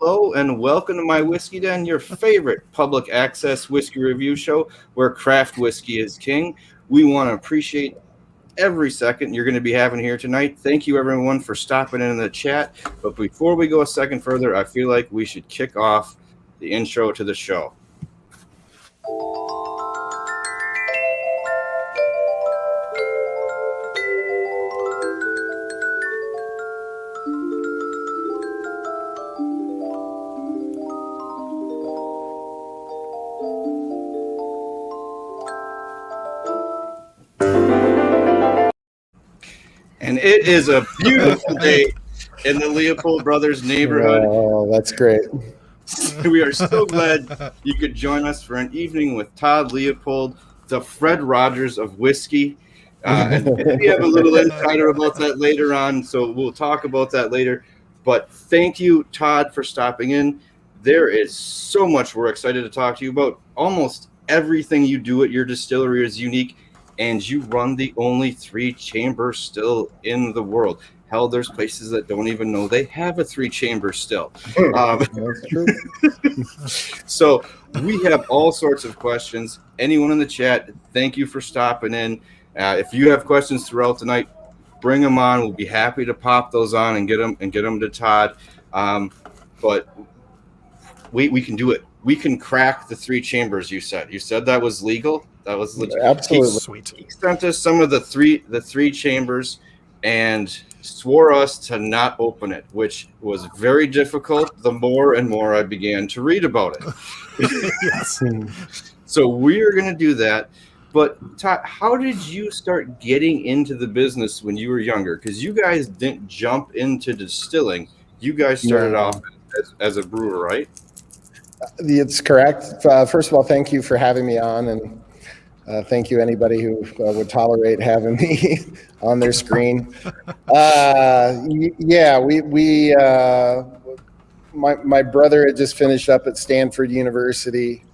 Hello and welcome to My Whiskey Den, your favorite public access whiskey review show where craft whiskey is king. We want to appreciate every second you're going to be having here tonight. Thank you everyone for stopping in the chat. But before we go a second further, I feel like we should kick off the intro to the show. And it is a beautiful day in the Leopold Brothers neighborhood. Oh, that's great. We are so glad you could join us for an evening with Todd Leopold, the Fred Rogers of whiskey. And we have a little insider about that later on, so we'll talk about that later. But thank you, Todd, for stopping in. There is so much we're excited to talk to you about. Almost everything you do at your distillery is unique. And you run the only 3-chamber still in the world. Hell, there's places that don't even know they have a 3-chamber still. That's true. So we have all sorts of questions. Anyone in the chat, thank you for stopping in. If you have questions throughout the night, bring them on. We'll be happy to pop those on and get them to Todd. But we can do it. We can crack the 3 chambers. You said that was legal. That was legit. Absolutely sweet. He sent us some of the three chambers and swore us to not open it, which was very difficult. The more and more I began to read about it. Yes. So we are going to do that. But Todd, how did you start getting into the business when you were younger? Because you guys didn't jump into distilling. You guys started off as a brewer, right? It's correct. First of all, thank you for having me on, and thank you anybody who would tolerate having me on their screen. My brother had just finished up at Stanford University.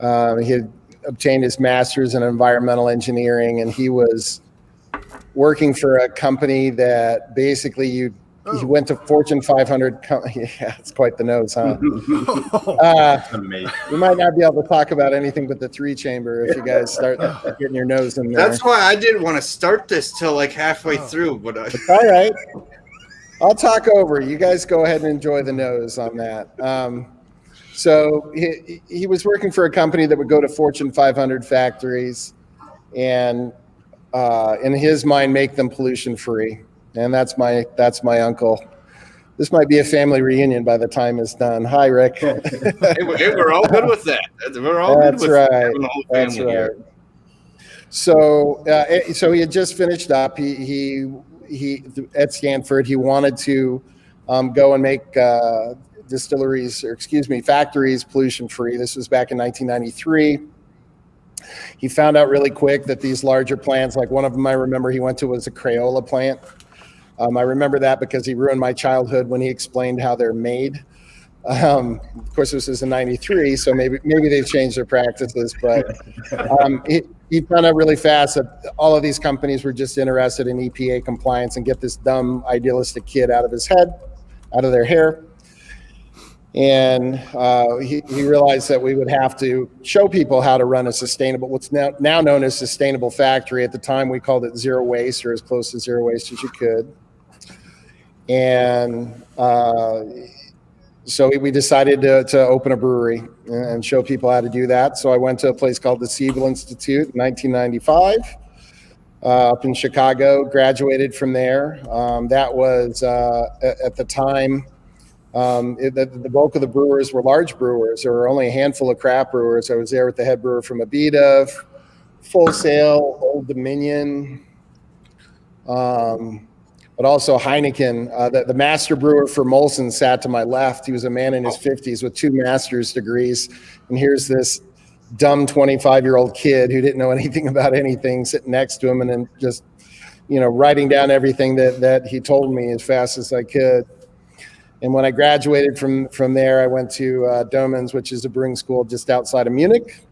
He had obtained his master's in environmental engineering, and he was working for a company that basically he went to Fortune 500. Yeah, it's quite the nose, huh? We might not be able to talk about anything but the 3-chamber if you guys start getting your nose in there. That's why I didn't want to start this till like halfway through. But all right, I'll talk over. You guys go ahead and enjoy the nose on that. So he was working for a company that would go to Fortune 500 factories, and in his mind, make them pollution free. And that's my uncle. This might be a family reunion by the time it's done. Hi, Rick. We're all good with that. We're all good with having the whole family here. So he had just finished up. He at Stanford. He wanted to go and make factories pollution free. This was back in 1993. He found out really quick that these larger plants, like one of them I remember he went to was a Crayola plant. I remember that because he ruined my childhood when he explained how they're made. Of course, this was in '93, so maybe they've changed their practices. But he found out really fast that all of these companies were just interested in EPA compliance and get this dumb, idealistic kid out of his head, out of their hair. And he realized that we would have to show people how to run a sustainable, what's now known as sustainable factory. At the time, we called it zero waste, or as close to zero waste as you could. And so we decided to open a brewery and show people how to do that. So I went to a place called the Siebel Institute in 1995 up in Chicago, graduated from there. That was, at the time, the bulk of the brewers were large brewers. There were only a handful of craft brewers. I was there with the head brewer from Abita, Full Sail, Old Dominion, but also Heineken. The master brewer for Molson sat to my left. He was a man in his 50s with 2 master's degrees. And here's this dumb 25-year-old kid who didn't know anything about anything sitting next to him and then just, writing down everything that he told me as fast as I could. And when I graduated from there, I went to Domens, which is a brewing school just outside of Munich,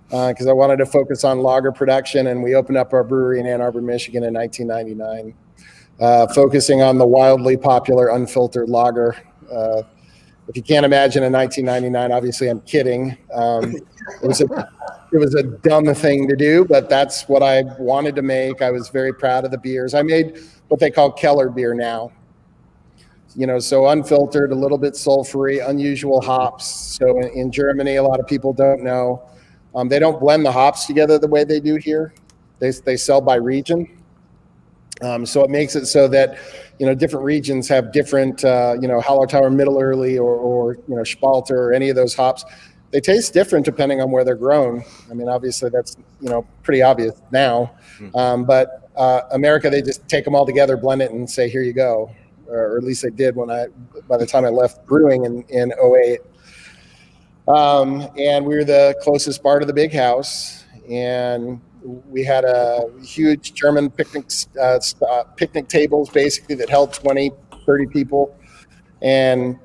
because I wanted to focus on lager production. And we opened up our brewery in Ann Arbor, Michigan in 1999, focusing on the wildly popular unfiltered lager. If you can't imagine in 1999, obviously I'm kidding. It was a dumb thing to do, but that's what I wanted to make. I was very proud of the beers. I made what they call Keller beer now. So unfiltered, a little bit sulfury, unusual hops. So in Germany, a lot of people don't know. They don't blend the hops together the way they do here. They sell by region. So it makes it so that, different regions have different, Hallertauer, Middle Early, or Spalter, or any of those hops. They taste different depending on where they're grown. I mean, obviously that's, pretty obvious now. But America, they just take them all together, blend it, and say, here you go. Or at least I did by the time I left brewing in 2008. And we were the closest bar to the big house. And we had a huge German picnic tables, basically, that held 20, 30 people. And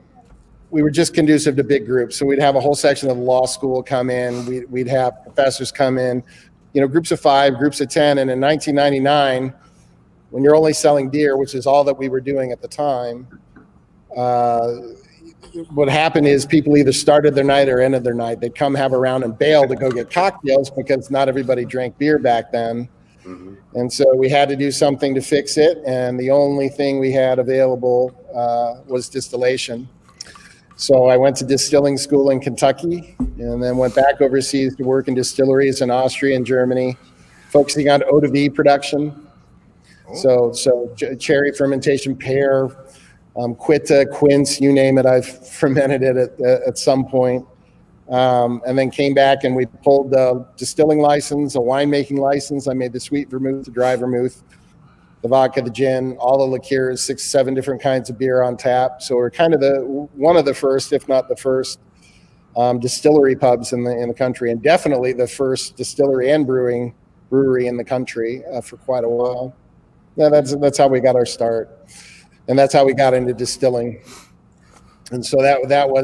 we were just conducive to big groups. So we'd have a whole section of the law school come in. We'd have professors come in, groups of 5, groups of 10. And in 1999, when you're only selling beer, which is all that we were doing at the time, what happened is people either started their night or ended their night. They'd come have a round and bail to go get cocktails because not everybody drank beer back then. Mm-hmm. And so we had to do something to fix it. And the only thing we had available was distillation. So I went to distilling school in Kentucky and then went back overseas to work in distilleries in Austria and Germany, focusing on Odavi production. So cherry fermentation, pear, Quitta, quince, you name it, I've fermented it at some point. And then came back and we pulled the distilling license, a winemaking license. I made the sweet vermouth, the dry vermouth, the vodka, the gin, all the liqueurs, 6, 7 different kinds of beer on tap. So we're kind of one of the first, if not the first, distillery pubs in the country, and definitely the first distillery and brewery in the country for quite a while. Yeah, that's how we got our start, and that's how we got into distilling. And so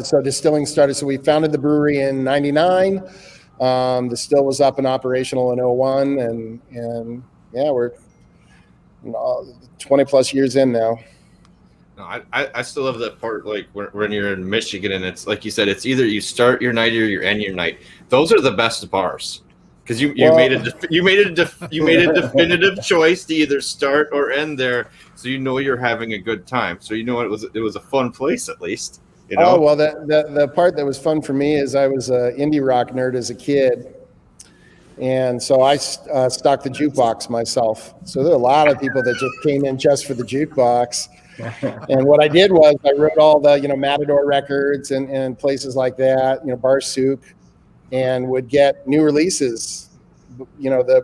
so distilling started. So we founded the brewery in '99. The still was up and operational in 2001, and yeah, we're 20 plus years in now. No, I still love that part, like when you're in Michigan and it's like you said, it's either you start your night or you end your night. Those are the best bars. Because you made a definitive choice to either start or end there, so you're having a good time. So it was a fun place at least. Oh well, the part that was fun for me is I was an indie rock nerd as a kid, and so I stocked the jukebox myself. So there are a lot of people that just came in just for the jukebox. And what I did was I wrote all the Matador records and places like that, Barsuk, and would get new releases,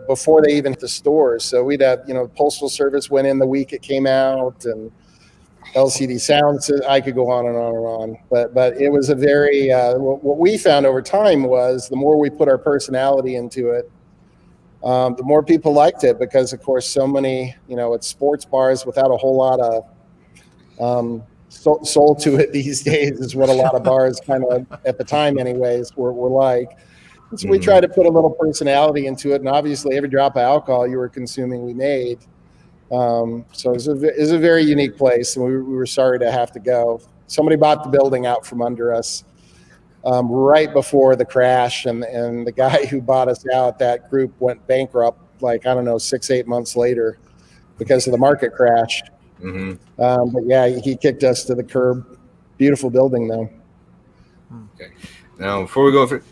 before they even hit the stores. So we'd have, Postal Service went in the week it came out, and LCD Sound. I could go on and on and on. But it was a very what we found over time was the more we put our personality into it, the more people liked it, because of course so many it's sports bars without a whole lot of soul to it these days is what a lot of bars kind of at the time anyways were like. And so we tried to put a little personality into it, and obviously every drop of alcohol you were consuming we made. So it was a very unique place, and we were sorry to have to go. Somebody bought the building out from under us right before the crash, and the guy who bought us out, that group went bankrupt 6-8 months later because of the market crash. Mm-hmm. But yeah, he kicked us to the curb. Beautiful building though. Okay. Now before we go for,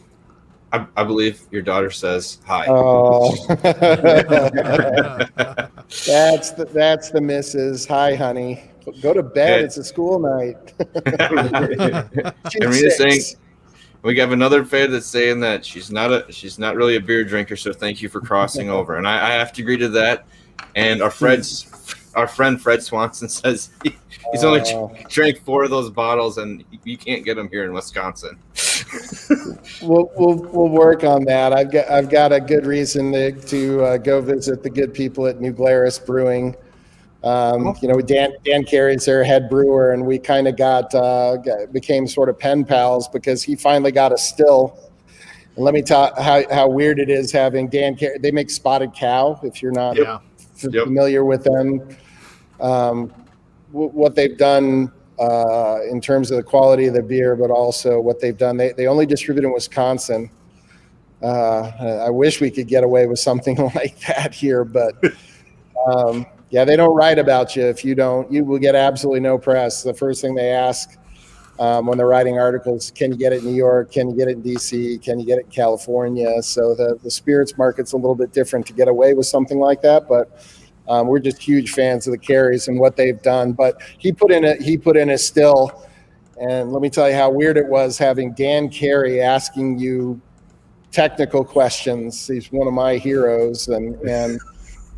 I believe your daughter says hi. Oh, that's the missus. Hi, honey. Go to bed. Okay. It's a school night. Karina's saying we have another fan that's saying that she's not really a beer drinker, so thank you for crossing over. And I have to agree to that. And our friend Fred Swanson says he's only drank 4 of those bottles, and you can't get them here in Wisconsin. We'll work on that. I've got a good reason to go visit the good people at New Glarus Brewing. Dan Carey's their head brewer, and we kind of became sort of pen pals because he finally got a still. And let me tell how weird it is having Dan Carey. They make Spotted Cow, if you're not familiar with them. What they've done in terms of the quality of the beer, but also what they've done. They only distribute in Wisconsin. I wish we could get away with something like that here, but yeah, they don't write about you if you don't. You will get absolutely no press. The first thing they ask when they're writing articles, can you get it in New York? Can you get it in DC? Can you get it in California? So the spirits market's a little bit different to get away with something like that, but we're just huge fans of the Carries and what they've done. But he put in a still, and let me tell you how weird it was having Dan Carey asking you technical questions. He's one of my heroes, and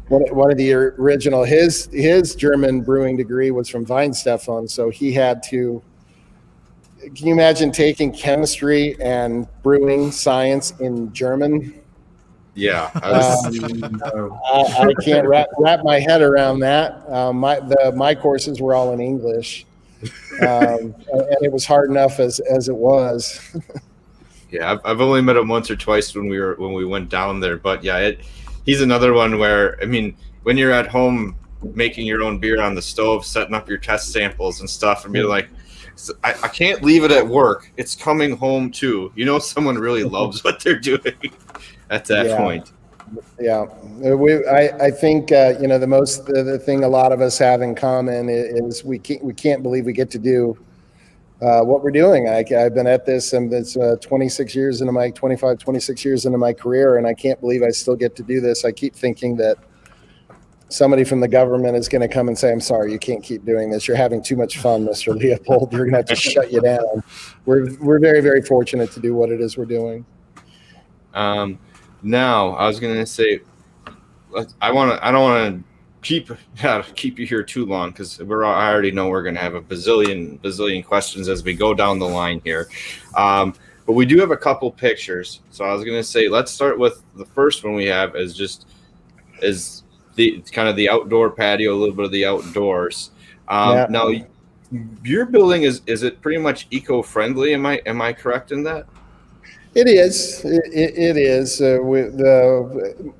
one of the original, his German brewing degree was from Weinstefan, so he had to. Can you imagine taking chemistry and brewing science in German? Yeah, I can't wrap my head around that. My courses were all in English, and it was hard enough as it was. Yeah, I've only met him once or twice when we went down there, but yeah, he's another one where, I mean, when you're at home making your own beer on the stove, setting up your test samples and stuff, and be like, I can't leave it at work. It's coming home too. You know, someone really loves what they're doing at that point. Yeah, I think the thing a lot of us have in common is we can't believe we get to do what we're doing. I've been at this, and it's 26 years into my career, and I can't believe I still get to do this. I keep thinking that somebody from the government is going to come and say, I'm sorry, you can't keep doing this. You're having too much fun, Mr. Leopold. You're going to have to shut you down. We're very, very fortunate to do what it is we're doing. Now, I was going to say, I don't want to keep you here too long, because I already know we're going to have a bazillion questions as we go down the line here. But we do have a couple pictures. So I was going to say, let's start with the first one we have is the kind of the outdoor patio, a little bit of the outdoors. Now, your building is it pretty much eco-friendly? Am I correct in that? It is. It is.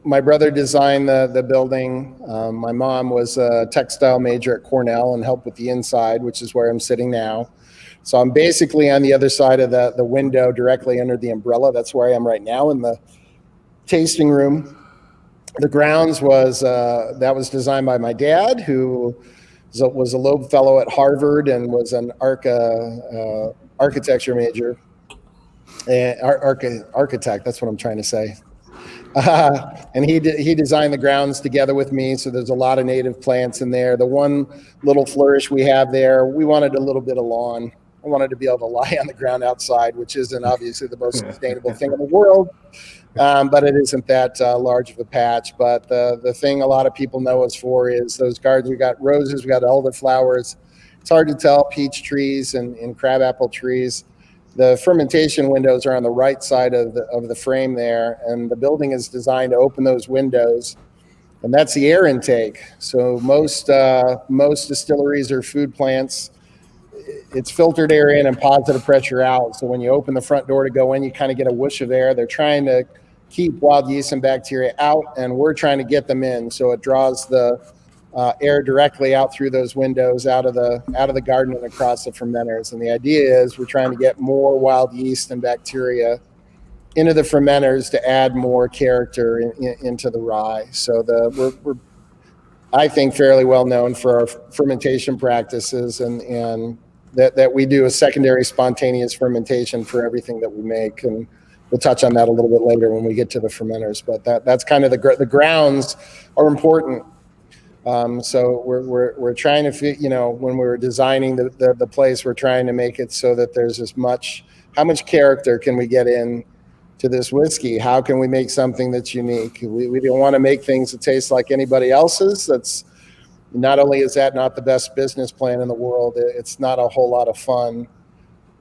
My brother designed the building. My mom was a textile major at Cornell and helped with the inside, which is where I'm sitting now. So I'm basically on the other side of the window, directly under the umbrella. That's where I am right now in the tasting room. The grounds was designed by my dad, who was a Loeb Fellow at Harvard and was an architecture major. Architect, that's what I'm trying to say. And he designed the grounds together with me, so there's a lot of native plants in there. The one little flourish we have there, we wanted a little bit of lawn. I wanted to be able to lie on the ground outside, which isn't obviously the most sustainable thing in the world, but it isn't that large of a patch. But the thing a lot of people know us for is those gardens. We got roses, we got elderflowers. It's hard to tell, peach trees and crabapple trees. The fermentation windows are on the right side of the frame there, and the building is designed to open those windows, and that's the air intake. So most distilleries or food plants, it's filtered air in and positive pressure out. So when you open the front door to go in, you kind of get a whoosh of air. They're trying to keep wild yeast and bacteria out, and we're trying to get them in. So it draws the air directly out through those windows, out of the garden and across the fermenters. And the idea is we're trying to get more wild yeast and bacteria into the fermenters to add more character into the rye. So we're I think fairly well known for our fermentation practices, and that we do a secondary spontaneous fermentation for everything that we make. And we'll touch on that a little bit later when we get to the fermenters. But that's kind of the grounds are important. So we're trying to fit, when we're designing the place, we're trying to make it so that there's how much character can we get in to this whiskey? How can we make something that's unique? We don't want to make things that taste like anybody else's. That's not only is that not the best business plan in the world, it's not a whole lot of fun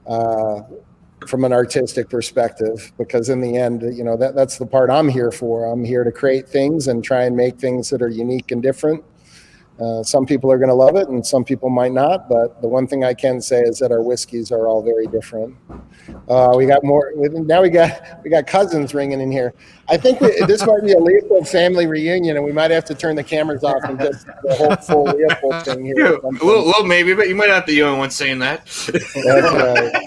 from an artistic perspective, because in the end, that's the part I'm here for. I'm here to create things and try and make things that are unique and different. Some people are going to love it and some people might not, but the one thing I can say is that our whiskeys are all very different. We got more. Now we got cousins ringing in here. I think this might be a Leopold family reunion, and we might have to turn the cameras off and just the whole full Leopold thing here. Yeah, well, maybe, but you might not be the only one saying that. That's right.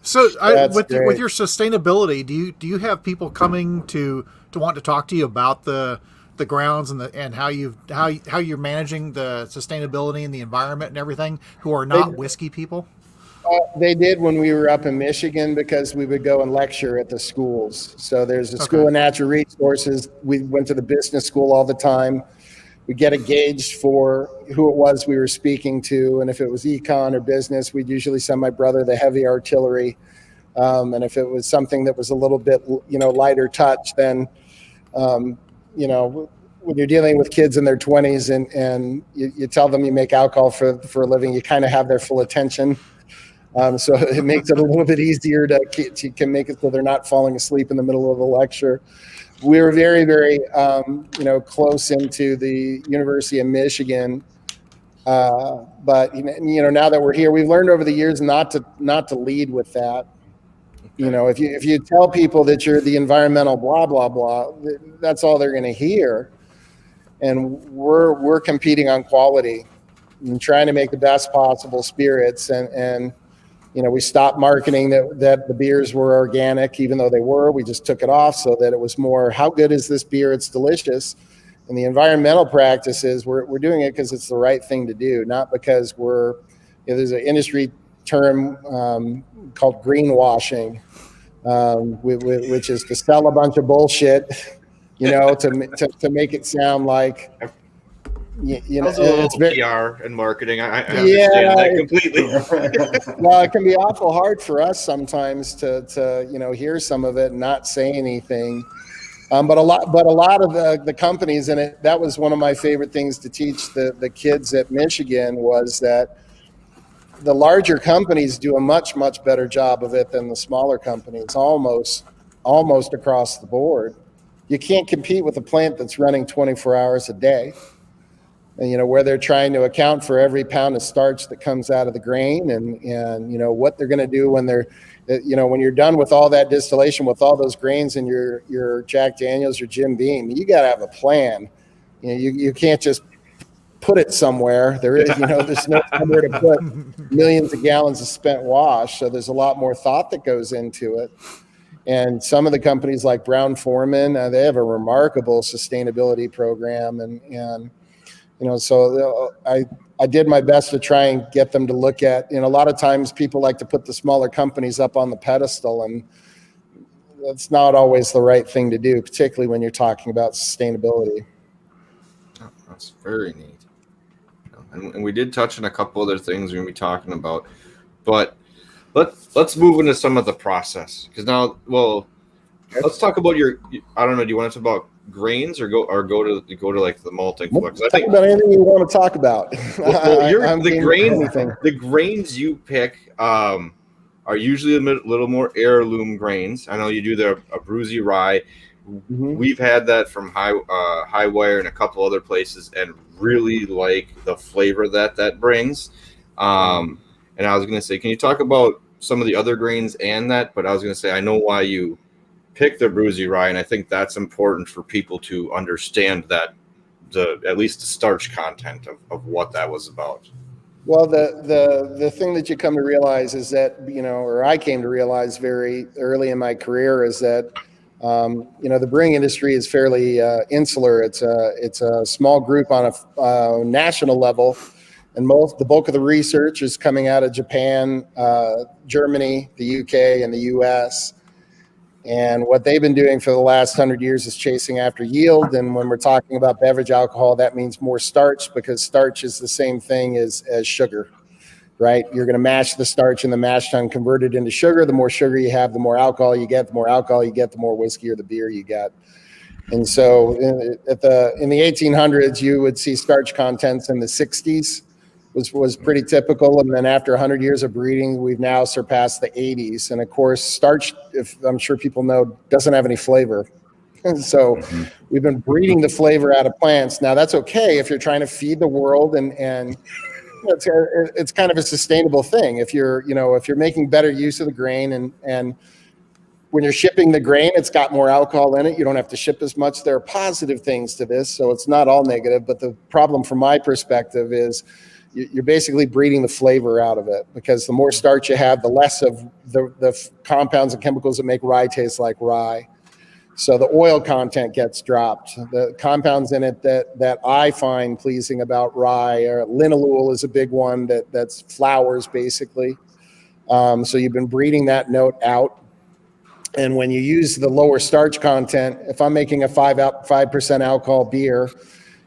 So, with great. your sustainability, do you have people coming to want to talk to you about the grounds and how you're managing the sustainability and the environment and everything who are not whiskey people? They did when we were up in Michigan, because we would go and lecture at the schools. So there's a school of natural resources. We went to the business school all the time. We get a gauge for who it was we were speaking to, and if it was econ or business, we'd usually send my brother the heavy artillery. And if it was something that was a little bit, lighter touch, then, when you're dealing with kids in their 20s and you tell them you make alcohol for a living, you kind of have their full attention. So it makes it a little bit easier to can make it so they're not falling asleep in the middle of the lecture. We were very, very, close into the University of Michigan. But, now that we're here, we've learned over the years not to lead with that. If you tell people that you're the environmental blah, blah, blah, that's all they're going to hear. And we're competing on quality and trying to make the best possible spirits. And we stopped marketing that the beers were organic, even though they were. We just took it off so that it was more, how good is this beer? It's delicious. And the environmental practices, we're doing it because it's the right thing to do, not because there's an industry term called greenwashing, which is to sell a bunch of bullshit, to make it sound like, it's very PR and marketing. I understand that completely. Well, it can be awful hard for us sometimes to hear some of it and not say anything. But a lot of the companies, and that was one of my favorite things to teach the kids at Michigan, was that the larger companies do a much, much better job of it than the smaller companies, almost across the board. You can't compete with a plant that's running 24 hours a day, and where they're trying to account for every pound of starch that comes out of the grain, and what they're going to do when when you're done with all that distillation, with all those grains in your Jack Daniels or Jim Beam. You got to have a plan. You can't just put it somewhere. There's no somewhere to put millions of gallons of spent wash. So there's a lot more thought that goes into it. And some of the companies like Brown-Forman, they have a remarkable sustainability program. And so I did my best to try and get them to look at, a lot of times people like to put the smaller companies up on the pedestal, and that's not always the right thing to do, particularly when you're talking about sustainability. Oh, that's very neat. And we did touch on a couple other things we're going to be talking about, but let's move into some of the process, because now, let's talk about I don't know, do you want to talk about grains or go to like the malting flux? I think about anything you want to talk about. The grains you pick are usually a little more heirloom grains. I know you do a Bruisey rye. Mm-hmm. We've had that from High Wire and a couple other places, and really like the flavor that brings. And I was going to say, can you talk about some of the other grains and that? But I was going to say, I know why you pick the Bruisey rye, and I think that's important for people to understand that at least the starch content of what that was about. Well, the thing that you come to realize is that, or I came to realize very early in my career, is that the brewing industry is fairly insular. It's a small group on a national level, and the bulk of the research is coming out of Japan, Germany, the UK, and the US. And what they've been doing for the last 100 years is chasing after yield. And when we're talking about beverage alcohol, that means more starch, because starch is the same thing as sugar, right? You're going to mash the starch in the mash tun, convert it into sugar. The more sugar you have, the more alcohol you get. The more alcohol you get, the more whiskey or the beer you get. And so in the 1800s, you would see starch contents in the 60s. Was pretty typical. And then after 100 years of breeding, we've now surpassed the 80s. And of course, starch, if I'm sure people know, doesn't have any flavor. And so we've been breeding the flavor out of plants. Now that's okay if you're trying to feed the world, and it's kind of a sustainable thing. If you're making better use of the grain, and when you're shipping the grain, it's got more alcohol in it. You don't have to ship as much. There are positive things to this, so it's not all negative. But the problem from my perspective is you're basically breeding the flavor out of it, because the more starch you have, the less of the compounds and chemicals that make rye taste like rye. So the oil content gets dropped. The compounds in it that I find pleasing about rye, or linalool is a big one that's flours basically. So you've been breeding that note out. And when you use the lower starch content, if I'm making a 5% alcohol beer,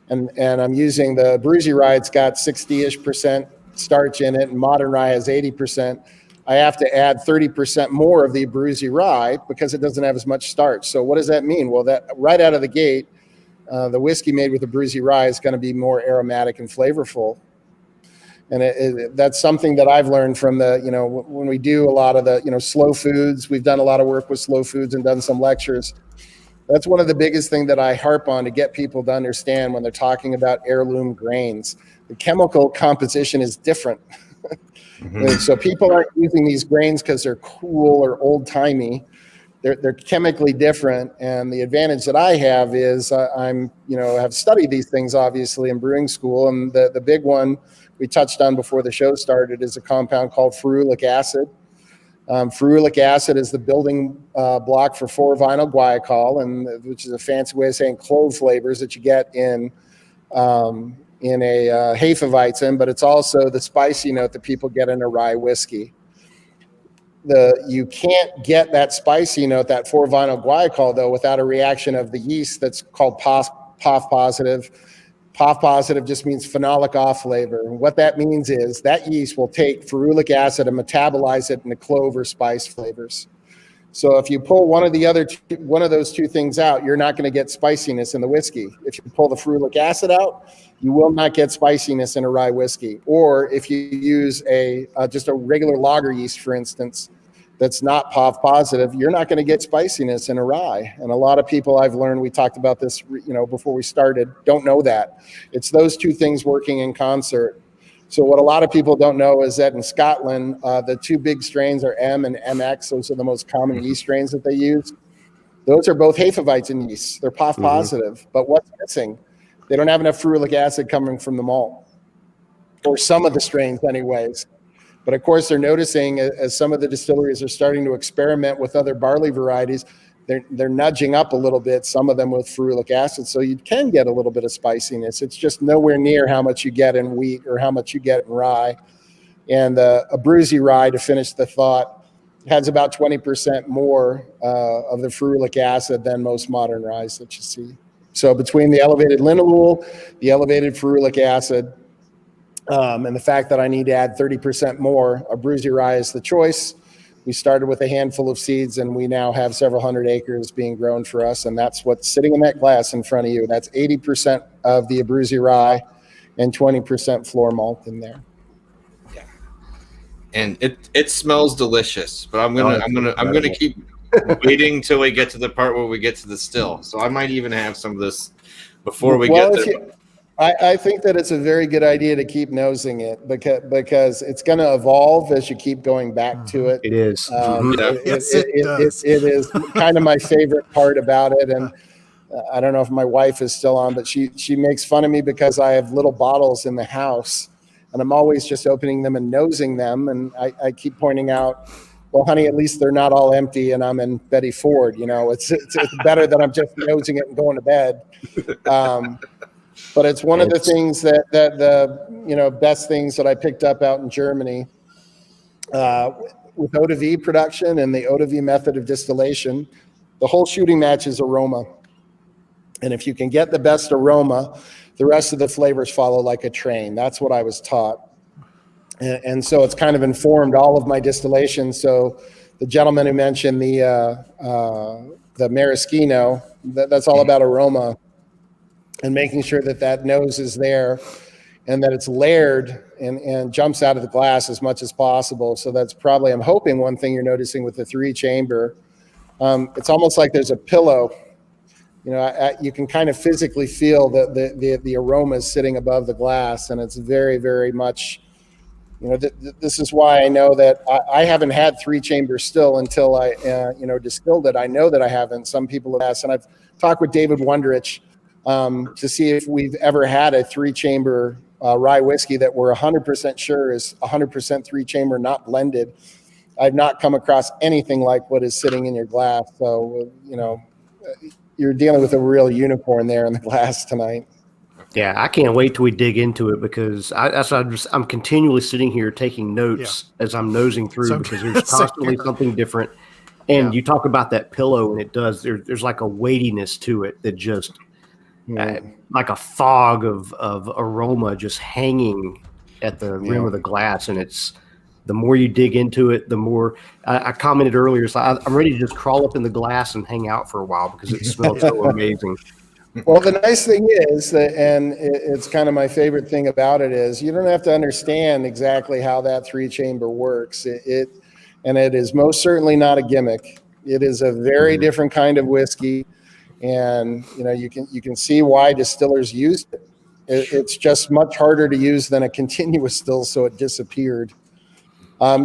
and I'm using the Bruisey rye, it's got 60-ish% starch in it, and modern rye has 80%. I have to add 30% more of the Bruisey rye because it doesn't have as much starch. So what does that mean? Well, that right out of the gate, the whiskey made with the Bruisey rye is going to be more aromatic and flavorful. And that's something that I've learned from when we do a lot of the, slow foods. We've done a lot of work with slow foods and done some lectures. That's one of the biggest things that I harp on to get people to understand when they're talking about heirloom grains. The chemical composition is different. So people aren't using these grains because they're cool or old-timey. They're chemically different. And the advantage that I have is have studied these things, obviously, in brewing school. And the big one we touched on before the show started is a compound called ferulic acid. Ferulic acid is the building block for 4-vinyl guaiacol, which is a fancy way of saying clove flavors that you get in a Hefeweizen, but it's also the spicy note that people get in a rye whiskey. You can't get that spicy note, that 4-vinyl guaiacol, though, without a reaction of the yeast that's called POF positive. POF positive just means phenolic off flavor. And what that means is that yeast will take ferulic acid and metabolize it into clove or spice flavors. So if you pull one of those two things out, you're not going to get spiciness in the whiskey. If you pull the ferulic acid out, you will not get spiciness in a rye whiskey. Or if you use just a regular lager yeast, for instance, that's not POF positive, you're not going to get spiciness in a rye. And a lot of people I've learned, we talked about this, before we started, don't know that. It's those two things working in concert. So what a lot of people don't know is that in Scotland, the two big strains are M and MX. Those are the most common yeast strains that they use. Those are both Hefeweizen yeasts. They're POF positive. But what's missing? They don't have enough ferulic acid coming from the malt, or some of the strains anyways. But of course, they're noticing as some of the distilleries are starting to experiment with other barley varieties, they're nudging up a little bit, some of them with ferulic acid. So you can get a little bit of spiciness. It's just nowhere near how much you get in wheat or how much you get in rye. And a Bruisey rye, to finish the thought, has about 20% more of the ferulic acid than most modern ryes that you see. So between the elevated linalool, the elevated ferulic acid, and the fact that I need to add 30% more, a Bruisey rye is the choice. We started with a handful of seeds, and we now have several hundred acres being grown for us, and that's what's sitting in that glass in front of you. That's 80% of the Bruisey rye and 20% floor malt in there. Yeah, and it smells delicious. But I'm gonna keep waiting till we get to the part where we get to the still. So I might even have some of this before we get there. I think that it's a very good idea to keep nosing it because it's going to evolve as you keep going back to it. It is. It is kind of my favorite part about it. And I don't know if my wife is still on, but she makes fun of me because I have little bottles in the house and I'm always just opening them and nosing them. And I keep pointing out, well, honey, at least they're not all empty and I'm in Betty Ford. It's better than I'm just nosing it and going to bed. But it's one of the things that the best things that I picked up out in Germany with Odavi production and the Odavi method of distillation. The whole shooting match is aroma. And if you can get the best aroma, the rest of the flavors follow like a train. That's what I was taught. And so it's kind of informed all of my distillation. So the gentleman who mentioned the maraschino, that's all about aroma. And making sure that nose is there and that it's layered and jumps out of the glass as much as possible. So that's probably, I'm hoping, one thing you're noticing with the 3-chamber. It's almost like there's a pillow You can kind of physically feel the aromas sitting above the glass, and it's very, very much, this is why I know that I haven't had 3-chamber still until I, distilled it. I know that I haven't. Some people have asked, and I've talked with David Wondrich to see if we've ever had a 3-chamber rye whiskey that we're 100% sure is 100% 3-chamber, not blended. I've not come across anything like what is sitting in your glass. So, you're dealing with a real unicorn there in the glass tonight. Yeah, I can't wait till we dig into it, because I'm continually sitting here taking notes as I'm nosing through, because there's constantly something different. And you talk about that pillow, and there's like a weightiness to it that just like a fog of aroma just hanging at the rim of the glass. And it's, the more you dig into it, the more I commented earlier, so I'm ready to just crawl up in the glass and hang out for a while, because it smells so amazing. Well, the nice thing is that, and it's kind of my favorite thing about it, is you don't have to understand exactly how that 3-chamber works. It is most certainly not a gimmick. It is a very different kind of whiskey, and you can see why distillers used it. It's just much harder to use than a continuous still, so it disappeared.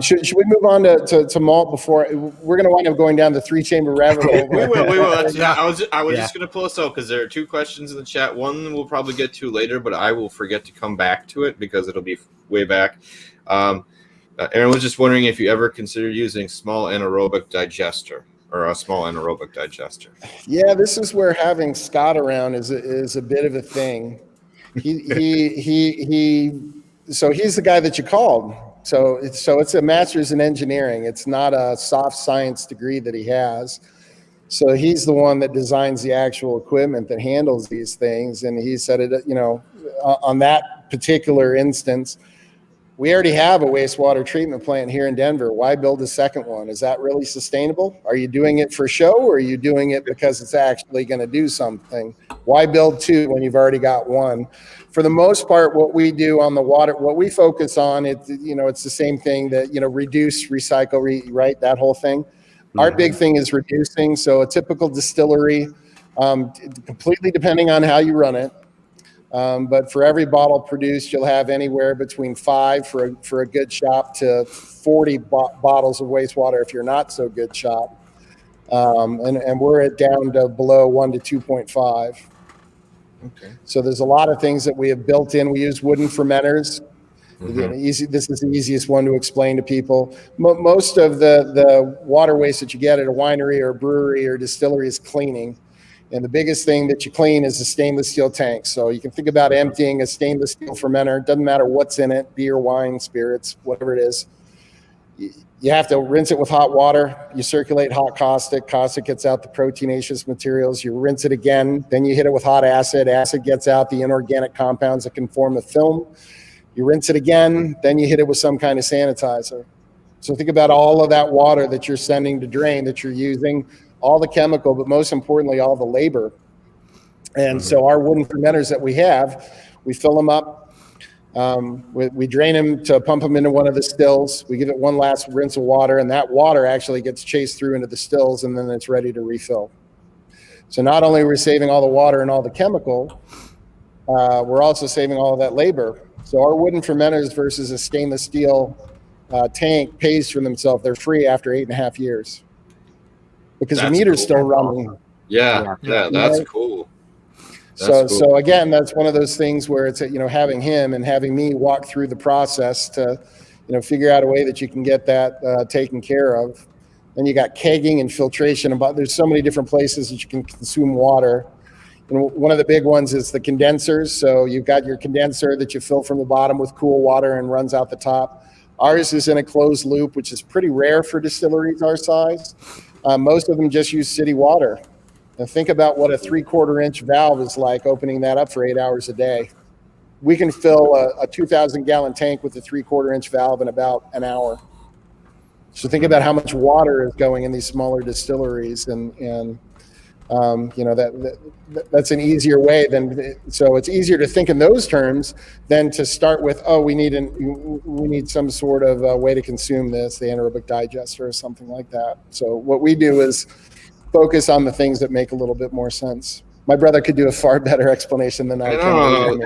Should we move on to malt before we're going to wind up going down the 3-chamber rabbit hole? We will. I was just going to pull us out, because there are 2 questions in the chat. One we'll probably get to later, but I will forget to come back to it because it'll be way back. Aaron was just wondering if you ever considered using small anaerobic digester or a small anaerobic digester. Yeah, this is where having Scott around is a bit of a thing. So he's the guy that you called. So it's a master's in engineering. It's not a soft science degree that he has. So he's the one that designs the actual equipment that handles these things. And he said it, on that particular instance, we already have a wastewater treatment plant here in Denver. Why build a second one? Is that really sustainable? Are you doing it for show, or are you doing it because it's actually going to do something? Why build 2 when you've already got 1? For the most part, what we do on the water, what we focus on, it's the same thing that, reduce, recycle, right? That whole thing. Our big thing is reducing. So a typical distillery, completely depending on how you run it. But for every bottle produced, you'll have anywhere between 5 for a good shop to 40 bottles of wastewater if you're not so good shop. And we're down to below 1 to 2.5. Okay. So there's a lot of things that we have built in. We use wooden fermenters. Again, this is the easiest one to explain to people. Most of the water waste that you get at a winery or a brewery or distillery is cleaning. And the biggest thing that you clean is a stainless steel tank. So you can think about emptying a stainless steel fermenter. It doesn't matter what's in it, beer, wine, spirits, whatever it is. You have to rinse it with hot water. You circulate hot caustic. Caustic gets out the proteinaceous materials. You rinse it again. Then you hit it with hot acid. Acid gets out the inorganic compounds that can form the film. You rinse it again. Then you hit it with some kind of sanitizer. So think about all of that water that you're sending to drain, that you're using, all the chemical, but most importantly, all the labor. And so our wooden fermenters that we have, we fill them up. We drain them to pump them into one of the stills. We give it one last rinse of water, and that water actually gets chased through into the stills, and then it's ready to refill. So not only are we saving all the water and all the chemical, we're also saving all of that labor. So our wooden fermenters versus a stainless steel tank pays for themselves. They're free after 8.5 years. Because the meter's still running. Yeah, that's cool. So again, that's one of those things where it's having him and having me walk through the process to figure out a way that you can get that taken care of. Then you got kegging and filtration. There's so many different places that you can consume water. One of the big ones is the condensers. So you've got your condenser that you fill from the bottom with cool water and runs out the top. Ours is in a closed loop, which is pretty rare for distilleries our size. Most of them just use city water. Now think about what a 3/4 inch valve is like, opening that up for 8 hours a day. We can fill a 2,000 gallon tank with a 3/4 inch valve in about an hour. So think about how much water is going in these smaller distilleries, and that's an easier way so it's easier to think in those terms than to start with, we need some sort of way to consume this, the anaerobic digester or something like that. So what we do is focus on the things that make a little bit more sense. My brother could do a far better explanation than I can.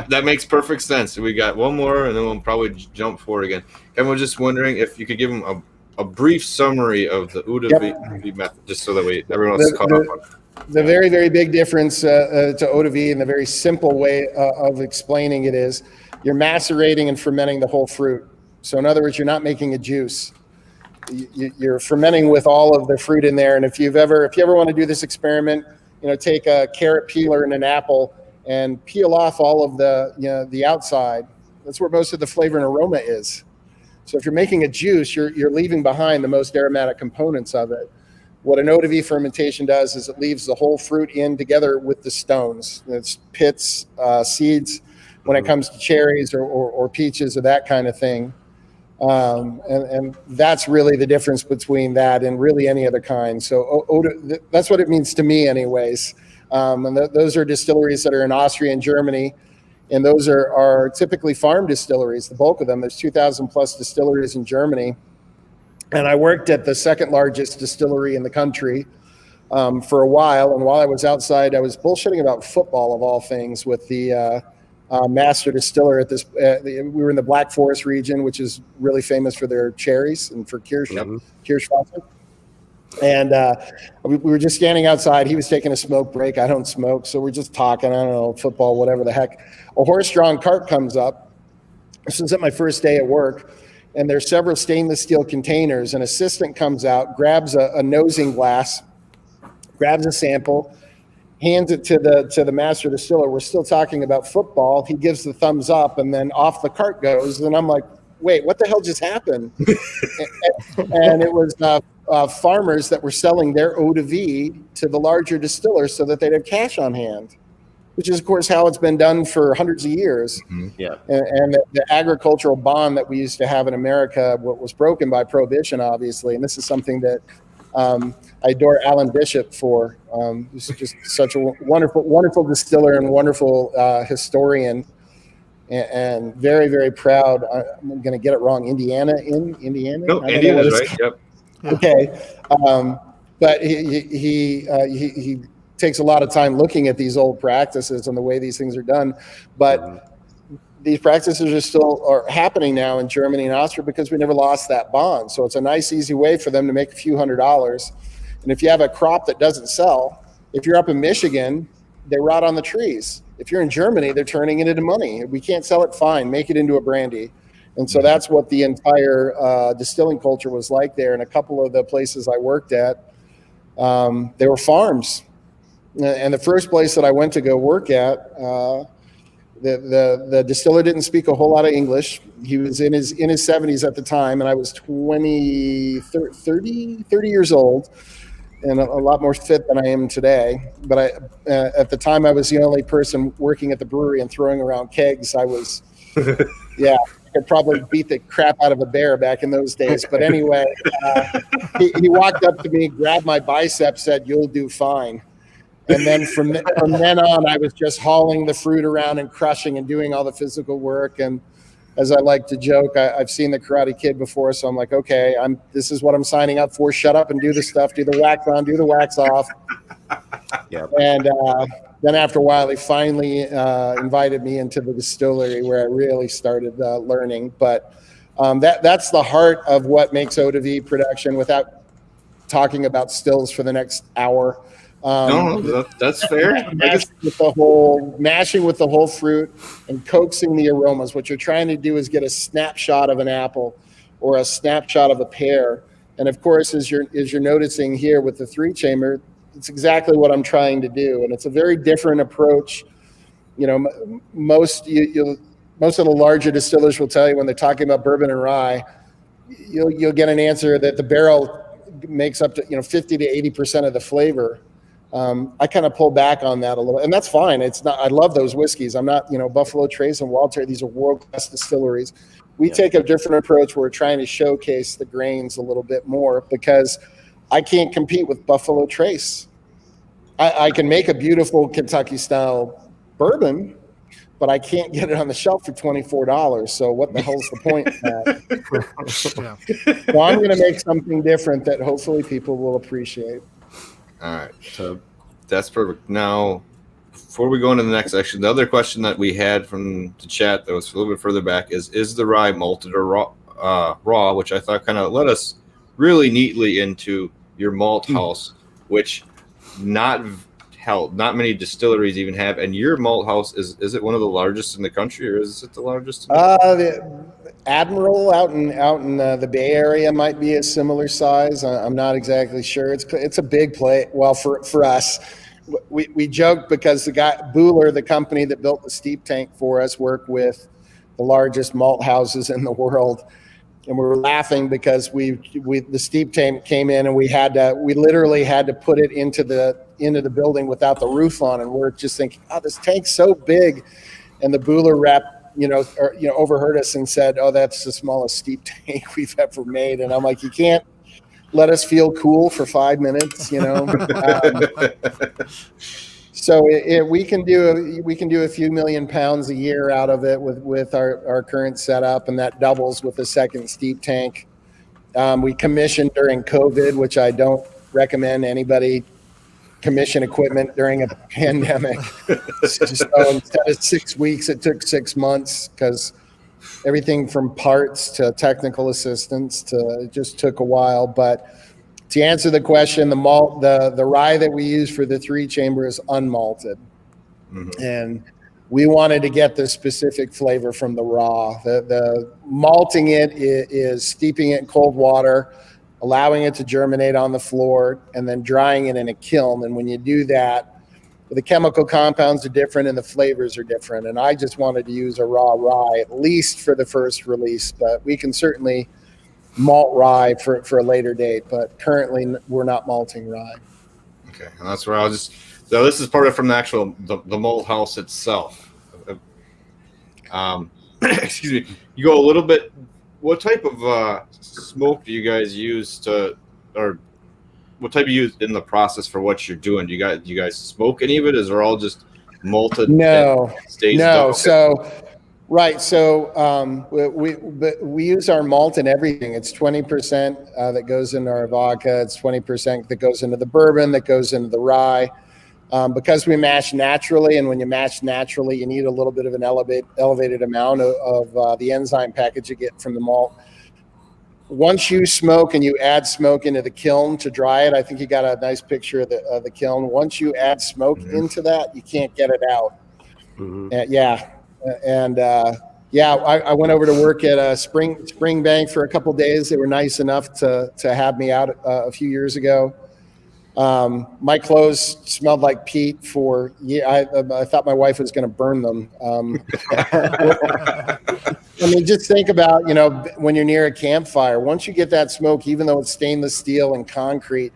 That makes perfect sense. We got one more, and then we'll probably jump forward again. Kevin was just wondering if you could give him a brief summary of the Odavi method, just so that everyone else is caught up on it. The very, very big difference to Odavi, and the very simple way of explaining it is you're macerating and fermenting the whole fruit. So in other words, you're not making a juice. You're fermenting with all of the fruit in there. And if you ever want to do this experiment, take a carrot peeler and an apple and peel off all of the outside. That's where most of the flavor and aroma is. So if you're making a juice, you're leaving behind the most aromatic components of it. What an Odavi fermentation does is it leaves the whole fruit in together with the stones. It's pits, seeds, when it comes to cherries or peaches or that kind of thing. And that's really the difference between that and really any other kind. So that's what it means to me anyways. And those are distilleries that are in Austria and Germany. And those are typically farm distilleries, the bulk of them. There's 2,000 plus distilleries in Germany. And I worked at the second largest distillery in the country for a while. And while I was outside, I was bullshitting about football of all things with the master distiller at this. We were in the Black Forest region, which is really famous for their cherries and for Kirschwasser. And we were just standing outside. He was taking a smoke break. I don't smoke, so we're just talking. I don't know, football, whatever the heck. A horse-drawn cart comes up. This was at my first day at work. And there's several stainless steel containers. An assistant comes out, grabs a nosing glass, grabs a sample, hands it to the master distiller. We're still talking about football. He gives the thumbs up, and then off the cart goes. And I'm like, wait, what the hell just happened? and it was farmers that were selling their Odavi to the larger distillers so that they'd have cash on hand, which is, of course, how it's been done for hundreds of years. Mm-hmm. Yeah. And the agricultural bond that we used to have in America was broken by prohibition, obviously. And this is something that I adore Alan Bishop for. He's just such a wonderful, wonderful distiller and wonderful historian, and very, very proud. I'm going to get it wrong. Indiana? No, Indiana's right. Yep. Okay. But he takes a lot of time looking at these old practices and the way these things are done, but these practices are happening now in Germany and Austria because we never lost that bond. So it's a nice, easy way for them to make a few $100s. And if you have a crop that doesn't sell, if you're up in Michigan, they rot on the trees. If you're in Germany, they're turning it into money. We can't sell it, fine, make it into a brandy. And so that's what the entire distilling culture was like there. And a couple of the places I worked at, they were farms. And the first place that I went to go work at, the distiller didn't speak a whole lot of English. He was in his 70s at the time, and I was 30 years old, and a lot more fit than I am today. But at the time, I was the only person working at the brewery and throwing around kegs. I was, I could probably beat the crap out of a bear back in those days. But anyway, he walked up to me, grabbed my biceps, said, "You'll do fine." And then from then on, I was just hauling the fruit around and crushing and doing all the physical work. And as I like to joke, I've seen the Karate Kid before, so I'm like, okay, this is what I'm signing up for. Shut up and do the stuff. Do the wax on, do the wax off. Yep. And then after a while, they finally invited me into the distillery where I really started learning. But that's the heart of what makes Odavi production, without talking about stills for the next hour. No, that's fair. Mashing with the whole fruit and coaxing the aromas. What you're trying to do is get a snapshot of an apple or a snapshot of a pear. And of course, as you're noticing here with the 3-chamber, it's exactly what I'm trying to do. And it's a very different approach. You know, most of the larger distillers will tell you when they're talking about bourbon and rye, you'll get an answer that the barrel makes up to 50 to 80% of the flavor. I kind of pull back on that a little, and that's fine. It's not. I love those whiskeys. I'm not, Buffalo Trace and Walter. These are world-class distilleries. We take a different approach. Where we're trying to showcase the grains a little bit more because I can't compete with Buffalo Trace. I can make a beautiful Kentucky-style bourbon, but I can't get it on the shelf for $24. So what the hell's the point of that? So I'm going to make something different that hopefully people will appreciate. All right. So that's perfect. Now, before we go into the next section, the other question that we had from the chat that was a little bit further back is the rye malted or raw, which I thought kind of led us really neatly into your malt house, which not many distilleries even have. And your malt house, is it one of the largest in the country, or is it the largest? The Admiral out in the Bay Area might be a similar size. I'm not exactly sure. It's a big play. Well, for us, we joked because the guy Buhler, the company that built the steep tank for us, worked with the largest malt houses in the world, and we were laughing because the steep tank came in and we literally had to put it into the building without the roof on, and we're just thinking, oh, this tank's so big, and the Buhler rep overheard us and said, "Oh, that's the smallest steep tank we've ever made." And I'm like, "You can't let us feel cool for 5 minutes, So we can do a few million pounds a year out of it with our current setup, and that doubles with the second steep tank. We commissioned during COVID, which I don't recommend anybody commission equipment during a pandemic. So instead of 6 weeks, it took 6 months because everything from parts to technical assistance it just took a while. But to answer the question, the malt, the rye that we use for the 3-chamber is unmalted. Mm-hmm. And we wanted to get the specific flavor from the raw. The malting it is steeping it in cold water, allowing it to germinate on the floor, and then drying it in a kiln. And when you do that, the chemical compounds are different and the flavors are different. And I just wanted to use a raw rye, at least for the first release, but we can certainly malt rye for a later date, but currently we're not malting rye. Okay, and that's where so this is part of from the actual, the malt house itself. Excuse me, you go a little bit, what type of smoke do you guys use or what type you use in the process for what you're doing? Do you guys smoke any of it? Is it all just malted? No. Okay. So we use our malt in everything. It's 20% that goes into our vodka. It's 20% that goes into the bourbon, that goes into the rye. Because we mash naturally, and when you mash naturally, you need a little bit of an elevated amount of the enzyme package you get from the malt. Once you smoke and you add smoke into the kiln to dry it, I think you got a nice picture of the kiln. Once you add smoke into that, you can't get it out. I went over to work at Spring Bank for a couple of days. They were nice enough to have me out a few years ago. My clothes smelled like peat I thought my wife was going to burn them. I mean, just think about, when you're near a campfire, once you get that smoke, even though it's stainless steel and concrete,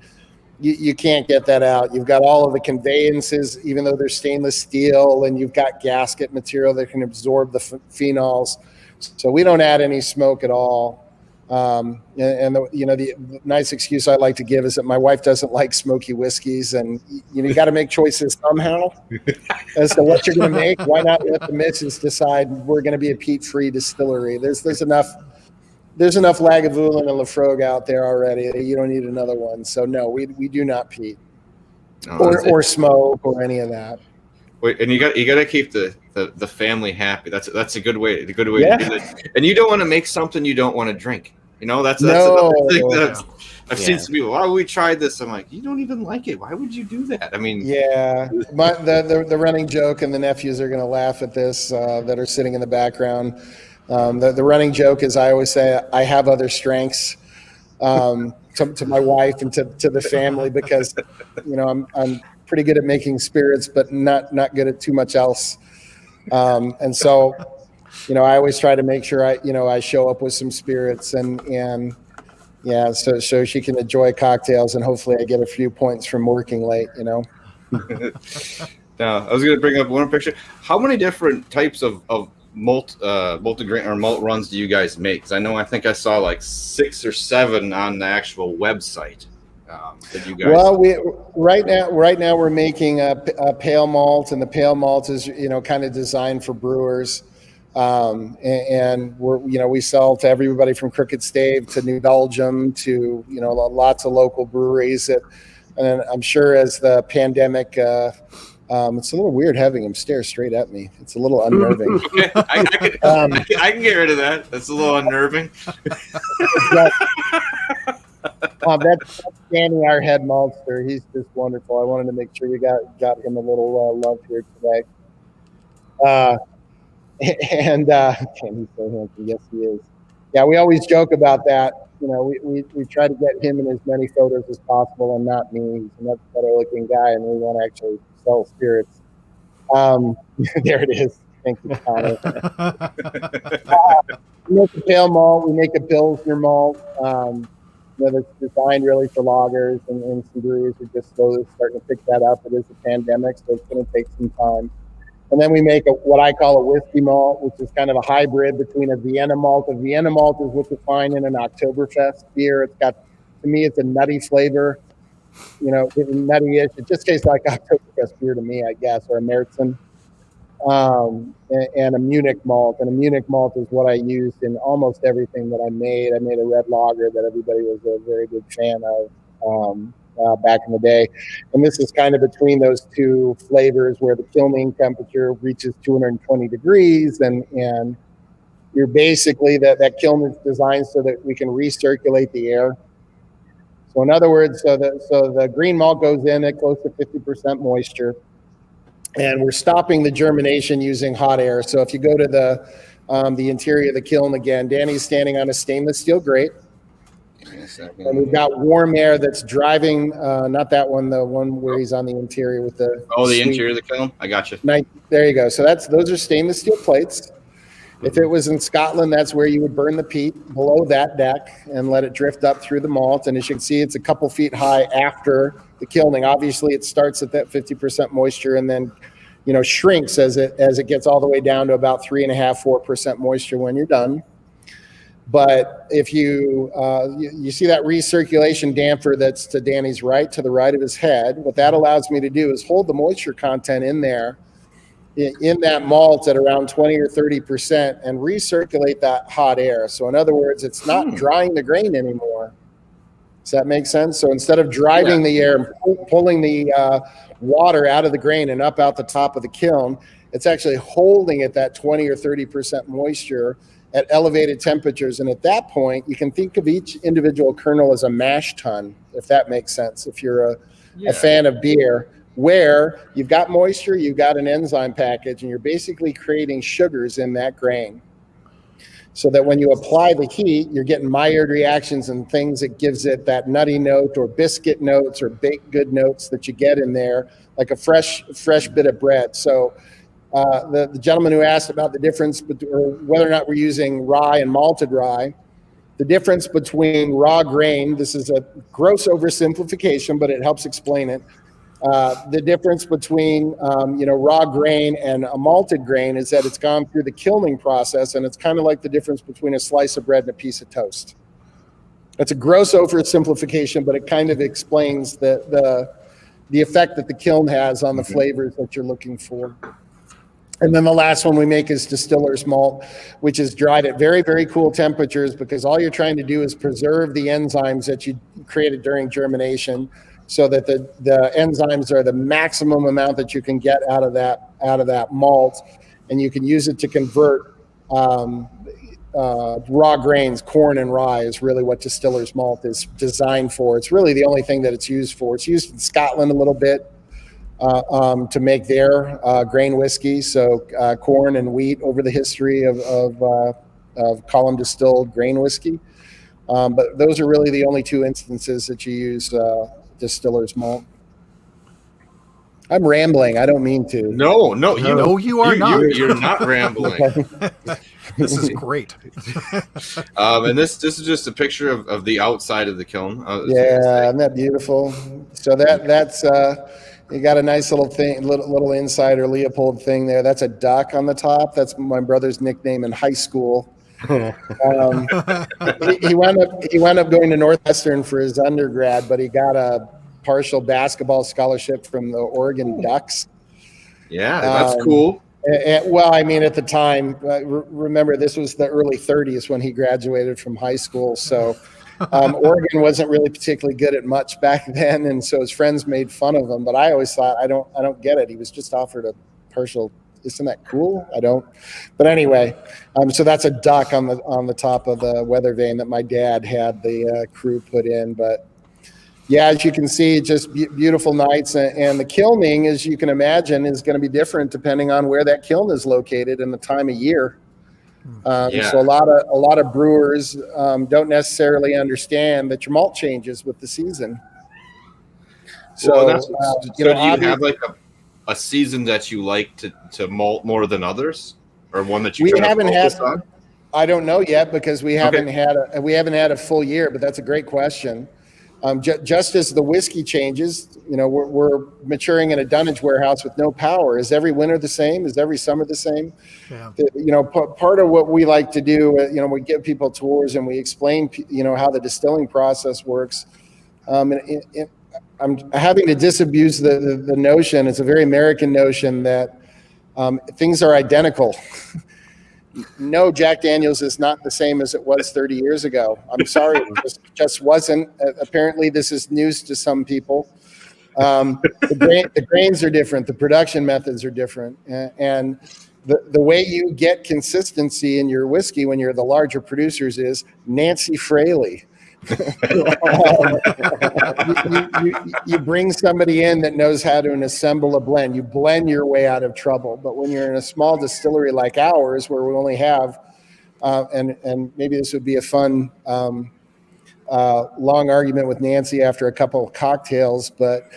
you can't get that out. You've got all of the conveyances, even though they're stainless steel, and you've got gasket material that can absorb the phenols. So we don't add any smoke at all. The nice excuse I like to give is that my wife doesn't like smoky whiskeys, and you got to make choices somehow as to what you're going to make. Why not let the missus decide we're going to be a peat-free distillery? There's enough Lagavulin and Lafrogue out there already. You don't need another one. So no, we do not peat or smoke or any of that. Wait, and you got to keep the family happy. That's a good way. To do it. And you don't want to make something you don't want to drink. That's another thing that I've seen some people. Why we tried this? I'm like, you don't even like it. Why would you do that? I mean, the running joke, and the nephews are going to laugh at this that are sitting in the background. The running joke is I always say I have other strengths to my wife and to the family because I'm pretty good at making spirits, but not good at too much else. And so, I always try to make sure I show up with some spirits so she can enjoy cocktails, and hopefully I get a few points from working late. Now, I was going to bring up one picture. How many different types of malted grain or malt runs do you guys make? Because I think I saw like 6 or 7 on the actual website. That you guys. Well, right now we're making a pale malt, and the pale malt is kind of designed for brewers, and we sell to everybody from Crooked Stave to New Belgium to lots of local breweries that And then I'm sure as the pandemic, it's a little weird having him stare straight at me. It's a little unnerving. Okay, I can get rid of that. That's a little unnerving. That's Danny, our head maltster. He's just wonderful. I wanted to make sure we got him a little love here today. And he's so handsome. Yes, he is. Yeah, we always joke about that. You know, we try to get him in as many photos as possible, and not me. He's a much better looking guy, and we want to actually sell spirits. There it is. Thank you, Connor. We make a pale malt. We make a Pilsner malt. That's designed really for lagers, and some breweries are just slowly starting to pick that up. It is a pandemic, so it's going to take some time. And then we make what I call a whiskey malt, which is kind of a hybrid between a Vienna malt. A Vienna malt is what you find in an Oktoberfest beer. It's got, to me, it's a nutty flavor, nutty-ish. It just tastes like Oktoberfest beer to me, I guess, or a Märzen. And a Munich malt. And a Munich malt is what I used in almost everything that I made. I made a red lager that everybody was a very good fan of back in the day. And this is kind of between those two flavors where the kilning temperature reaches 220 degrees. And you're basically, that kiln is designed so that we can recirculate the air. So in other words, so the green malt goes in at close to 50% moisture. And we're stopping the germination using hot air. So if you go to the interior of the kiln again, Danny's standing on a stainless steel grate. And we've got warm air that's driving, not that one, the one where he's on the interior with the... Oh, the interior of the kiln? I got you. There you go. So those are stainless steel plates. If it was in Scotland, that's where you would burn the peat below that deck and let it drift up through the malt. And as you can see, it's a couple feet high after the kilning. Obviously, it starts at that 50% moisture and then, shrinks as it gets all the way down to about 3.5–4% moisture when you're done. But if you see that recirculation damper that's to Danny's right, to the right of his head, what that allows me to do is hold the moisture content in there, in that malt at around 20 or 30% and recirculate that hot air. So in other words, it's not drying the grain anymore. Does that make sense? So instead of driving the air and pulling the water out of the grain and up out the top of the kiln, it's actually holding at that 20 or 30% moisture at elevated temperatures. And at that point, you can think of each individual kernel as a mash tun, if that makes sense. If you're a fan of beer, where you've got moisture, you've got an enzyme package, and you're basically creating sugars in that grain. So that when you apply the heat, you're getting Maillard reactions and things that gives it that nutty note or biscuit notes or baked good notes that you get in there, like a fresh bit of bread. So the gentleman who asked about the difference or whether or not we're using rye and malted rye, the difference between raw grain, this is a gross oversimplification, but it helps explain it. The difference between raw grain and a malted grain is that it's gone through the kilning process, and it's kind of like the difference between a slice of bread and a piece of toast. It's a gross oversimplification, but it kind of explains the effect that the kiln has on the flavors that you're looking for. And then the last one we make is distiller's malt, which is dried at very, very cool temperatures because all you're trying to do is preserve the enzymes that you created during germination, so that the enzymes are the maximum amount that you can get out of that malt, and you can use it to convert raw grains. Corn and rye is really what distiller's malt is designed for. It's really the only thing that it's used for. It's used in Scotland a little bit to make their grain whiskey. So corn and wheat over the history of column distilled grain whiskey. But those are really the only two instances that you use distiller's malt. I'm rambling. I don't mean to. No, you are not. You're not rambling. This is great. And this is just a picture of the outside of the kiln. Isn't that beautiful? So that's you got a nice little thing, little insider Leopold thing there. That's a duck on the top. That's my brother's nickname in high school. He wound up going to Northwestern for his undergrad, but he got a partial basketball scholarship from the Oregon Ducks. Yeah, that's cool. Well, I mean, at the time, remember this was the early 30s when he graduated from high school, so Oregon wasn't really particularly good at much back then, and so his friends made fun of him. But I always thought, I don't get it. He was just offered a partial. Isn't that cool? I don't. But anyway, so that's a duck on the top of the weather vane that my dad had the crew put in. But yeah, as you can see, just beautiful nights, and the kilning, as you can imagine, is going to be different depending on where that kiln is located and the time of year. So a lot of brewers don't necessarily understand that your malt changes with the season. So do you have like a season that you like to malt more than others, or one that you haven't had on? I don't know yet, because we haven't had a full year, but that's a great question. Just as the whiskey changes, we're maturing in a dunnage warehouse with no power. Is every winter the same? Is every summer the same? Yeah. Part of what we like to do, we give people tours and we explain, how the distilling process works. I'm having to disabuse the notion. It's a very American notion that things are identical. No, Jack Daniels is not the same as it was 30 years ago. I'm sorry, it just wasn't. Apparently, this is news to some people. The grains are different. The production methods are different. And the way you get consistency in your whiskey when you're the larger producers is Nancy Fraley. You bring somebody in that knows how to assemble a blend. You blend your way out of trouble. But when you're in a small distillery like ours, where we only have, and maybe this would be a fun long argument with Nancy after a couple of cocktails, but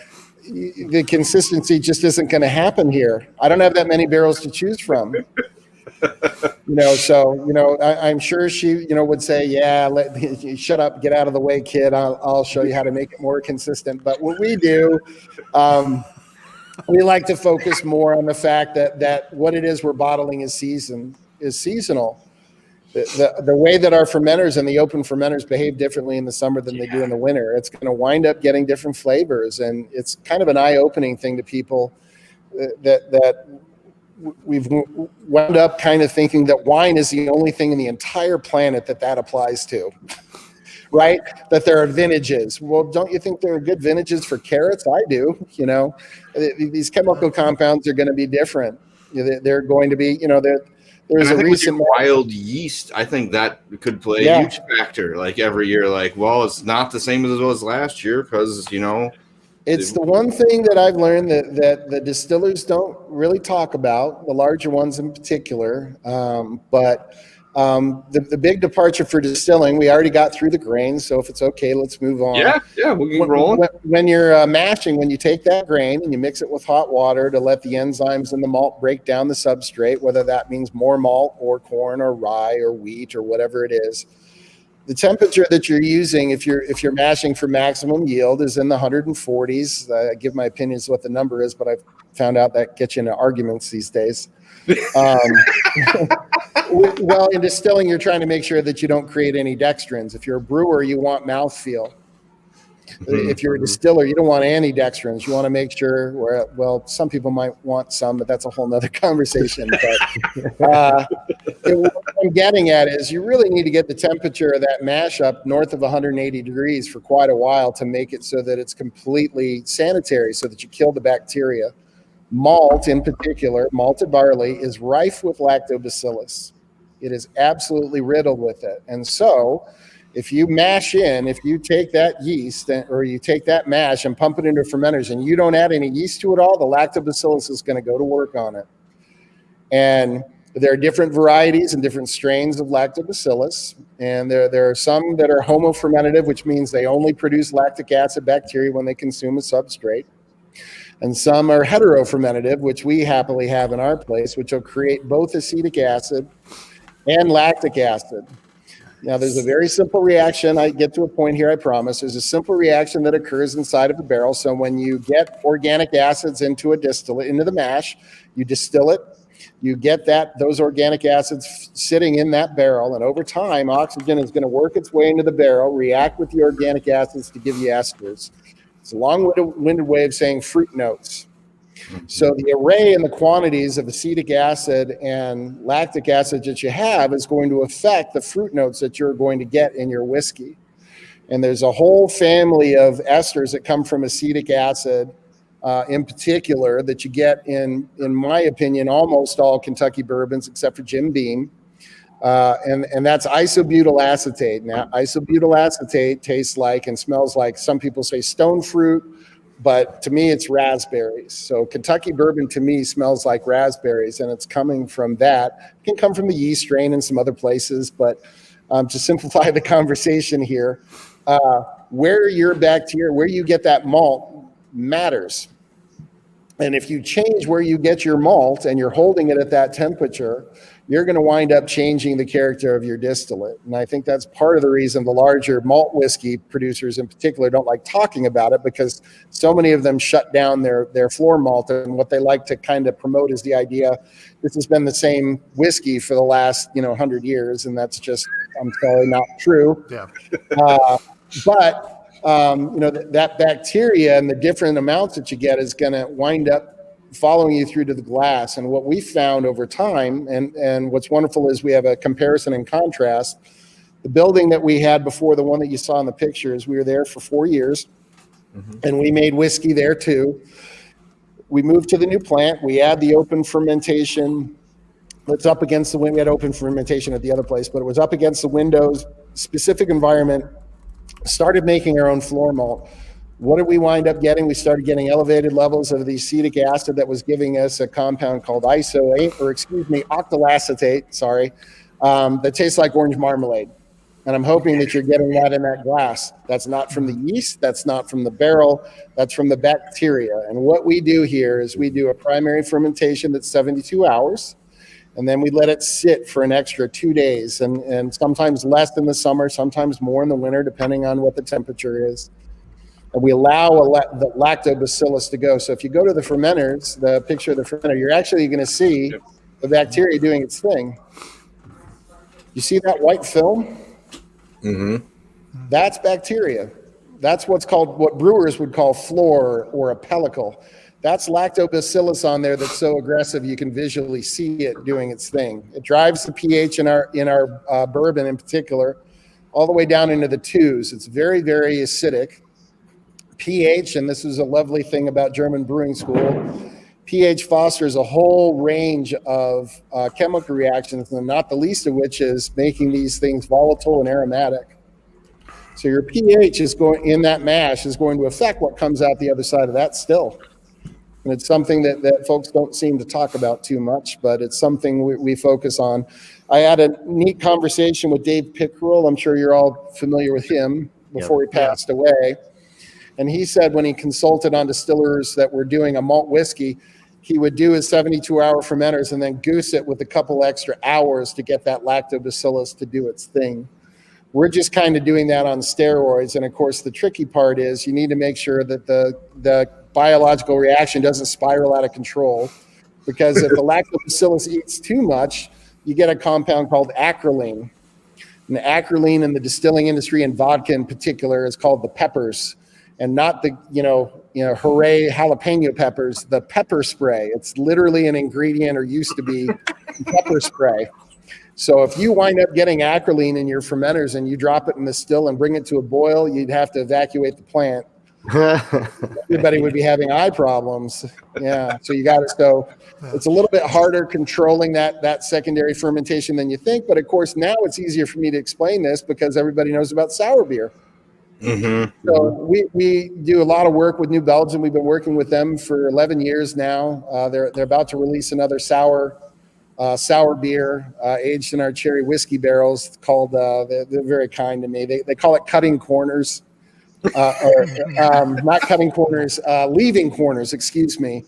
the consistency just isn't going to happen here. I don't have that many barrels to choose from. I'm sure she, would say, yeah, shut up, get out of the way, kid. I'll show you how to make it more consistent. But what we do, we like to focus more on the fact that what it is we're bottling is seasonal. The way that our fermenters and the open fermenters behave differently in the summer than they do in the winter, it's going to wind up getting different flavors. And it's kind of an eye-opening thing to people that we've wound up kind of thinking that wine is the only thing in the entire planet that applies to, right? That there are vintages. Well, don't you think there are good vintages for carrots? I do. These chemical compounds are going to be different. They're going to be, there's a recent wild yeast. I think that could play a huge factor. Like every year, it's not the same as it was last year because It's the one thing that I've learned that the distillers don't really talk about, the larger ones in particular. But the big departure for distilling, we already got through the grains, so if it's okay, let's move on. Yeah, we'll keep rolling. When you're mashing, when you take that grain and you mix it with hot water to let the enzymes in the malt break down the substrate, whether that means more malt or corn or rye or wheat or whatever it is, the temperature that you're using, if you're mashing for maximum yield, is in the 140s. I give my opinions what the number is, but I've found out that gets you into arguments these days. Well, in distilling, you're trying to make sure that you don't create any dextrins. If you're a brewer, you want mouthfeel. If you're a distiller, you don't want antidextrins. You want to make sure, well, some people might want some, but that's a whole nother conversation. But what I'm getting at is you really need to get the temperature of that mash up north of 180 degrees for quite a while to make it so that it's completely sanitary, so that you kill the bacteria. Malt, in particular, malted barley, is rife with lactobacillus. It is absolutely riddled with it. And so if you take that yeast or you take that mash and pump it into fermenters and you don't add any yeast to it all, the lactobacillus is going to go to work on it. And there are different varieties and different strains of lactobacillus. And there are some that are homofermentative, which means they only produce lactic acid bacteria when they consume a substrate. And some are heterofermentative, which we happily have in our place, which will create both acetic acid and lactic acid. Now, there's a very simple reaction. I get to a point here, I promise. There's a simple reaction that occurs inside of a barrel. So when you get organic acids into the mash, you distill it. You get those organic acids sitting in that barrel. And over time, oxygen is going to work its way into the barrel, react with the organic acids to give you esters. It's a long-winded way of saying fruit notes. So the array and the quantities of acetic acid and lactic acid that you have is going to affect the fruit notes that you're going to get in your whiskey. And there's a whole family of esters that come from acetic acid, in particular, that you get in my opinion, almost all Kentucky bourbons except for Jim Beam. And that's isobutyl acetate. Now, isobutyl acetate tastes like and smells like, some people say stone fruit, but to me, it's raspberries. So Kentucky bourbon to me smells like raspberries, and it's coming from that. It can come from the yeast strain and some other places, but to simplify the conversation here, where your bacteria, where you get that malt matters. And if you change where you get your malt and you're holding it at that temperature, you're going to wind up changing the character of your distillate. And I think that's part of the reason the larger malt whiskey producers in particular don't like talking about it, because so many of them shut down their floor malt. And what they like to kind of promote is the idea this has been the same whiskey for the last 100 years. And that's just, I'm sorry, not true. Yeah. But that bacteria and the different amounts that you get is going to wind up following you through to the glass. And what we found over time, and what's wonderful is we have a comparison and contrast. The building that we had before, the one that you saw in the pictures, we were there for 4 years, and we made whiskey there too. We moved to the new plant. We add the open fermentation. It's up against the wind. We had open fermentation at the other place, but it was up against the windows, specific environment. Started making our own floor malt. What did we wind up getting? We started getting elevated levels of the acetic acid that was giving us a compound called octylacetate, that tastes like orange marmalade. And I'm hoping that you're getting that in that glass. That's not from the yeast. That's not from the barrel. That's from the bacteria. And what we do here is we do a primary fermentation that's 72 hours. And then we let it sit for an extra 2 days, and sometimes less in the summer, sometimes more in the winter, depending on what the temperature is. And we allow the lactobacillus to go. So if you go to the fermenters, the picture of the fermenter, you're actually going to see the bacteria doing its thing. You see that white film? Mm-hmm. That's bacteria. That's what brewers would call floor or a pellicle. That's lactobacillus on there that's so aggressive you can visually see it doing its thing. It drives the pH in our bourbon in particular all the way down into the 2s. It's very, very acidic. pH, and this is a lovely thing about German brewing school, pH fosters a whole range of chemical reactions, and not the least of which is making these things volatile and aromatic. So your pH is in that mash is going to affect what comes out the other side of that still. And it's something that folks don't seem to talk about too much, but it's something we focus on. I had a neat conversation with Dave Pickerel. I'm sure you're all familiar with him before he passed away. And he said when he consulted on distillers that were doing a malt whiskey, he would do his 72-hour fermenters and then goose it with a couple extra hours to get that lactobacillus to do its thing. We're just kind of doing that on steroids. And of course, the tricky part is you need to make sure that the biological reaction doesn't spiral out of control, because if the lactobacillus eats too much, you get a compound called acrolein. And the acrolein in the distilling industry, and vodka in particular, is called the peppers, and not the hooray jalapeno peppers, the pepper spray. It's literally an ingredient, or used to be, pepper spray. So if you wind up getting acrolein in your fermenters and you drop it in the still and bring it to a boil, you'd have to evacuate the plant. Everybody would be having eye problems. Yeah. So it's a little bit harder controlling that secondary fermentation than you think. But of course, now it's easier for me to explain this because everybody knows about sour beer. Mm-hmm. So we do a lot of work with New Belgium. We've been working with them for 11 years now. They're about to release another sour beer aged in our cherry whiskey barrels called, they're very kind to me. They call it Cutting Corners. Not cutting corners, leaving corners, excuse me.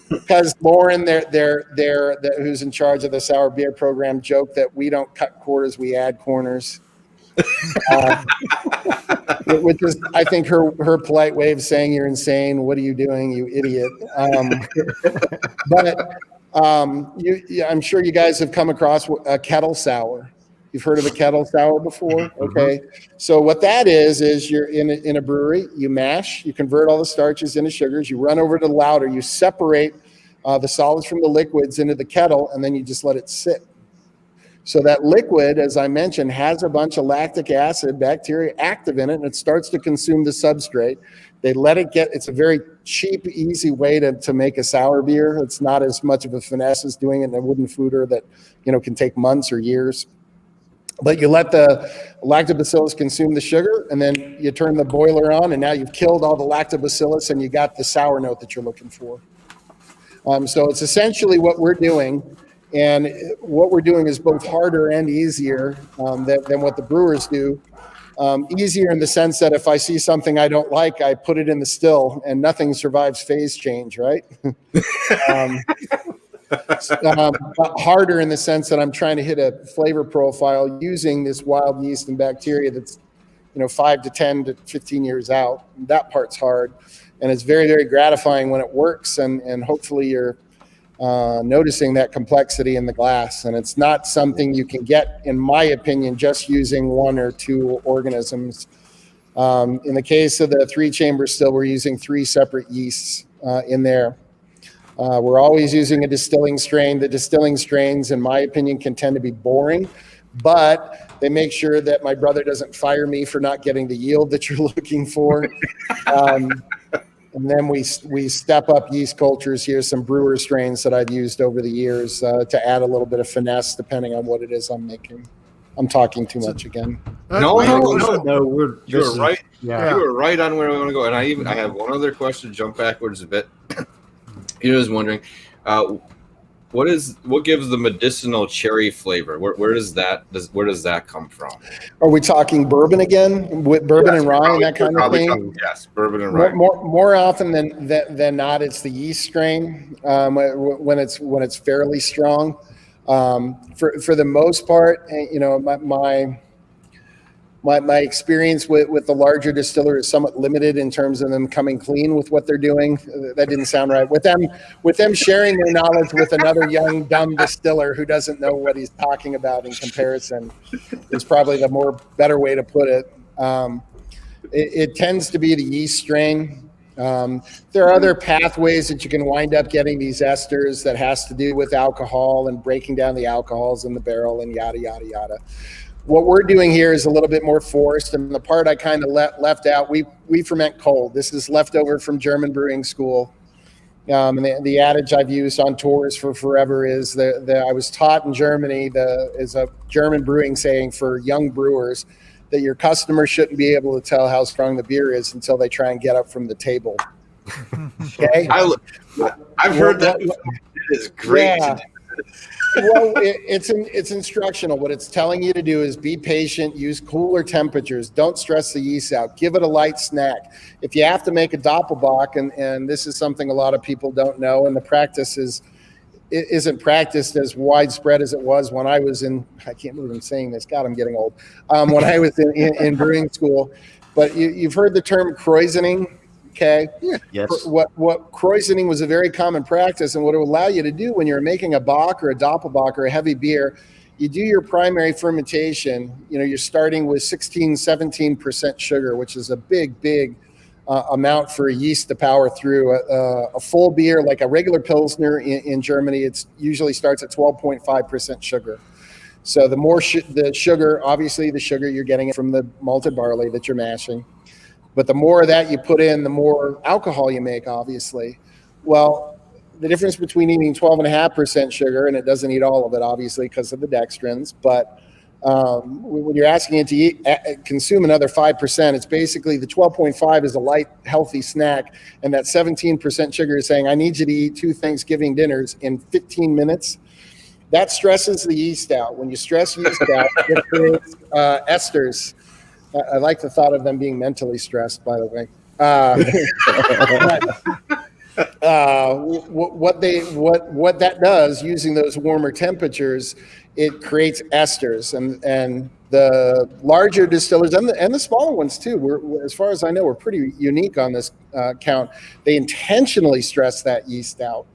Because Lauren, who's in charge of the sour beer program, joked that we don't cut corners, we add corners. Which is, I think, her polite way of saying you're insane. What are you doing, you idiot? I'm sure you guys have come across a kettle sour. You've heard of a kettle sour before? Okay. So what that is you're in a brewery, you mash, you convert all the starches into sugars, you run over to the lauter, you separate the solids from the liquids into the kettle, and then you just let it sit. So that liquid, as I mentioned, has a bunch of lactic acid bacteria active in it, and it starts to consume the substrate. They let it get, it's a very cheap, easy way to make a sour beer. It's not as much of a finesse as doing it in a wooden foeder that, can take months or years. But you let the lactobacillus consume the sugar, and then you turn the boiler on, and now you've killed all the lactobacillus, and you got the sour note that you're looking for. So it's essentially what we're doing. And what we're doing is both harder and easier than what the brewers do. Easier in the sense that if I see something I don't like, I put it in the still, and nothing survives phase change, right? But harder in the sense that I'm trying to hit a flavor profile using this wild yeast and bacteria that's 5 to 10 to 15 years out. That part's hard, and it's very, very gratifying when it works, and hopefully you're noticing that complexity in the glass. And it's not something you can get, in my opinion, just using one or two organisms. In the case of the 3-chamber still, we're using 3 separate yeasts in there. We're always using a distilling strain. The distilling strains, in my opinion, can tend to be boring, but they make sure that my brother doesn't fire me for not getting the yield that you're looking for. And then we step up yeast cultures. Here's some brewer strains that I've used over the years to add a little bit of finesse depending on what it is I'm making. I'm talking too much again. No, You're right. Yeah. You were right on where we want to go. And I have one other question to jump backwards a bit. I was wondering, what gives the medicinal cherry flavor? Where does that come from? Are we talking bourbon again? With bourbon and rye and that kind of thing? Yes, bourbon and rye. More often than not, it's the yeast strain when it's fairly strong. For the most part, my experience with the larger distiller is somewhat limited in terms of them coming clean with what they're doing. That didn't sound right. With them sharing their knowledge with another young, dumb distiller who doesn't know what he's talking about in comparison is probably the better way to put it. It tends to be the yeast strain. There are other pathways that you can wind up getting these esters that has to do with alcohol and breaking down the alcohols in the barrel and yada, yada, yada. What we're doing here is a little bit more forced, and the part I kind of left out, we ferment cold. This is leftover from German brewing school. And the adage I've used on tours for forever is that I was taught in Germany, is a German brewing saying for young brewers, that your customers shouldn't be able to tell how strong the beer is until they try and get up from the table. Okay? I've heard that before. It is great to do. Well, it's instructional. What it's telling you to do is be patient, use cooler temperatures, don't stress the yeast out, give it a light snack. If you have to make a doppelbock, and this is something a lot of people don't know, and the practice isn't practiced as widespread as it was when I was I can't believe I'm saying this, God, I'm getting old, when I was in brewing school. But you've heard the term krausening. Okay. Yes. What krausening was a very common practice, and what it would allow you to do when you're making a bock or a doppelbock or a heavy beer, you do your primary fermentation. You're starting with 16-17% sugar, which is a big amount for a yeast to power through. A full beer, like a regular Pilsner in Germany, it usually starts at 12.5% sugar. So the more the sugar, obviously the sugar you're getting from the malted barley that you're mashing. But the more of that you put in, the more alcohol you make, obviously. Well, the difference between eating 12.5% sugar, and it doesn't eat all of it, obviously, because of the dextrins, but when you're asking it to consume another 5%, it's basically the 12.5 is a light, healthy snack, and that 17% sugar is saying, I need you to eat 2 Thanksgiving dinners in 15 minutes. That stresses the yeast out. When you stress yeast out, it creates esters. I like the thought of them being mentally stressed, by the way. What that does, using those warmer temperatures, it creates esters, and the larger distillers and the smaller ones too. As far as I know, we're pretty unique on this count. They intentionally stress that yeast out.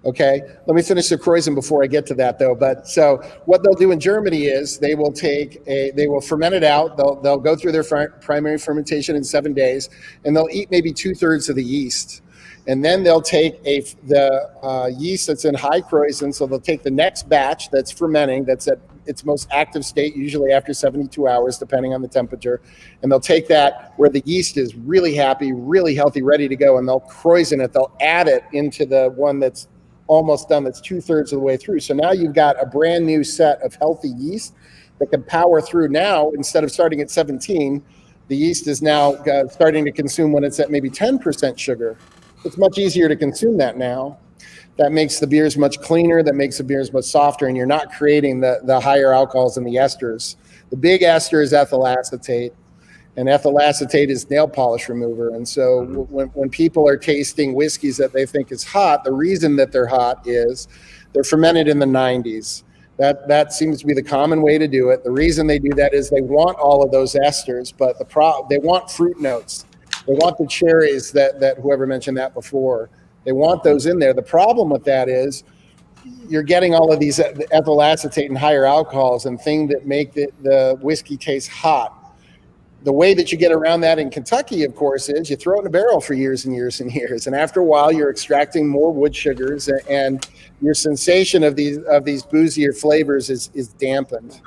Okay, let me finish the krausen before I get to that though. But so what they'll do in Germany is they will ferment it out. They'll go through their primary fermentation in 7 days, and they'll eat maybe 2/3 of the yeast. And then they'll take the yeast that's in high krausen, so they'll take the next batch that's fermenting, that's at its most active state, usually after 72 hours, depending on the temperature. And they'll take that where the yeast is really happy, really healthy, ready to go, and they'll krausen it. They'll add it into the one that's almost done, that's 2/3 of the way through. So now you've got a brand new set of healthy yeast that can power through. Now, instead of starting at 17, the yeast is now starting to consume when it's at maybe 10% sugar. It's much easier to consume that now. That makes the beers much cleaner. That makes the beers much softer, and you're not creating the higher alcohols and the esters. The big ester is ethyl acetate, and ethyl acetate is nail polish remover. And so when people are tasting whiskeys that they think is hot, the reason that they're hot is they're fermented in the 90s. That seems to be the common way to do it. The reason they do that is they want all of those esters, but they want fruit notes. They want the cherries that whoever mentioned that before. They want those in there. The problem with that is you're getting all of these ethyl acetate and higher alcohols and things that make the whiskey taste hot. The way that you get around that in Kentucky, of course, is you throw it in a barrel for years and years and years. And after a while, you're extracting more wood sugars, and your sensation of these boozier flavors is dampened.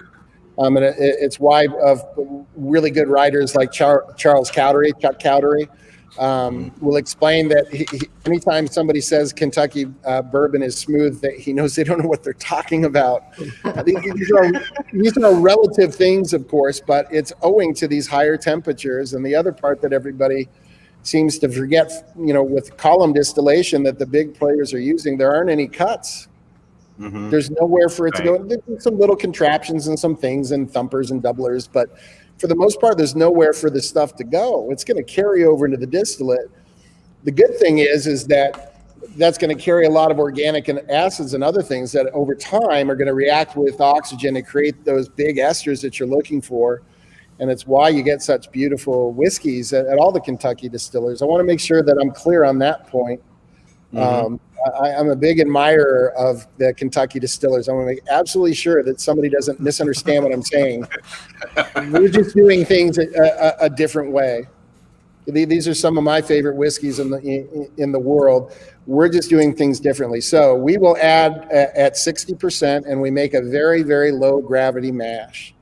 And it's why of really good writers like Chuck Cowdery, will explain that anytime somebody says Kentucky bourbon is smooth, that he knows they don't know what they're talking about. These are relative things, of course, but it's owing to these higher temperatures. And the other part that everybody seems to forget, with column distillation that the big players are using, there aren't any cuts. Mm-hmm. There's nowhere for it to go. There's some little contraptions and some things and thumpers and doublers, but for the most part, there's nowhere for this stuff to go. It's going to carry over into the distillate. The good thing is that that's going to carry a lot of organic and acids and other things that over time are going to react with oxygen and create those big esters that you're looking for. And it's why you get such beautiful whiskeys at all the Kentucky distillers. I want to make sure that I'm clear on that point. Mm-hmm. I'm a big admirer of the Kentucky distillers. I want to make absolutely sure that somebody doesn't misunderstand what I'm saying. We're just doing things a different way. These are some of my favorite whiskeys in the world. We're just doing things differently. So we will add at 60%, and we make a very, very low gravity mash.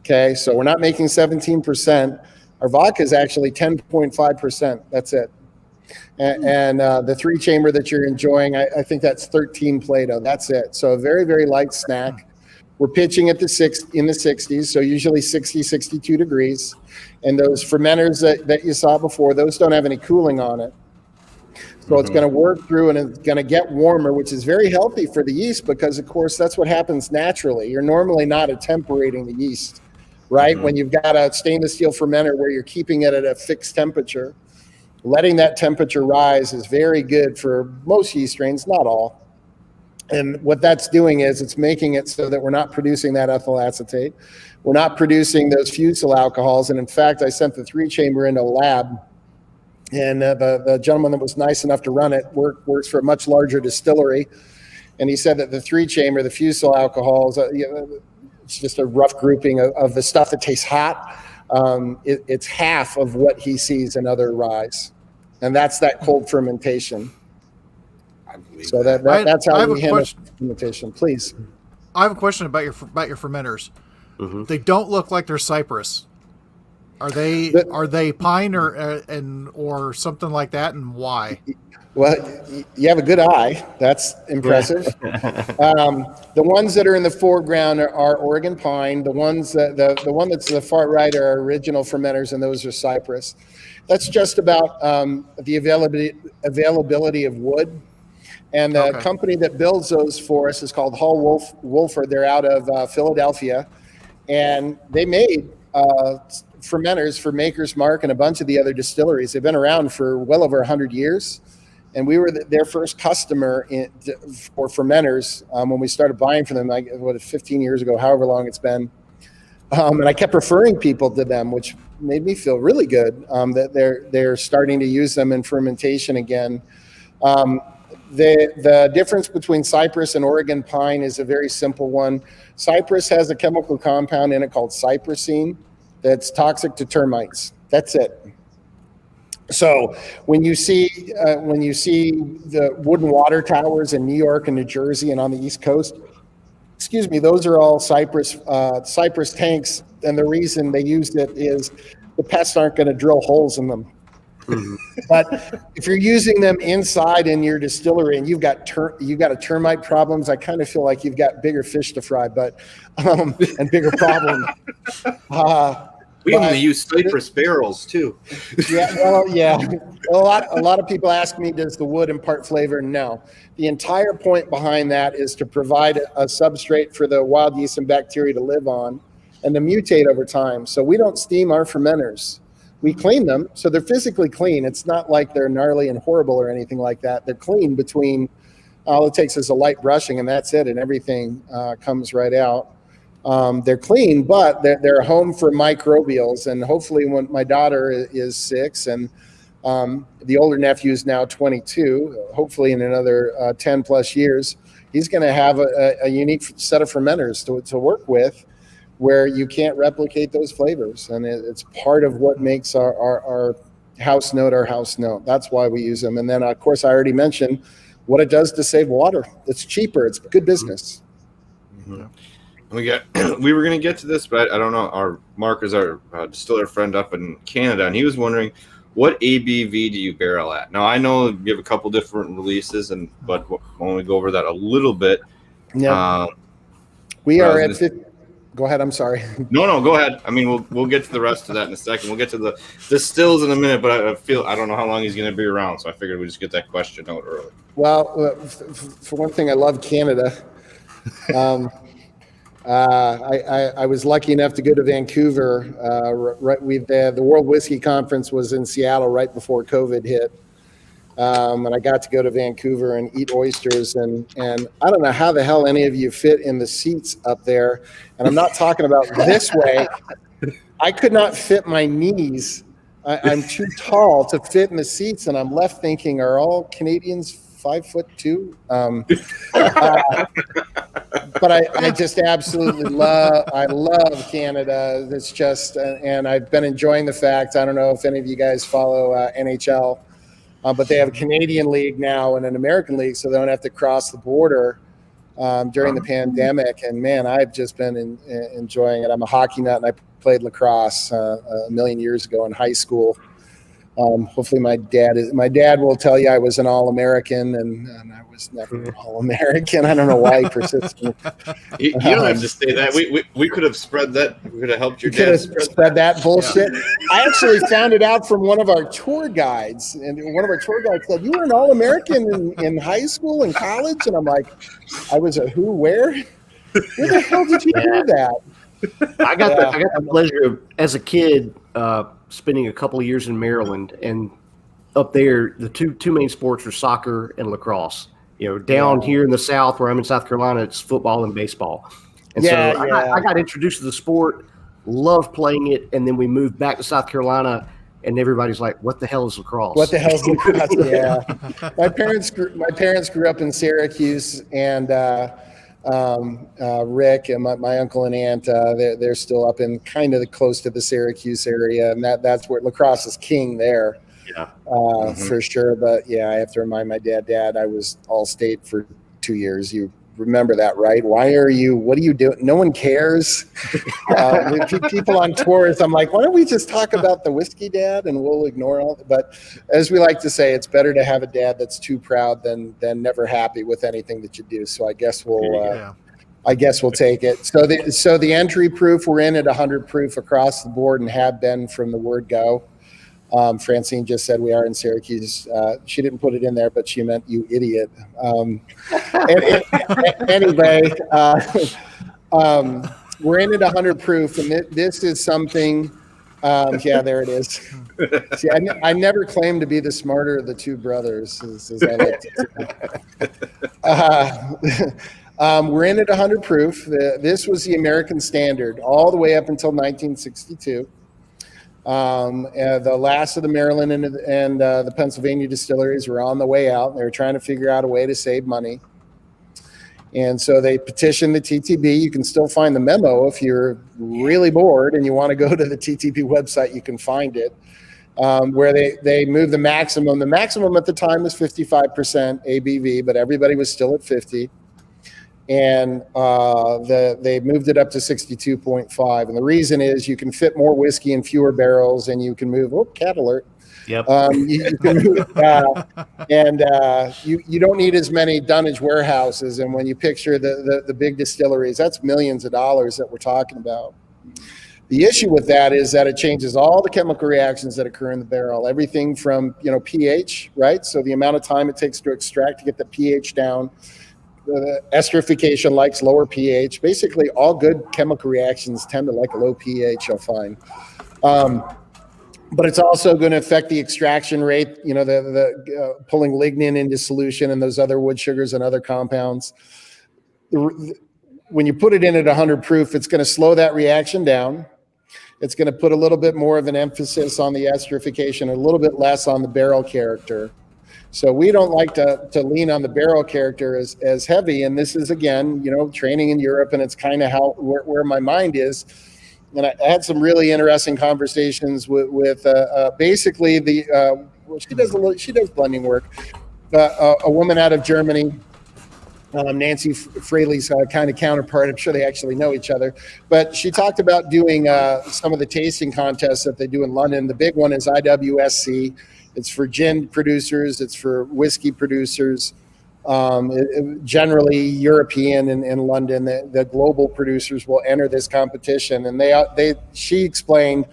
Okay, so we're not making 17%. Our vodka is actually 10.5%. That's it. And the 3-chamber that you're enjoying, I think that's 13 Plato. That's it. So a very, very light snack. We're pitching at in the 60s, so usually 60, 62 degrees. And those fermenters that you saw before, those don't have any cooling on it. So it's going to work through and it's going to get warmer, which is very healthy for the yeast because, of course, that's what happens naturally. You're normally not attemperating the yeast, right? Mm-hmm. When you've got a stainless steel fermenter where you're keeping it at a fixed temperature, letting that temperature rise is very good for most yeast strains, not all. And what that's doing is it's making it so that we're not producing that ethyl acetate. We're not producing those fusel alcohols. And in fact, I sent the 3-chamber into a lab, and the gentleman that was nice enough to run it works for a much larger distillery. And he said that the 3-chamber, the fusel alcohols, it's just a rough grouping of the stuff that tastes hot. It's half of what he sees in other ryes, and that's that cold fermentation. So that's how we handle fermentation. Please, I have a question about your fermenters. Mm-hmm. They don't look like they're cypress. Are they pine or something like that, and why? Well, you have a good eye. That's impressive. The ones that are in the foreground are Oregon pine. The ones the one that's to the far right are original fermenters, and those are cypress. That's just about the availability of wood. And the company that builds those for us is called Hall Wolford. They're out of Philadelphia, and they made fermenters for Maker's Mark and a bunch of the other distilleries. They've been around for well over 100 years. And we were their first customer for fermenters when we started buying from them, 15 years ago, however long it's been. And I kept referring people to them, which made me feel really good that they're starting to use them in fermentation again. The difference between cypress and Oregon pine is a very simple one. Cypress has a chemical compound in it called cypressine that's toxic to termites. That's it. So when you see the wooden water towers in New York and New Jersey and on the East Coast, excuse me, those are all cypress tanks, and the reason they used it is the pests aren't going to drill holes in them. Mm-hmm. But if you're using them inside in your distillery and you've got a termite problems, I kind of feel like you've got bigger fish to fry, and bigger problems. We only use cypress barrels too. Yeah, well, yeah. A lot of people ask me, does the wood impart flavor? No. The entire point behind that is to provide a substrate for the wild yeast and bacteria to live on and to mutate over time. So we don't steam our fermenters. We clean them, so they're physically clean. It's not like they're gnarly and horrible or anything like that. They're clean between, all it takes is a light brushing and that's it, and everything comes right out. They're clean, but they're home for microbials. And hopefully when my daughter is 6 and the older nephew is now 22, hopefully in another 10 plus years, he's going to have a unique set of fermenters to work with where you can't replicate those flavors. And it's part of what makes our house note our house note. That's why we use them. And then, of course, I already mentioned what it does to save water. It's cheaper. It's good business. Mm-hmm. We were going to get to this, but I don't know. Mark is our distiller friend up in Canada, and he was wondering, what ABV do you barrel at? Now, I know you have a couple different releases, but when we go over that a little bit. Yeah. We are at 50. Go ahead. I'm sorry. No, go ahead. I mean, we'll get to the rest of that in a second. We'll get to the stills in a minute, but I don't know how long he's going to be around, so I figured we'd just get that question out early. Well, for one thing, I love Canada. I was lucky enough to go to Vancouver. The World Whiskey Conference was in Seattle right before COVID hit. And I got to go to Vancouver and eat oysters. And I don't know how the hell any of you fit in the seats up there. And I'm not talking about this way. I could not fit my knees. I'm too tall to fit in the seats. And I'm left thinking, are all Canadians 5'2"? But I just absolutely love Canada. It's just, and I've been enjoying the fact, I don't know if any of you guys follow NHL, but they have a Canadian league now and an American league, so they don't have to cross the border during the pandemic. And man, I've just been enjoying it. I'm a hockey nut, and I played lacrosse a million years ago in high school. Hopefully my dad will tell you I was an All-American, and I was never an All-American. I don't know why he persisted. You don't have to say that. We could have spread that. We could have helped your dad spread that bullshit. Yeah. I actually found it out from one of our tour guides, and one of our tour guides said, "You were an All-American in high school and college," and I'm like, "I was a who? Where? Where the hell did you do that?" I got the pleasure of, as a kid, spending a couple of years in Maryland, and up there, the two main sports are soccer and lacrosse. Down here in the South, where I'm in South Carolina, it's football and baseball. And I got introduced to the sport, loved playing it, and then we moved back to South Carolina, and everybody's like, "What the hell is lacrosse?" What the hell is lacrosse? Yeah, my parents grew up in Syracuse, and Rick and my uncle and aunt, they're still up in kind of close to the Syracuse area, and that's where lacrosse is king there. Yeah, for sure. But yeah, I have to remind my dad, I was All-State for 2 years. You remember that, right? What are you doing? No one cares. People on tours, I'm like, why don't we just talk about the whiskey, Dad, and we'll ignore all. But as we like to say, it's better to have a dad that's too proud than never happy with anything that you do. So I guess we'll take it. So the entry proof, we're in at 100 proof across the board and have been from the word go. Francine just said we are in Syracuse. She didn't put it in there, but she meant you idiot. Anyway, we're in at 100 proof, and this is something. Yeah, there it is. See, I never claimed to be the smarter of the two brothers, as I like to say. We're in at 100 proof. This was the American standard all the way up until 1962. The last of the Maryland and the Pennsylvania distilleries were on the way out. They were trying to figure out a way to save money. And so they petitioned the TTB. You can still find the memo if you're really bored and you want to go to the TTB website, you can find it. where they moved the maximum. The maximum at the time was 55% ABV, but everybody was still at 50. And they moved it up to 62.5. And the reason is you can fit more whiskey in fewer barrels, and you can move. Oh, cat alert! Yep. You can move, and you don't need as many dunnage warehouses. And when you picture the big distilleries, that's millions of dollars that we're talking about. The issue with that is that it changes all the chemical reactions that occur in the barrel. Everything from pH, right? So the amount of time it takes to extract to get the pH down. The esterification likes lower pH. Basically, all good chemical reactions tend to like a low pH, you'll find. But it's also going to affect the extraction rate, the pulling lignin into solution and those other wood sugars and other compounds. When you put it in at 100 proof, it's going to slow that reaction down. It's going to put a little bit more of an emphasis on the esterification, a little bit less on the barrel character. So we don't like to lean on the barrel character as heavy. And this is, again, training in Europe, and it's kind of where my mind is. And I had some really interesting conversations with basically she does blending work. A woman out of Germany, Nancy Fraley's kind of counterpart. I'm sure they actually know each other. But she talked about doing some of the tasting contests that they do in London. The big one is IWSC. It's for gin producers. It's for whiskey producers. Generally European and London. The global producers will enter this competition. And she explained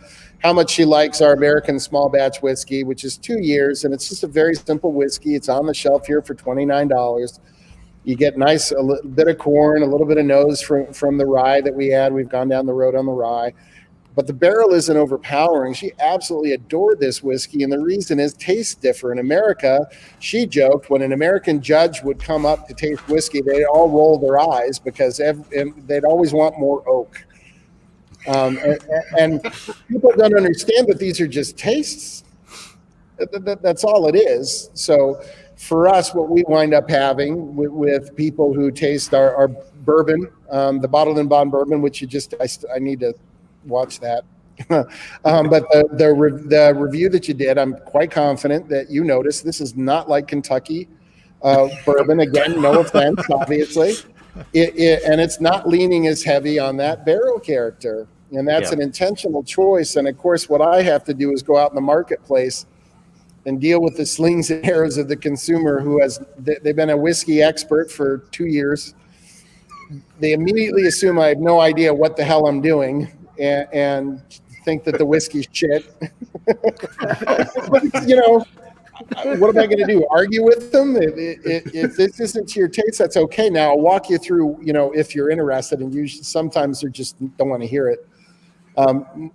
how much she likes our American small batch whiskey, which is 2 years. And it's just a very simple whiskey. It's on the shelf here for $29. You get a little bit of corn, a little bit of nose from the rye that we had. We've gone down the road on the rye. But the barrel isn't overpowering. She absolutely adored this whiskey, and the reason is taste differ. In America, she joked, when an American judge would come up to taste whiskey, they'd all roll their eyes because they'd always want more oak. And people don't understand that these are just tastes. That's all it is. So for us, what we wind up having with people who taste our bourbon, the bottled and bond bourbon, which I need to watch that. But the review that you did, I'm quite confident that you noticed this is not like Kentucky bourbon. Again, no offense, obviously. And it's not leaning as heavy on that barrel character. And that's an intentional choice. And of course, what I have to do is go out in the marketplace and deal with the slings and arrows of the consumer they've been a whiskey expert for 2 years. They immediately assume I have no idea what the hell I'm doing. And think that the whiskey's shit. What am I going to do? Argue with them? If this isn't to your taste, that's okay. Now I'll walk you through, if you're interested, and sometimes they just don't want to hear it.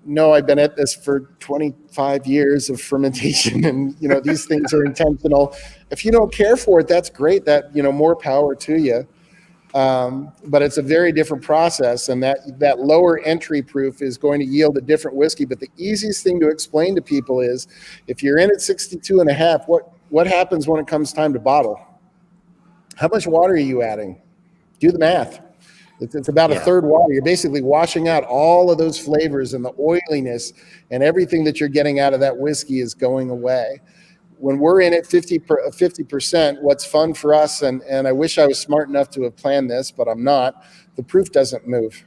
No, I've been at this for 25 years of fermentation, and these things are intentional. If you don't care for it, that's great. That more power to you. But it's a very different process, and that lower entry proof is going to yield a different whiskey. But the easiest thing to explain to people is, if you're in at 62.5, what happens when it comes time to bottle? How much water are you adding? Do the math. It's about a third water. You're basically washing out all of those flavors, and the oiliness and everything that you're getting out of that whiskey is going away. When we're in at 50%, what's fun for us, and I wish I was smart enough to have planned this, but I'm not, the proof doesn't move.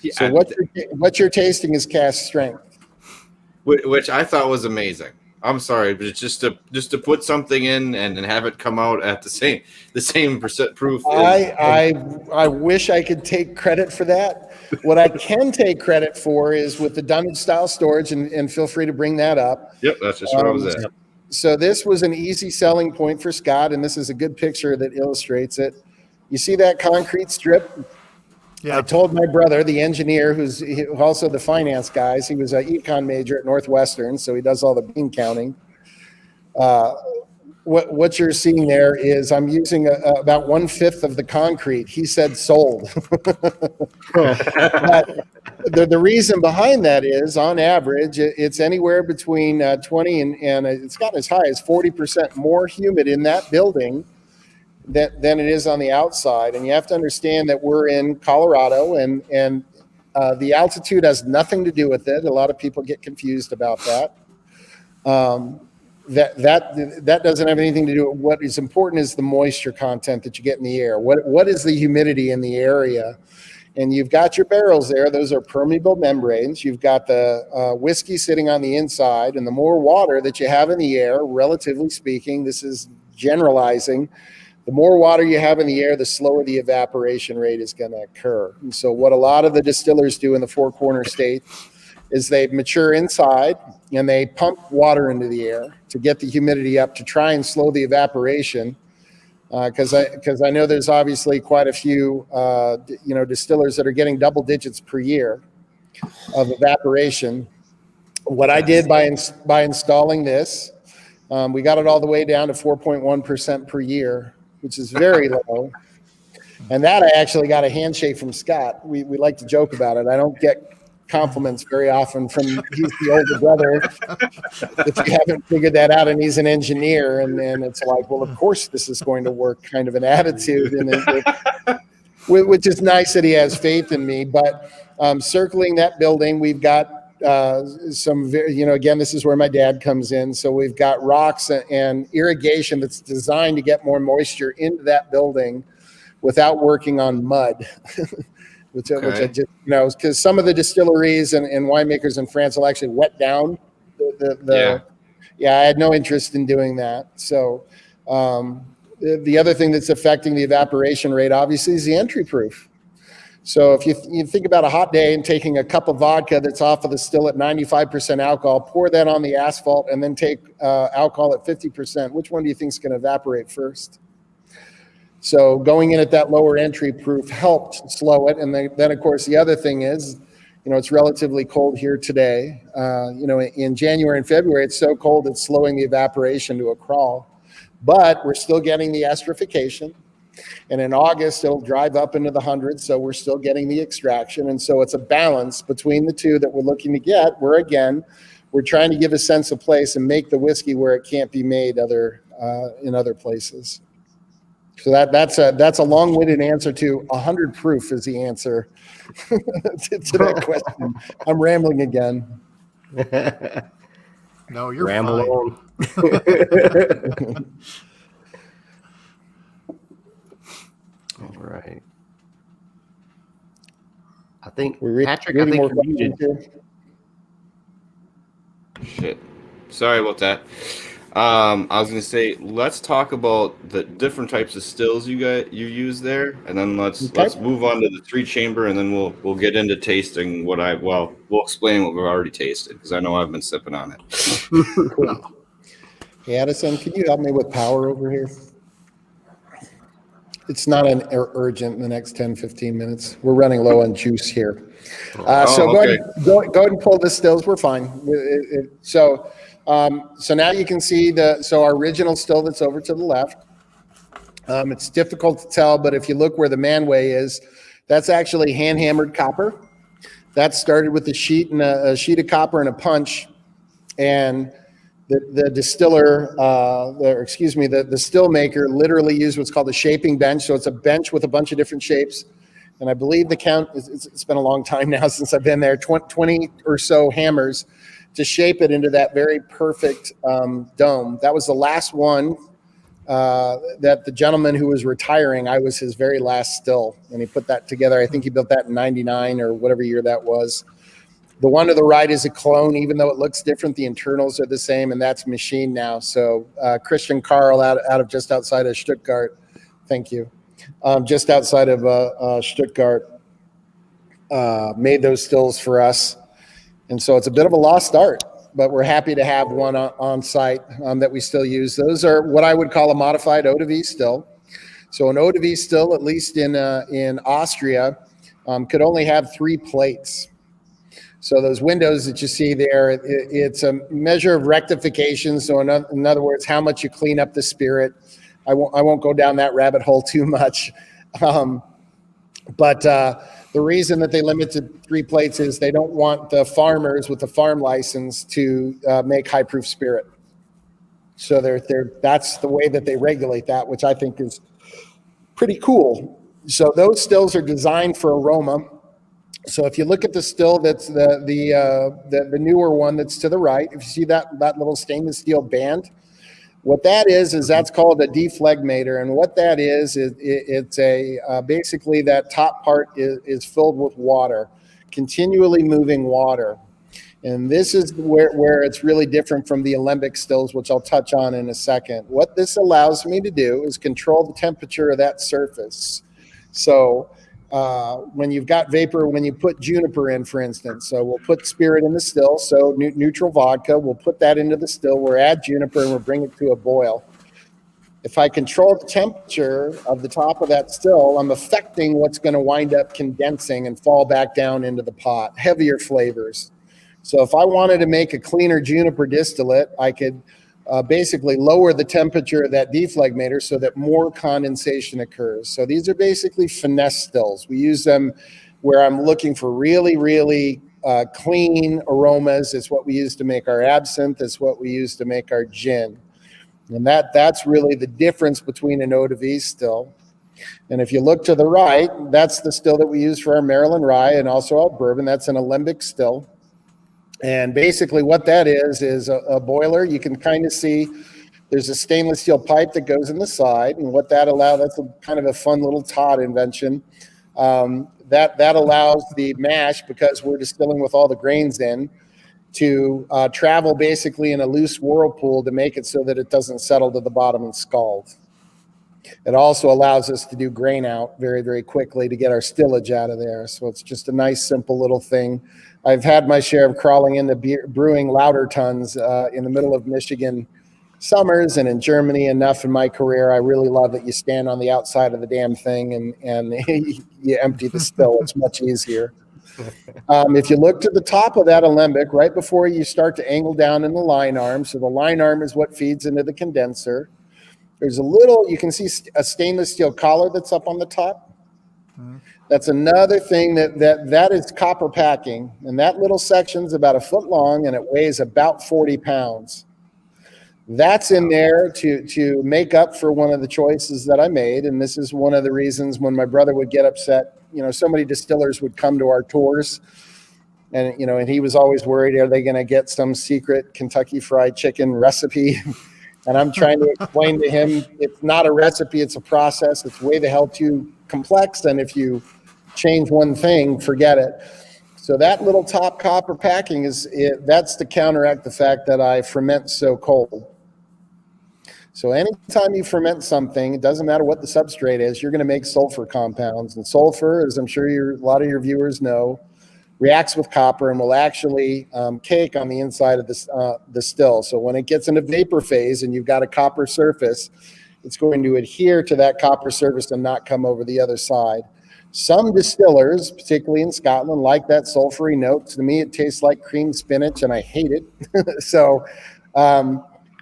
Yeah, so what you're tasting is cask strength. Which I thought was amazing. I'm sorry, but it's just to put something in and have it come out at the same percent proof. I wish I could take credit for that. What I can take credit for is with the dunnage style storage, and feel free to bring that up. Yep, that's just what I was at. So this was an easy selling point for Scott, and this is a good picture that illustrates it. You see that concrete strip? Yeah. I told my brother, the engineer, who's also the finance guys, he was an econ major at Northwestern, so he does all the bean counting. What you're seeing there is I'm using about 1/5 of the concrete. He said sold. But the reason behind that is, on average, it's anywhere between 20 and it's gotten as high as 40% more humid in that building than it is on the outside. And you have to understand that we're in Colorado, and the altitude has nothing to do with it. A lot of people get confused about that. That doesn't have anything to do with what is important is the moisture content that you get in the air. What is the humidity in the area? And you've got your barrels there. Those are permeable membranes. You've got the whiskey sitting on the inside, and the more water that you have in the air, relatively speaking, this is generalizing, the more water you have in the air, the slower the evaporation rate is going to occur. And so what a lot of the distillers do in the Four Corner States is they mature inside and they pump water into the air to get the humidity up to try and slow the evaporation. Because I know there's obviously quite a few distillers that are getting double digits per year of evaporation. What I did by installing this, we got it all the way down to 4.1% per year, which is very low. And that I actually got a handshake from Scott. We like to joke about it. I don't get compliments very often from, he's the older brother, if you haven't figured that out, and he's an engineer, and then it's like, well, of course this is going to work, kind of an attitude, and which is nice that he has faith in me. But circling that building, we've got some very, again, this is where my dad comes in, so we've got rocks and irrigation that's designed to get more moisture into that building without working on mud. Which I just, because some of the distilleries and winemakers in France will actually wet down I had no interest in doing that. So the other thing that's affecting the evaporation rate, obviously, is the entry proof. So if you think about a hot day and taking a cup of vodka that's off of the still at 95% alcohol, pour that on the asphalt, and then take alcohol at 50%, which one do you think is going to evaporate first? So going in at that lower entry proof helped slow it. And then of course, the other thing is, it's relatively cold here today. In January and February, it's so cold, it's slowing the evaporation to a crawl. But we're still getting the esterification. And in August, it'll drive up into the hundreds. So we're still getting the extraction. And so it's a balance between the two that we're looking to get, where again, we're trying to give a sense of place and make the whiskey where it can't be made in other places. So that's a long-winded answer to 100 proof is the answer to that question. I'm rambling again. No, you're Ramble fine. on. All right. I think Patrick. I think you're muted. Shit. Sorry about that. I was going to say, let's talk about the different types of stills you use there, and then let's move on to the 3-chamber, and then we'll get into tasting we'll explain what we've already tasted, because I know I've been sipping on it. Cool. Hey, Addison, can you help me with power over here? It's not an urgent in the next 10, 15 minutes. We're running low on juice here. Go ahead and pull the stills. We're fine. So now you can see our original still that's over to the left. It's difficult to tell, but if you look where the manway is, that's actually hand-hammered copper. That started with a sheet of copper and a punch, and the distiller, the still maker literally used what's called a shaping bench. So it's a bench with a bunch of different shapes. And I believe the count, it's been a long time now since I've been there, 20 or so hammers to shape it into that very perfect dome. That was the last one that the gentleman who was retiring, I was his very last still. And he put that together. I think he built that in 99 or whatever year that was. The one to the right is a clone, even though it looks different, the internals are the same, and that's machined now. So Christian Karl out of just outside of Stuttgart, thank you, just outside of Stuttgart, made those stills for us. And so it's a bit of a lost art, but we're happy to have one on site that we still use. Those are what I would call a modified Odavi still. So an Odavi still, at least in Austria, could only have 3 plates. So those windows that you see there, it's a measure of rectification. So in other words, how much you clean up the spirit. I won't go down that rabbit hole too much. But the reason that they limit to 3 plates is they don't want the farmers with the farm license to make high proof spirit. So that's the way that they regulate that, which I think is pretty cool. So those stills are designed for aroma. So if you look at the still, that's the newer one that's to the right. If you see that little stainless steel band, what that is that's called a deflegmator, and what that is it's basically that top part is filled with water, continually moving water. And this is where it's really different from the alembic stills, which I'll touch on in a second. What this allows me to do is control the temperature of that surface. So when you've got vapor, when you put juniper in, for instance, so we'll put spirit in the still, so neutral vodka, we'll put that into the still, we'll add juniper, and we'll bring it to a boil. If I control the temperature of the top of that still, I'm affecting what's going to wind up condensing and fall back down into the pot, heavier flavors. So if I wanted to make a cleaner juniper distillate, I could basically lower the temperature of that deflegmator so that more condensation occurs. So these are basically finesse stills. We use them where I'm looking for really, really clean aromas. It's what we use to make our absinthe. It's what we use to make our gin. And that's really the difference between an Odavi still. And if you look to the right, that's the still that we use for our Maryland rye and also our bourbon. That's an alembic still. And basically what that is a boiler. You can kind of see there's a stainless steel pipe that goes in the side. And what that allows, that's kind of a fun little Todd invention. That allows the mash, because we're distilling with all the grains in, to travel basically in a loose whirlpool to make it so that it doesn't settle to the bottom and scald. It also allows us to do grain out very, very quickly to get our stillage out of there. So it's just a nice, simple little thing. I've had my share of crawling into brewing louder tons in the middle of Michigan summers and in Germany enough in my career. I really love that you stand on the outside of the damn thing and you empty the still. It's much easier. If you look to the top of that alembic, right before you start to angle down in the line arm, so the line arm is what feeds into the condenser. There's a little, you can see a stainless steel collar that's up on the top. That's another thing that is copper packing. And that little section's about a foot long and it weighs about 40 pounds. That's in there to make up for one of the choices that I made. And this is one of the reasons when my brother would get upset, so many distillers would come to our tours and, and he was always worried, are they going to get some secret Kentucky Fried Chicken recipe? And I'm trying to explain to him, it's not a recipe, it's a process. It's way the hell too complex. And if you change one thing, forget it. So that little top copper packing that's to counteract the fact that I ferment so cold. So anytime you ferment something, it doesn't matter what the substrate is, you're going to make sulfur compounds. And sulfur, as I'm sure a lot of your viewers know, reacts with copper and will actually cake on the inside of the still. So when it gets into vapor phase and you've got a copper surface, it's going to adhere to that copper surface and not come over the other side. Some distillers, particularly in Scotland, like that sulfury note. To me, it tastes like creamed spinach, and I hate it. So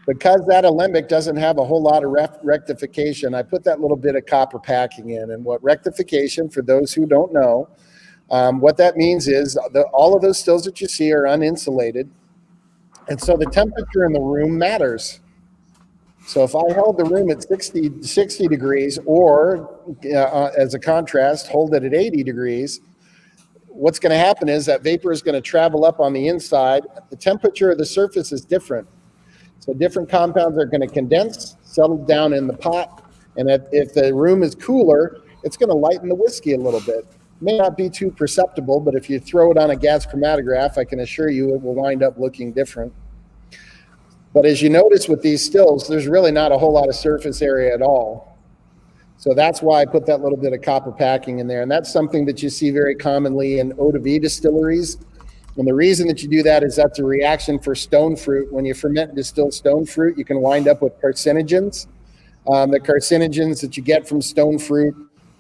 because that alembic doesn't have a whole lot of rectification, I put that little bit of copper packing in. And what rectification, for those who don't know, what that means is all of those stills that you see are uninsulated. And so the temperature in the room matters. So if I held the room at 60 degrees or as a contrast, hold it at 80 degrees, what's going to happen is that vapor is going to travel up on the inside. The temperature of the surface is different. So different compounds are going to condense, settle down in the pot. And if the room is cooler, it's going to lighten the whiskey a little bit. May not be too perceptible, but if you throw it on a gas chromatograph, I can assure you it will wind up looking different. But as you notice with these stills, there's really not a whole lot of surface area at all. So that's why I put that little bit of copper packing in there. And that's something that you see very commonly in Odavi distilleries. And the reason that you do that is that's a reaction for stone fruit. When you ferment and distill stone fruit, you can wind up with carcinogens. The carcinogens that you get from stone fruit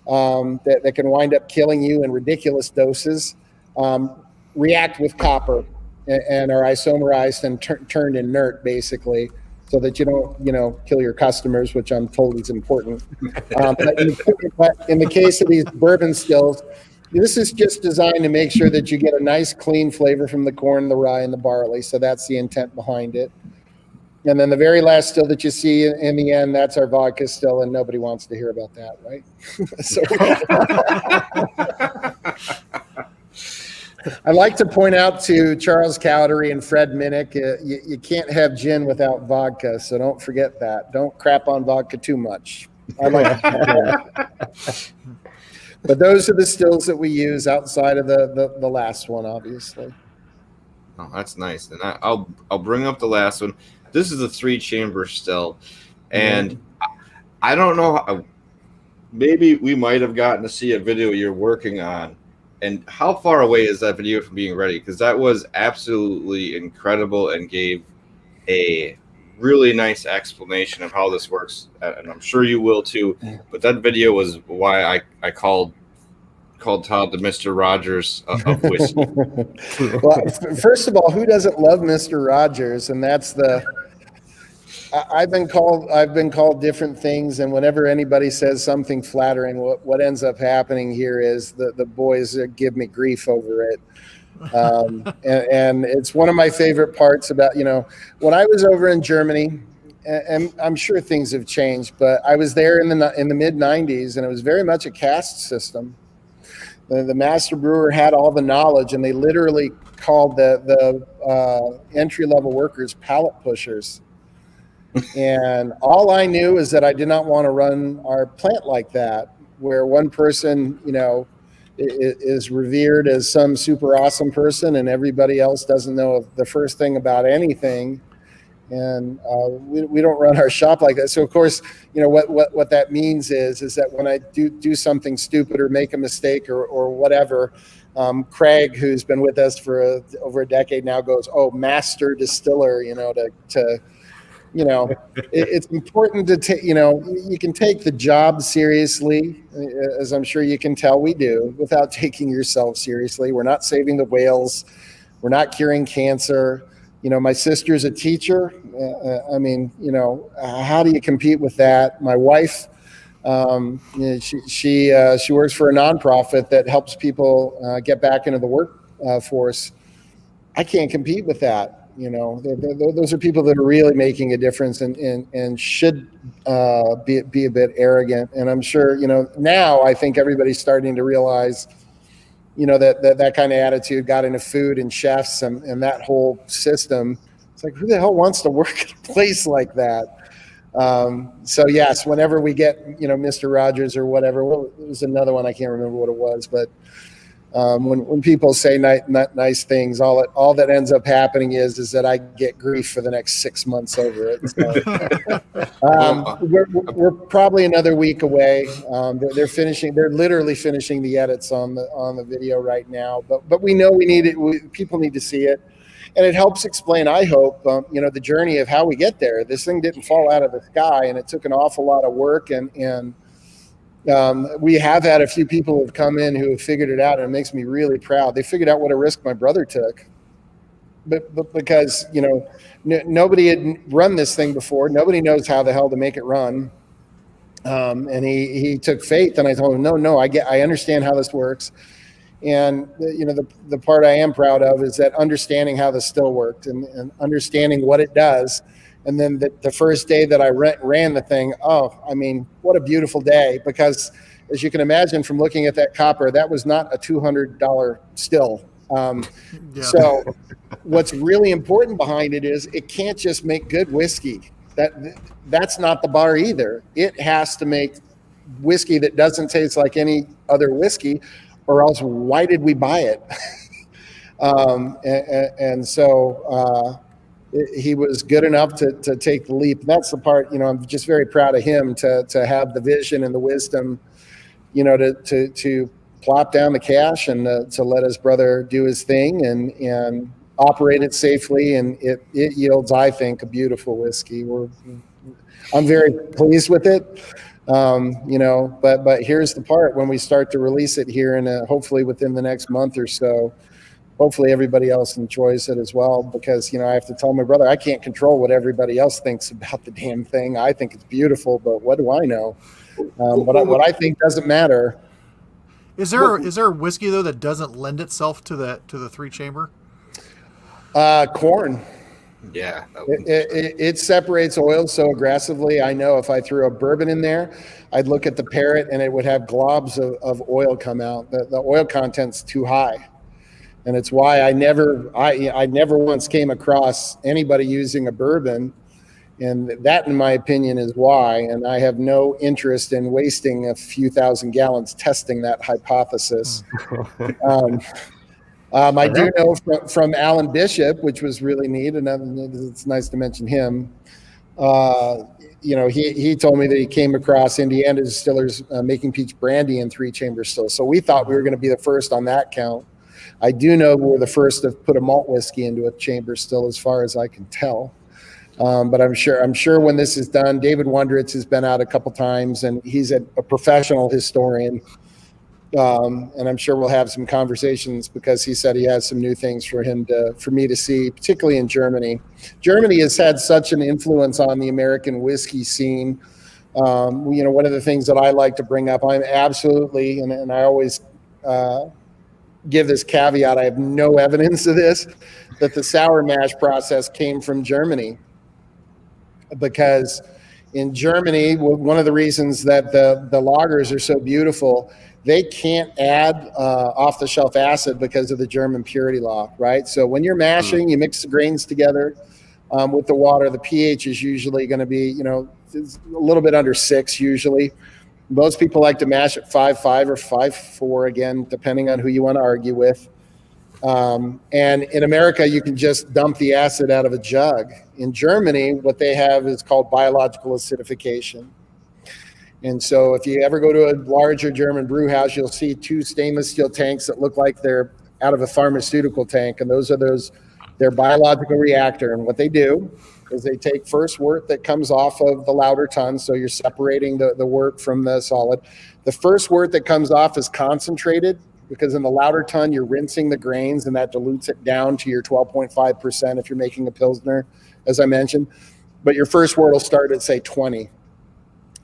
that can wind up killing you in ridiculous doses react with copper and are isomerized and turned inert, basically, so that you don't, kill your customers, which I'm told is important. But in the case of these bourbon stills, this is just designed to make sure that you get a nice, clean flavor from the corn, the rye, and the barley. So that's the intent behind it. And then the very last still that you see in the end, that's our vodka still, and nobody wants to hear about that, right? I like to point out to Charles Cowdery and Fred Minnick, you can't have gin without vodka, so don't forget that. Don't crap on vodka too much. I like to but those are the stills that we use outside of the last one, obviously. Oh, that's nice. And I'll bring up the last one. This is a 3-chamber still, and I don't know how, maybe we might have gotten to see a video you're working on. And how far away is that video from being ready? Because that was absolutely incredible and gave a really nice explanation of how this works. And I'm sure you will too. But that video was why I called Todd the Mr. Rogers of whiskey. Well, first of all, who doesn't love Mr. Rogers? And that's I've been called different things, and whenever anybody says something flattering, what ends up happening here is the boys give me grief over it. And it's one of my favorite parts about, when I was over in Germany, and I'm sure things have changed, but I was there in the mid 90s, and it was very much a caste system. The master brewer had all the knowledge, and they literally called the entry-level workers pallet pushers. And all I knew is that I did not want to run our plant like that, where one person, is revered as some super awesome person, and everybody else doesn't know the first thing about anything. And we don't run our shop like that. So of course, what that means is that when I do something stupid or make a mistake or whatever, Craig, who's been with us for over a decade now, goes, "Oh, master distiller," it's important to take, you can take the job seriously, as I'm sure you can tell we do, without taking yourself seriously. We're not saving the whales. We're not curing cancer. My sister's a teacher. How do you compete with that? My wife, she works for a nonprofit that helps people get back into the workforce. I can't compete with that. Those are people that are really making a difference and should be a bit arrogant. And I'm sure, now I think everybody's starting to realize, that kind of attitude got into food and chefs and that whole system. It's like, who the hell wants to work at a place like that? So yes, whenever we get, Mr. Rogers or whatever, it was another one, I can't remember what it was, but when people say nice things, all that ends up happening is that I get grief for the next 6 months over it. So, we're probably another week away. They're literally finishing the edits on the video right now. But we know we need it. People need to see it, and it helps explain, I hope, the journey of how we get there. This thing didn't fall out of the sky, and it took an awful lot of work and. We have had a few people who have come in who have figured it out, and it makes me really proud. They figured out what a risk my brother took, but because nobody had run this thing before, nobody knows how the hell to make it run, and he took faith. And I told him, no, I understand how this works, and the part I am proud of is that understanding how this still worked and understanding what it does. And then the first day that I ran the thing, what a beautiful day. Because as you can imagine from looking at that copper, that was not a $200 still. So what's really important behind it is it can't just make good whiskey. That's not the bar either. It has to make whiskey that doesn't taste like any other whiskey, or else why did we buy it? So he was good enough to take the leap. And that's the part, I'm just very proud of him to have the vision and the wisdom, to plop down the cash and to let his brother do his thing and operate it safely. And it yields, I think, a beautiful whiskey. I'm very pleased with it. But here's the part when we start to release it here and hopefully within the next month or so. Hopefully everybody else enjoys it as well, because, I have to tell my brother, I can't control what everybody else thinks about the damn thing. I think it's beautiful, but what do I know? What I think doesn't matter. Is there whiskey though that doesn't lend itself to the 3-chamber? Corn. Yeah. It separates oil so aggressively. I know if I threw a bourbon in there, I'd look at the parrot and it would have globs of oil come out. The oil content's too high. And it's why I never once came across anybody using a bourbon. And that, in my opinion, is why. And I have no interest in wasting a few thousand gallons testing that hypothesis. I do know from Alan Bishop, which was really neat, and it's nice to mention him. He told me that he came across Indiana distillers making peach brandy in 3-chamber still. So we thought we were going to be the first on that count. I do know we're the first to put a malt whiskey into a chamber still, as far as I can tell. But I'm sure when this is done, David Wondritz has been out a couple times, and he's a professional historian. And I'm sure we'll have some conversations, because he said he has some new things for me to see, particularly in Germany. Germany has had such an influence on the American whiskey scene. One of the things that I like to bring up, I'm absolutely, and I always give this caveat, I have no evidence of this, that the sour mash process came from Germany. Because in Germany, one of the reasons that the lagers are so beautiful, they can't add off-the-shelf acid because of the German purity law, right? So when you're mashing, you mix the grains together with the water. The pH is usually going to be, it's a little bit under 6 usually. Most people like to mash at 5.5 or 5.4, again, depending on who you want to argue with. And in America, you can just dump the acid out of a jug. In Germany, what they have is called biological acidification. And so if you ever go to a larger German brew house, you'll see 2 stainless steel tanks that look like they're out of a pharmaceutical tank. And those are their biological reactor. And what they do is they take first wort that comes off of the lauter tun. So you're separating the wort from the solid. The first wort that comes off is concentrated, because in the lauter tun, you're rinsing the grains, and that dilutes it down to your 12.5% if you're making a Pilsner, as I mentioned. But your first wort will start at, say, 20.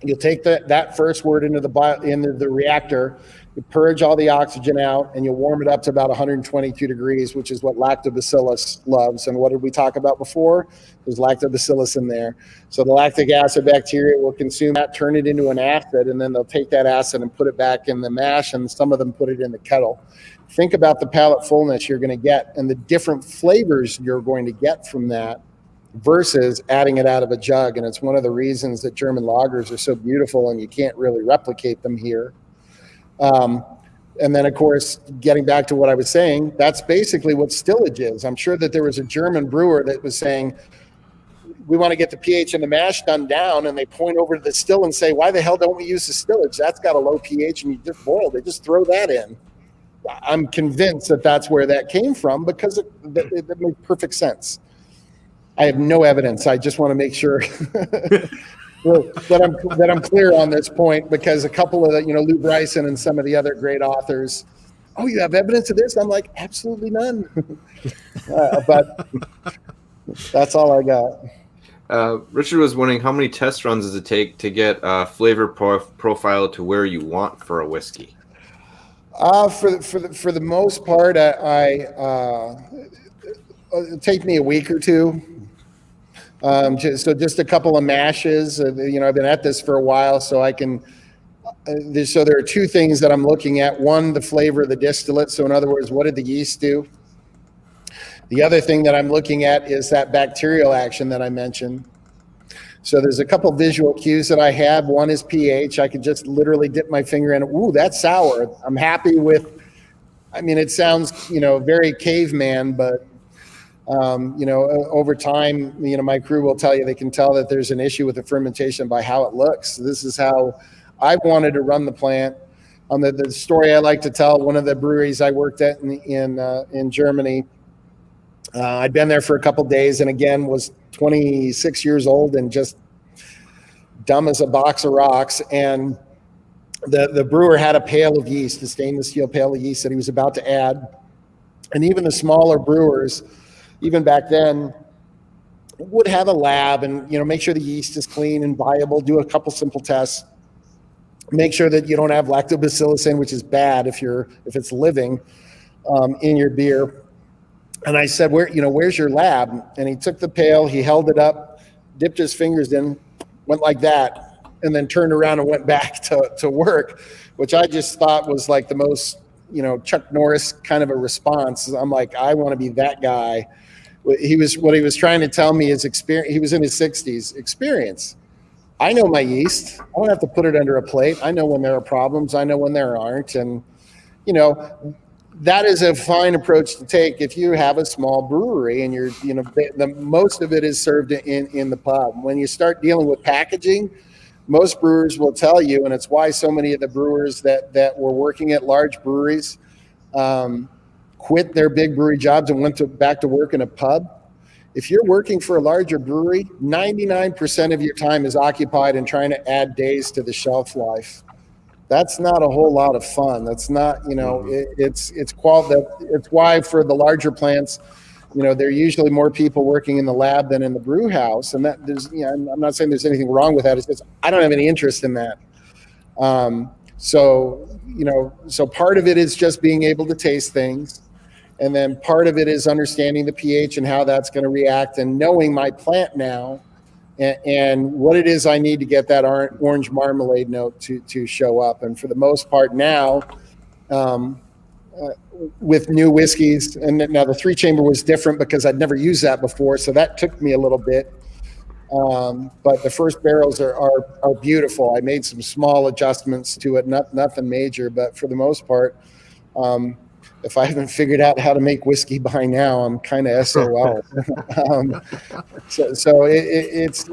You'll take that first wort into the reactor, you purge all the oxygen out, and you'll warm it up to about 122 degrees, which is what lactobacillus loves. And what did we talk about before? There's lactobacillus in there. So the lactic acid bacteria will consume that, turn it into an acid, and then they'll take that acid and put it back in the mash, and some of them put it in the kettle. Think about the palate fullness you're going to get and the different flavors you're going to get from that versus adding it out of a jug. And it's one of the reasons that German lagers are so beautiful, and you can't really replicate them here. And then, of course, getting back to what I was saying, that's basically what stillage is. I'm sure that there was a German brewer that was saying, we want to get the pH in the mash done down, and they point over to the still and say, why the hell don't we use the stillage? That's got a low pH, and you just boil. They just throw that in. I'm convinced that that's where that came from, because it made perfect sense. I have no evidence. I just want to make sure that I'm clear on this point, because a couple of Lou Bryson and some of the other great authors, oh, you have evidence of this? I'm like, absolutely none. But that's all I got. Richard was wondering, how many test runs does it take to get a flavor profile to where you want for a whiskey? For the most part, it'll take me a week or two. So just a couple of mashes. I've been at this for a while, so I can. So there are 2 things that I'm looking at. One, the flavor of the distillate. So in other words, what did the yeast do? The other thing that I'm looking at is that bacterial action that I mentioned. So there's a couple visual cues that I have. One is pH. I could just literally dip my finger in. Ooh, that's sour. I'm happy with. I mean, it sounds very caveman, but. Over time, my crew will tell you they can tell that there's an issue with the fermentation by how it looks. This is how I wanted to run the plant. On the story I like to tell, one of the breweries I worked at in Germany, I'd been there for a couple days, and again was 26 years old and just dumb as a box of rocks. And the brewer had a pail of yeast, a stainless steel pail of yeast that he was about to add. And even the smaller brewers, even back then, would have a lab and make sure the yeast is clean and viable, do a couple simple tests, make sure that you don't have lactobacillus in, which is bad if it's living in your beer. And I said, where's your lab? And he took the pail, he held it up, dipped his fingers in, went like that, and then turned around and went back to work, which I just thought was like the most Chuck Norris kind of a response. I'm like, I want to be that guy. What he was trying to tell me is experience. He was in his 60s. Experience. I know my yeast. I don't have to put it under a plate. I know when there are problems. I know when there aren't. And, that is a fine approach to take if you have a small brewery and you're, the most of it is served in the pub. When you start dealing with packaging, most brewers will tell you, and it's why so many of the brewers that were working at large breweries quit their big brewery jobs and went back to work in a pub. If you're working for a larger brewery, 99% of your time is occupied in trying to add days to the shelf life. That's not a whole lot of fun. That's not, it's why for the larger plants, there are usually more people working in the lab than in the brew house. And that there's, I'm not saying there's anything wrong with that. It's just, I don't have any interest in that. So part of it is just being able to taste things. And then part of it is understanding the pH and how that's going to react and knowing my plant now and what it is I need to get that orange marmalade note to show up. And for the most part now, with new whiskeys, and now the 3-chamber was different because I'd never used that before, so that took me a little bit. But the first barrels are beautiful. I made some small adjustments to it, nothing major, but for the most part, if I haven't figured out how to make whiskey by now, I'm kind of SOL. So it's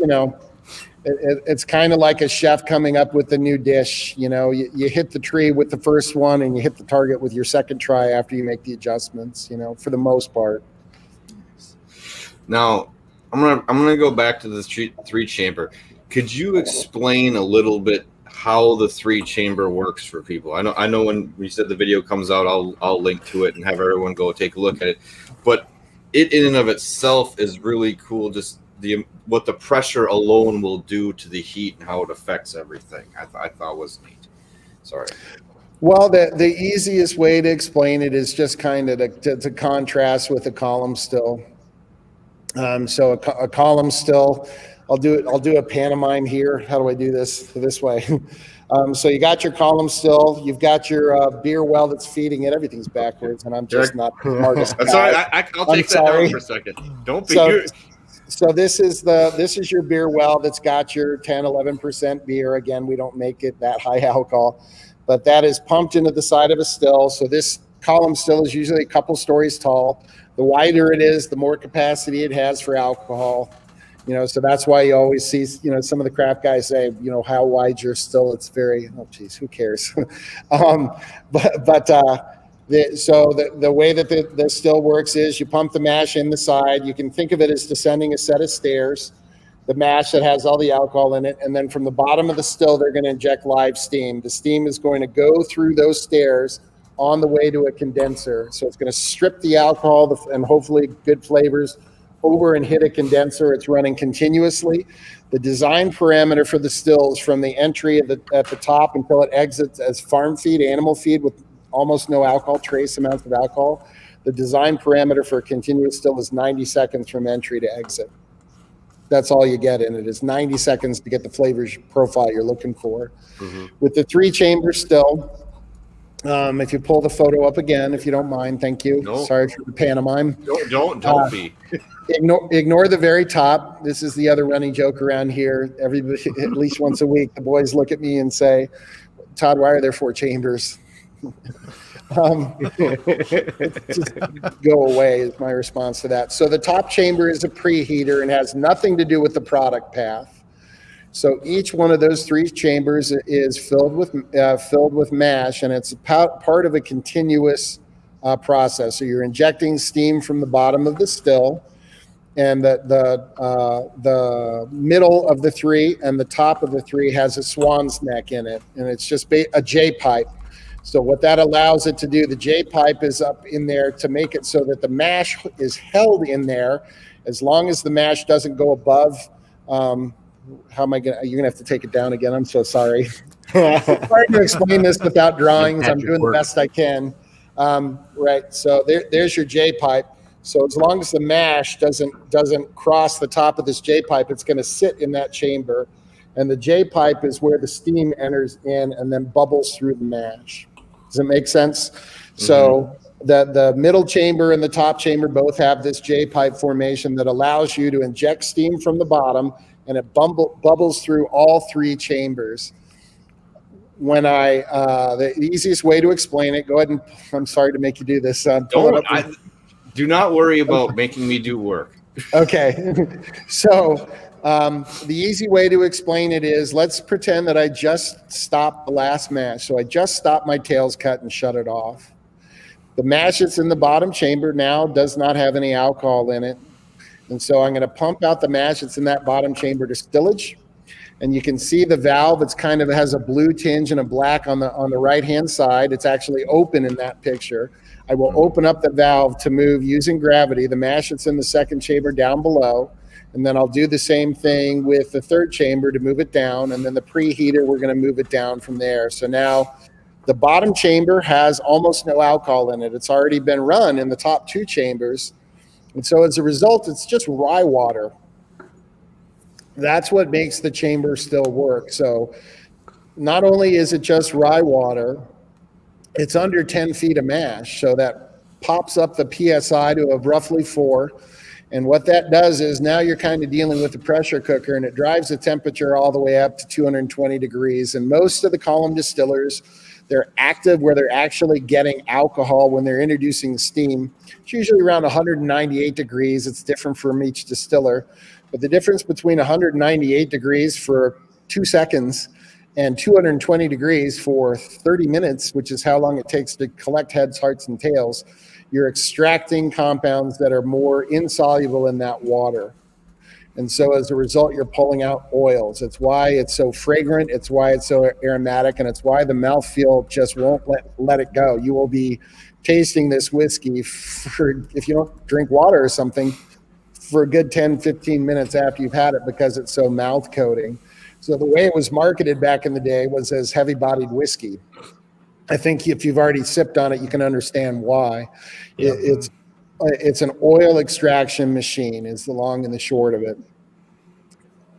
it's kind of like a chef coming up with a new dish. You hit the tree with the first one and you hit the target with your second try after you make the adjustments, for the most part. Now, I'm gonna go back to the 3-chamber. Could you explain a little bit how the 3-chamber works for people? I know when we said the video comes out, I'll link to it and have everyone go take a look at it. But it in and of itself is really cool. Just what the pressure alone will do to the heat and how it affects everything. I thought was neat. Sorry. Well, the easiest way to explain it is just kind of to contrast with a column still. So a column still, I'll do a pantomime here. How do I do this way? So you got your column still, you've got your beer well that's feeding it. Everything's backwards, and I'm just not the smartest guy. That's all right. I'll take that down for a second. Don't be. So this is your beer well that's got your 10, 11% beer. Again, we don't make it that high alcohol, but that is pumped into the side of a still. So this column still is usually a couple stories tall. The wider it is, the more capacity it has for alcohol. So that's why you always see, some of the craft guys say, how wide your still. It's very, oh geez, who cares? So the way that the still works is you pump the mash in the side. You can think of it as descending a set of stairs, the mash that has all the alcohol in it. And then from the bottom of the still, they're going to inject live steam. The steam is going to go through those stairs on the way to a condenser. So it's going to strip the alcohol and hopefully good flavors over and hit a condenser. It's running continuously. The design parameter for the stills from the entry at the top until it exits as farm feed, animal feed with almost no alcohol, trace amounts of alcohol. The design parameter for a continuous still is 90 seconds from entry to exit. That's all you get in it, is 90 seconds to get the flavors profile you're looking for. Mm-hmm. With the 3-chamber still, if you pull the photo up again, if you don't mind, thank you. No. Sorry for the pantomime. Don't be. Ignore the very top. This is the other running joke around here. Everybody, at least once a week, the boys look at me and say, Todd, why are there 4 chambers? Just go away is my response to that. So the top chamber is a preheater and has nothing to do with the product path. So each one of those 3 chambers is filled with mash, and it's part of a continuous process. So you're injecting steam from the bottom of the still, and the middle of the 3 and the top of the 3 has a swan's neck in it, and it's just a J pipe. So what that allows it to do, the J pipe is up in there to make it so that the mash is held in there. As long as the mash doesn't go above, how am I going to, you're going to have to take it down again. I'm so sorry. It's hard to explain this without drawings. I'm doing the best I can. Right. So there's your J pipe. So as long as the mash doesn't cross the top of this J pipe, it's going to sit in that chamber. And the J pipe is where the steam enters in and then bubbles through the mash. Does it make sense? So the middle chamber and the top chamber both have this J-pipe formation that allows you to inject steam from the bottom, and it bubbles through all three chambers. When the easiest way to explain it, go ahead and, I'm sorry to make you do this. Do not worry about making me do work. Okay. So the easy way to explain it is, let's pretend that I just stopped the last mash. So I just stopped my tails cut and shut it off. The mash that's in the bottom chamber now does not have any alcohol in it. And so I'm going to pump out the mash that's in that bottom chamber to stillage. And you can see the valve, it's kind of has a blue tinge and a black on the right-hand side. It's actually open in that picture. I will open up the valve to move using gravity, the mash that's in the second chamber down below. And then I'll do the same thing with the third chamber to move it down. And then the preheater, we're going to move it down from there. So now the bottom chamber has almost no alcohol in it. It's already been run in the top two chambers. And so as a result, it's just rye water. That's what makes the chamber still work. So not only is it just rye water, it's under 10 feet of mash. So that pops up the PSI to a roughly 4. And what that does is now you're kind of dealing with the pressure cooker, and it drives the temperature all the way up to 220 degrees. And most of the column distillers, they're active where they're actually getting alcohol when they're introducing steam. It's usually around 198 degrees. It's different from each distiller. But the difference between 198 degrees for 2 seconds and 220 degrees for 30 minutes, which is how long it takes to collect heads, hearts, and tails, you're extracting compounds that are more insoluble in that water. And so as a result, you're pulling out oils. It's why it's so fragrant. It's why it's so aromatic. And it's why the mouthfeel just won't let it go. You will be tasting this whiskey for, if you don't drink water or something, for a good 10, 15 minutes after you've had it, because it's so mouth coating. So the way it was marketed back in the day was as heavy bodied whiskey. I think if you've already sipped on it, you can understand why. Yeah. It's an oil extraction machine is the long and the short of it.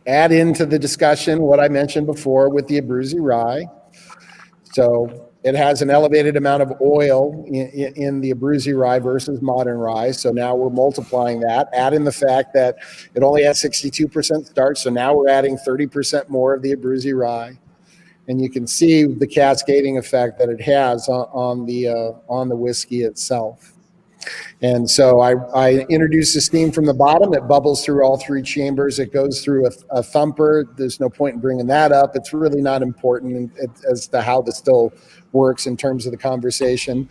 Add into the discussion what I mentioned before with the Abruzzi rye. So it has an elevated amount of oil in the Abruzzi rye versus modern rye. So now we're multiplying that. Add in the fact that it only has 62% starch. So now we're adding 30% more of the Abruzzi rye. And you can see the cascading effect that it has on the whiskey itself. And so I introduce the steam from the bottom. It bubbles through all three chambers. It goes through a thumper. There's no point in bringing that up. It's really not important as to how the still works in terms of the conversation.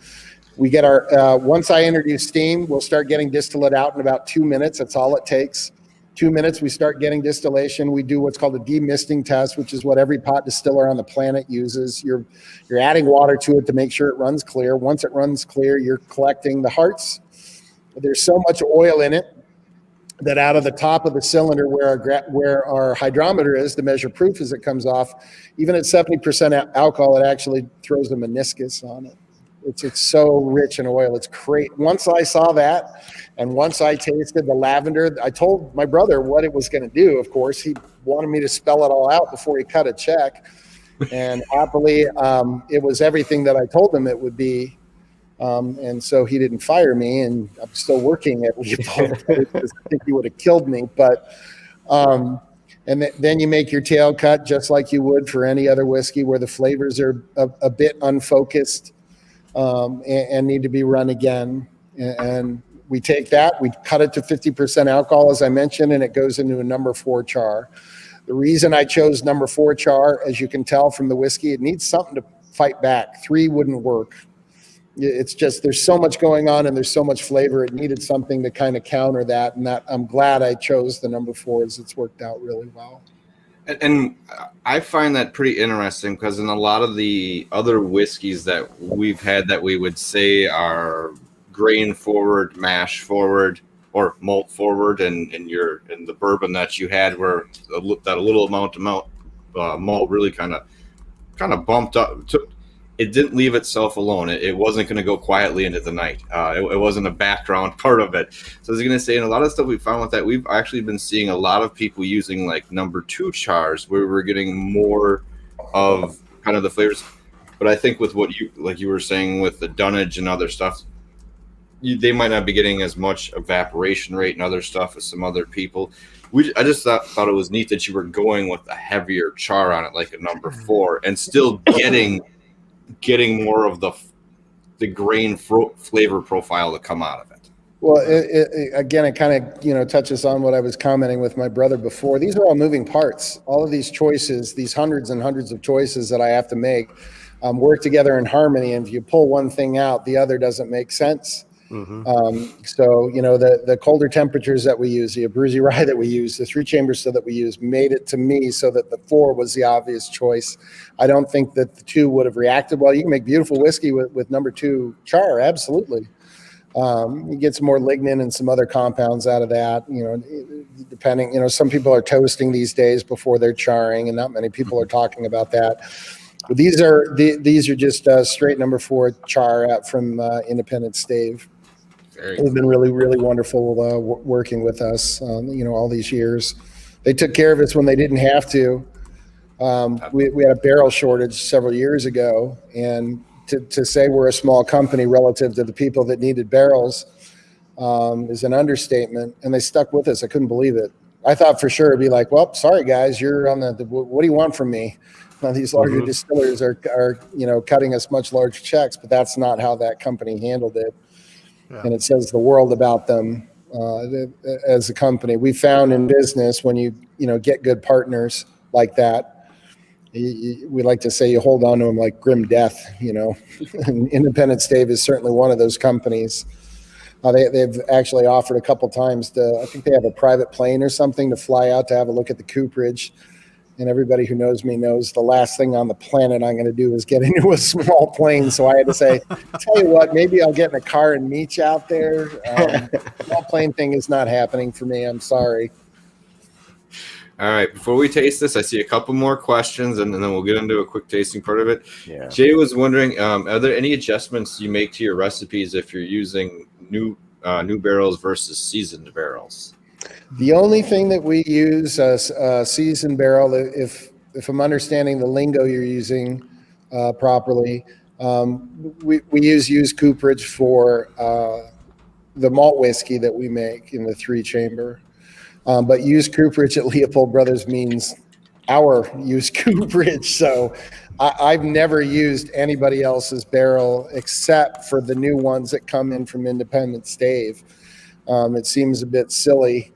We get our, once I introduce steam, we'll start getting distillate out in about 2 minutes. That's all it takes. 2 minutes, we start getting distillation. We do what's called a demisting test, which is what every pot distiller on the planet uses. You're adding water to it to make sure it runs clear. Once it runs clear, you're collecting the hearts. There's so much oil in it that out of the top of the cylinder where our hydrometer is to measure proof as it comes off, even at 70% alcohol, it actually throws a meniscus on it. It's so rich in oil. It's great. Once I saw that, and once I tasted the lavender, I told my brother what it was going to do. Of course, he wanted me to spell it all out before he cut a check. And happily, it was everything that I told him it would be. And so he didn't fire me, and I'm still working at Leopold. I think he would have killed me. But and then you make your tail cut just like you would for any other whiskey where the flavors are a bit unfocused. And need to be run again. And we take that, we cut it to 50% alcohol, as I mentioned, and it goes into a number 4 char. The reason I chose number 4 char, as you can tell from the whiskey, it needs something to fight back. 3 wouldn't work. It's just, there's so much going on and there's so much flavor. It needed something to kind of counter that. And that I'm glad I chose the number 4 as it's worked out really well. And I find that pretty interesting because in a lot of the other whiskeys that we've had that we would say are grain forward, mash forward, or malt forward, and the bourbon that you had where that a little amount of malt really kind of bumped up. It didn't leave itself alone. It wasn't going to go quietly into the night. It wasn't a background part of it. So I was going to say, in a lot of stuff we found with that, we've actually been seeing a lot of people using like number 2 chars where we're getting more of kind of the flavors. But I think with what you were saying with the dunnage and other stuff, they might not be getting as much evaporation rate and other stuff as some other people. I just thought it was neat that you were going with a heavier char on it, like a number 4, and still getting more of the grain flavor profile to come out of it. Well, again, it kind of touches on what I was commenting with my brother before. These are all moving parts. All of these choices, these hundreds and hundreds of choices that I have to make, work together in harmony. And if you pull one thing out, the other doesn't make sense. So, the colder temperatures that we use, the Abruzzi rye that we use, the 3 chambers so that we use made it to me so that the 4 was the obvious choice. I don't think that the 2 would have reacted well. You can make beautiful whiskey with number 2 char. Absolutely. You get some more lignin and some other compounds out of that, depending, some people are toasting these days before they're charring, and not many people are talking about that. But these are just straight number 4 char out from Independent Stave. They've been really, really wonderful working with us, all these years. They took care of us when they didn't have to. We had a barrel shortage several years ago, and to say we're a small company relative to the people that needed barrels is an understatement, and they stuck with us. I couldn't believe it. I thought for sure it'd be like, well, sorry guys, you're on what do you want from me? Now, these larger distillers are cutting us much larger checks, but that's not how that company handled it. Yeah. And it says the world about them as a company. We found in business when you get good partners like that, we like to say you hold on to them like grim death. And Independent Stave is certainly one of those companies. They've actually offered a couple times I think they have a private plane or something to fly out to have a look at the cooperage. And everybody who knows me knows the last thing on the planet I'm going to do is get into a small plane. So I had to say, tell you what, maybe I'll get in a car and meet you out there. Small plane thing is not happening for me. I'm sorry. All right. Before we taste this, I see a couple more questions, and then we'll get into a quick tasting part of it. Yeah. Jay was wondering, are there any adjustments you make to your recipes if you're using new barrels versus seasoned barrels? The only thing that we use a seasoned barrel, if I'm understanding the lingo you're using properly, we use used cooperage for the malt whiskey that we make in the 3 chamber. But used cooperage at Leopold Brothers means our used cooperage. So I've never used anybody else's barrel except for the new ones that come in from Independent Stave. It seems a bit silly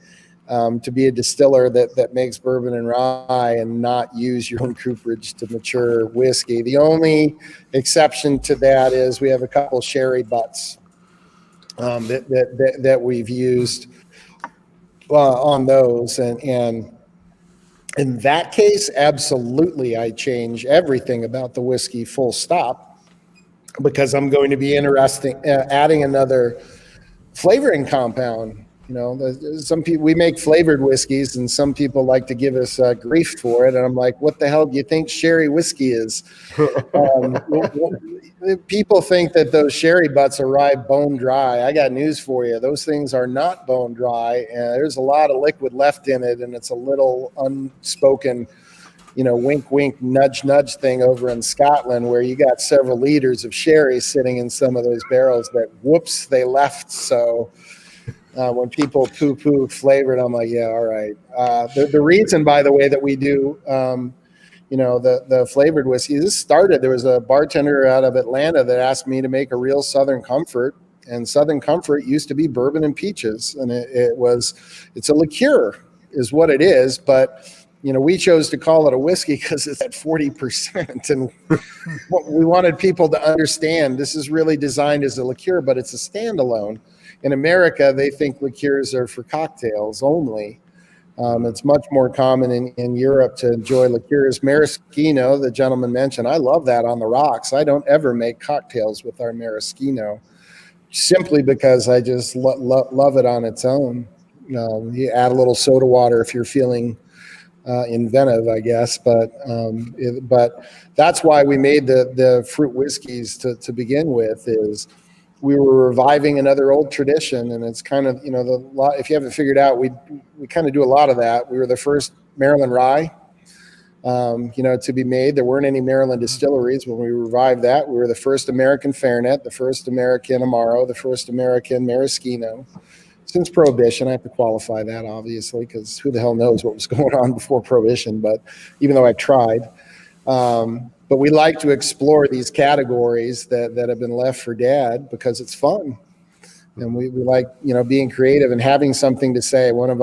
to be a distiller that makes bourbon and rye and not use your own cooperage to mature whiskey. The only exception to that is we have a couple sherry butts that we've used on those, and in that case, absolutely, I change everything about the whiskey, full stop, because I'm going to be adding another flavoring compound. Some people, we make flavored whiskeys, and some people like to give us grief for it. And I'm like, what the hell do you think sherry whiskey is? People think that those sherry butts arrive bone dry. I got news for you. Those things are not bone dry, and there's a lot of liquid left in it, and it's a little unspoken, wink, wink, nudge, nudge thing over in Scotland, where you got several liters of sherry sitting in some of those barrels that, whoops, they left. So when people poo-poo flavored, I'm like, yeah, all right. The reason, by the way, that we do, the flavored whiskey, this started, there was a bartender out of Atlanta that asked me to make a real Southern Comfort, and Southern Comfort used to be bourbon and peaches, and it's a liqueur is what it is, but we chose to call it a whiskey because it's at 40%, and we wanted people to understand this is really designed as a liqueur, but it's a standalone. In America, they think liqueurs are for cocktails only. It's much more common in Europe to enjoy liqueurs. Maraschino, the gentleman mentioned, I love that on the rocks. I don't ever make cocktails with our maraschino, simply because I just love it on its own. You add a little soda water if you're feeling inventive, I guess. But that's why we made the fruit whiskeys to begin with, is we were reviving another old tradition, and it's kind of, if you haven't figured out, we kind of do a lot of that. We were the first Maryland rye. to be made. There weren't any Maryland distilleries. When we revived that, we were the first American Fernet, the first American Amaro, the first American Maraschino. Since Prohibition, I have to qualify that, obviously, because who the hell knows what was going on before Prohibition, but even though I've tried. But we like to explore these categories that have been left for dead because it's fun. And we like, being creative and having something to say. One of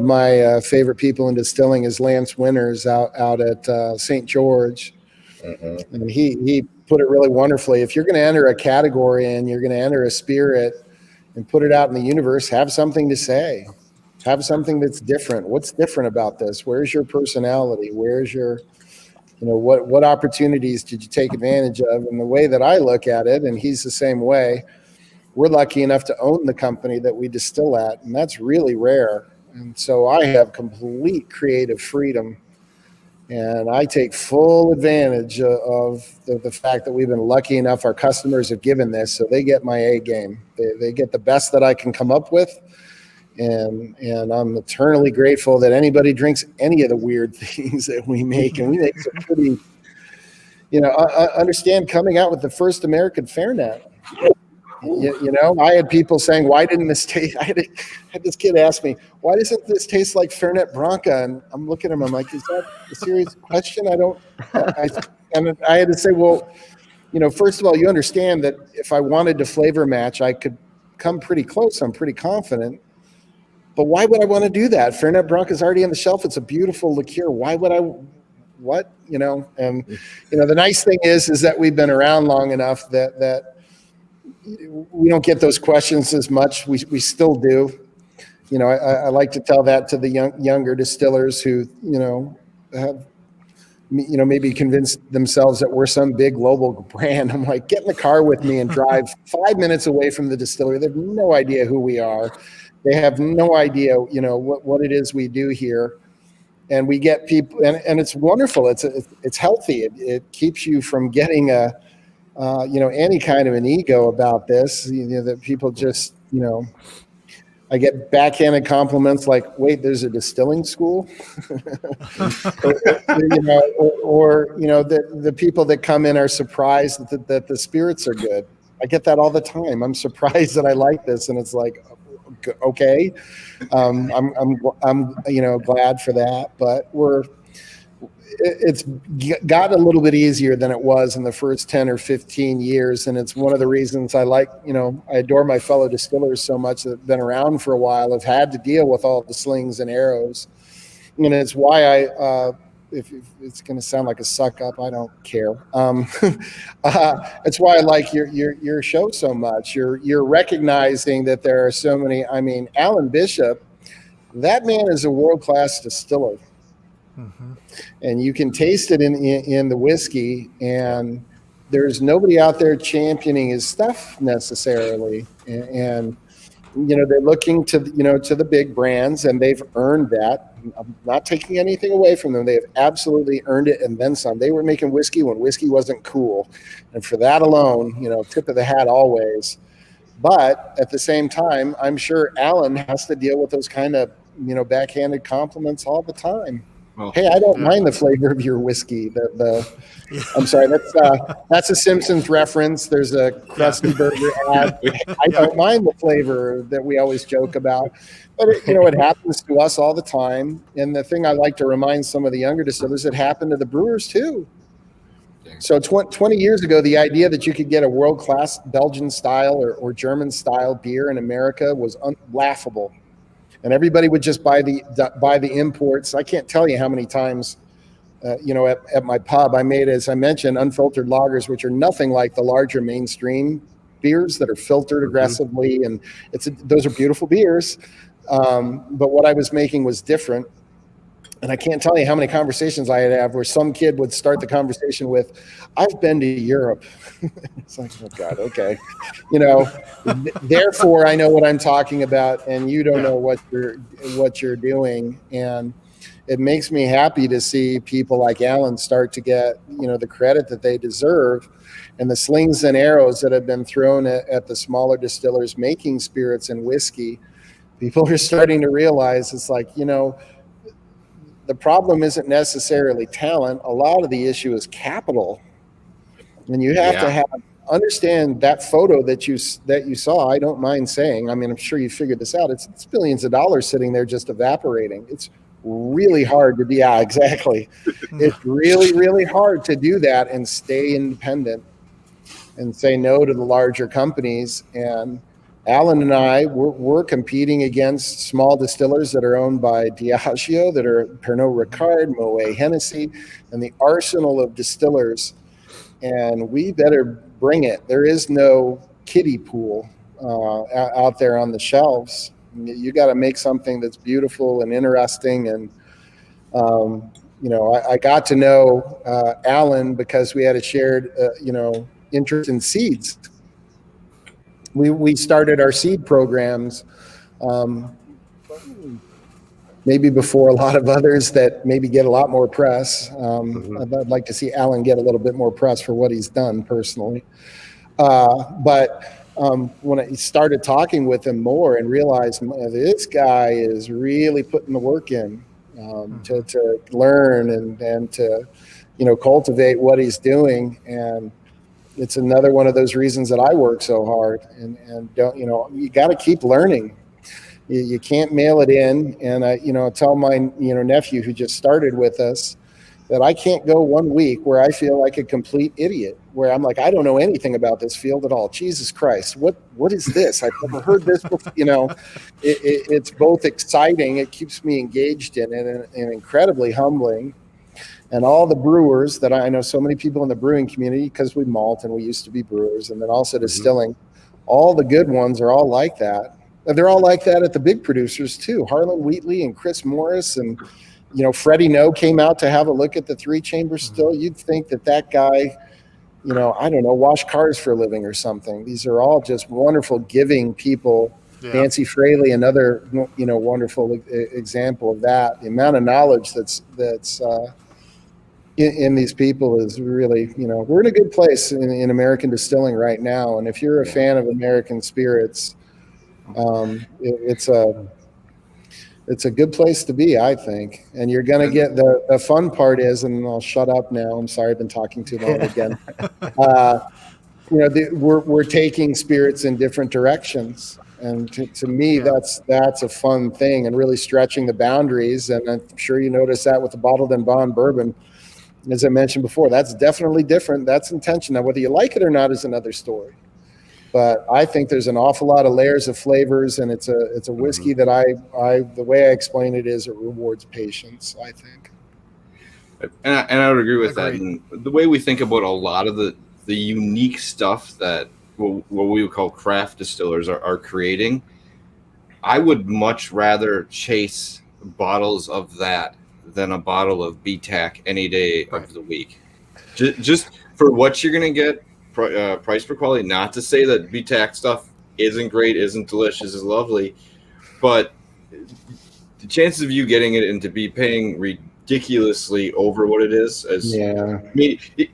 my favorite people in distilling is Lance Winters out at St. George. Mm-hmm. And he put it really wonderfully. If you're going to enter a category and you're going to enter a spirit and put it out in the universe, have something to say. Have something that's different. What's different about this? Where's your personality? Where's your, what opportunities did you take advantage of? And the way that I look at it, and he's the same way, we're lucky enough to own the company that we distill at, and that's really rare. And so I have complete creative freedom, and I take full advantage of the fact that we've been lucky enough. Our customers have given this, so they get my A game. They get the best that I can come up with. And I'm eternally grateful that anybody drinks any of the weird things that we make. And we make some pretty, understand coming out with the first American Fernet. I had people saying, why didn't this taste? I had this kid ask me, why doesn't this taste like Fernet Branca? And I'm looking at him, I'm like, is that a serious question? And I had to say, well, first of all, you understand that if I wanted to flavor match, I could come pretty close. I'm pretty confident. But why would I want to do that? Fernet Branca is already on the shelf. It's a beautiful liqueur. Why would I? What? And the nice thing is that we've been around long enough that we don't get those questions as much. We still do. I like to tell that to the younger distillers who have maybe convinced themselves that we're some big global brand. I'm like, get in the car with me and drive 5 minutes away from the distillery. They have no idea who we are. They have no idea, what it is we do here, and we get people, and it's wonderful. It's healthy. It keeps you from getting any kind of an ego about this. That people just, I get backhanded compliments like, "Wait, there's a distilling school," or the people that come in are surprised that the spirits are good. I get that all the time. I'm surprised that I like this, and it's like, okay, I'm glad for that, but it's got a little bit easier than it was in the first 10 or 15 years. And it's one of the reasons I like, I adore my fellow distillers so much that have been around for a while, have had to deal with all the slings and arrows. And it's why if it's going to sound like a suck up, I don't care. It's why I like your show so much. You're recognizing that there are so many. I mean, Alan Bishop, that man is a world-class distiller. Mm-hmm. And you can taste it in the whiskey, and there's nobody out there championing his stuff necessarily. And they're looking to the big brands, and they've earned that. I'm not taking anything away from them. They have absolutely earned it and then some. They were making whiskey when whiskey wasn't cool. And for that alone, tip of the hat always. But at the same time, I'm sure Alan has to deal with those kind of, backhanded compliments all the time. Oh, hey, I don't mind the flavor of your whiskey. I'm sorry, that's a Simpsons reference. There's a Krusty Burger ad. I don't mind the flavor that we always joke about. But it happens to us all the time. And the thing I like to remind some of the younger distillers, it happened to the brewers too. So 20 years ago, the idea that you could get a world-class Belgian style or German style beer in America was laughable. And everybody would just buy the imports. I can't tell you how many times, at my pub, I made, as I mentioned, unfiltered lagers, which are nothing like the larger mainstream beers that are filtered aggressively. And those are beautiful beers. But what I was making was different. And I can't tell you how many conversations I had where some kid would start the conversation with, "I've been to Europe." It's like, oh God, okay. Therefore I know what I'm talking about, and you don't know what you're doing. And it makes me happy to see people like Alan start to get, the credit that they deserve, and the slings and arrows that have been thrown at the smaller distillers making spirits and whiskey. People are starting to realize it's like, the problem isn't necessarily talent. A lot of the issue is capital. And you have to understand that photo that you saw. I don't mind saying, I mean, I'm sure you figured this out. It's billions of dollars sitting there just evaporating. It's really hard to be, exactly. It's really, really hard to do that and stay independent and say no to the larger companies. And Alan and I, we're competing against small distillers that are owned by Diageo, that are Pernod Ricard, Moet Hennessy, and the arsenal of distillers. And we better bring it. There is no kiddie pool out there on the shelves. You got to make something that's beautiful and interesting. And, I got to know Alan because we had a shared, interest in seeds. We started our seed programs maybe before a lot of others that maybe get a lot more press. I'd like to see Alan get a little bit more press for what he's done personally. But when I started talking with him more and realized this guy is really putting the work in to learn and to, cultivate what he's doing. And it's another one of those reasons that I work so hard and don't, you got to keep learning. You can't mail it in. And I, tell my, nephew who just started with us that I can't go 1 week where I feel like a complete idiot, where I'm like, I don't know anything about this field at all. Jesus Christ, what is this? I've never heard this before. It's both exciting. It keeps me engaged in it and incredibly humbling. And all the brewers that I know, so many people in the brewing community, because we malt and we used to be brewers, and then also distilling, all the good ones are all like that. They're all like that at the big producers too. Harlan Wheatley and Chris Morris and, Freddie No came out to have a look at the 3-chamber still. You'd think that guy, I don't know, wash cars for a living or something. These are all just wonderful, giving people. Yeah. Nancy Fraley, another, wonderful example of that. The amount of knowledge that's in these people is really, we're in a good place in American distilling right now. And if you're a fan of American spirits, it's a good place to be, I think. And you're going to get the fun part is, and I'll shut up now. I'm sorry, I've been talking too long again. We're taking spirits in different directions. And to me, that's a fun thing and really stretching the boundaries. And I'm sure you notice that with the bottled and bond bourbon. As I mentioned before, that's definitely different. That's intention. Now, whether you like it or not is another story. But I think there's an awful lot of layers of flavors, and it's a whiskey that the way I explain it is it rewards patience, I think. And I would agree with that. And the way we think about a lot of the unique stuff that what we would call craft distillers are creating, I would much rather chase bottles of that than a bottle of BTAC any day of the week. Just for what you're going to get, price per quality. Not to say that BTAC stuff isn't great, isn't delicious, is lovely, but the chances of you getting it and to be paying ridiculously over what it is,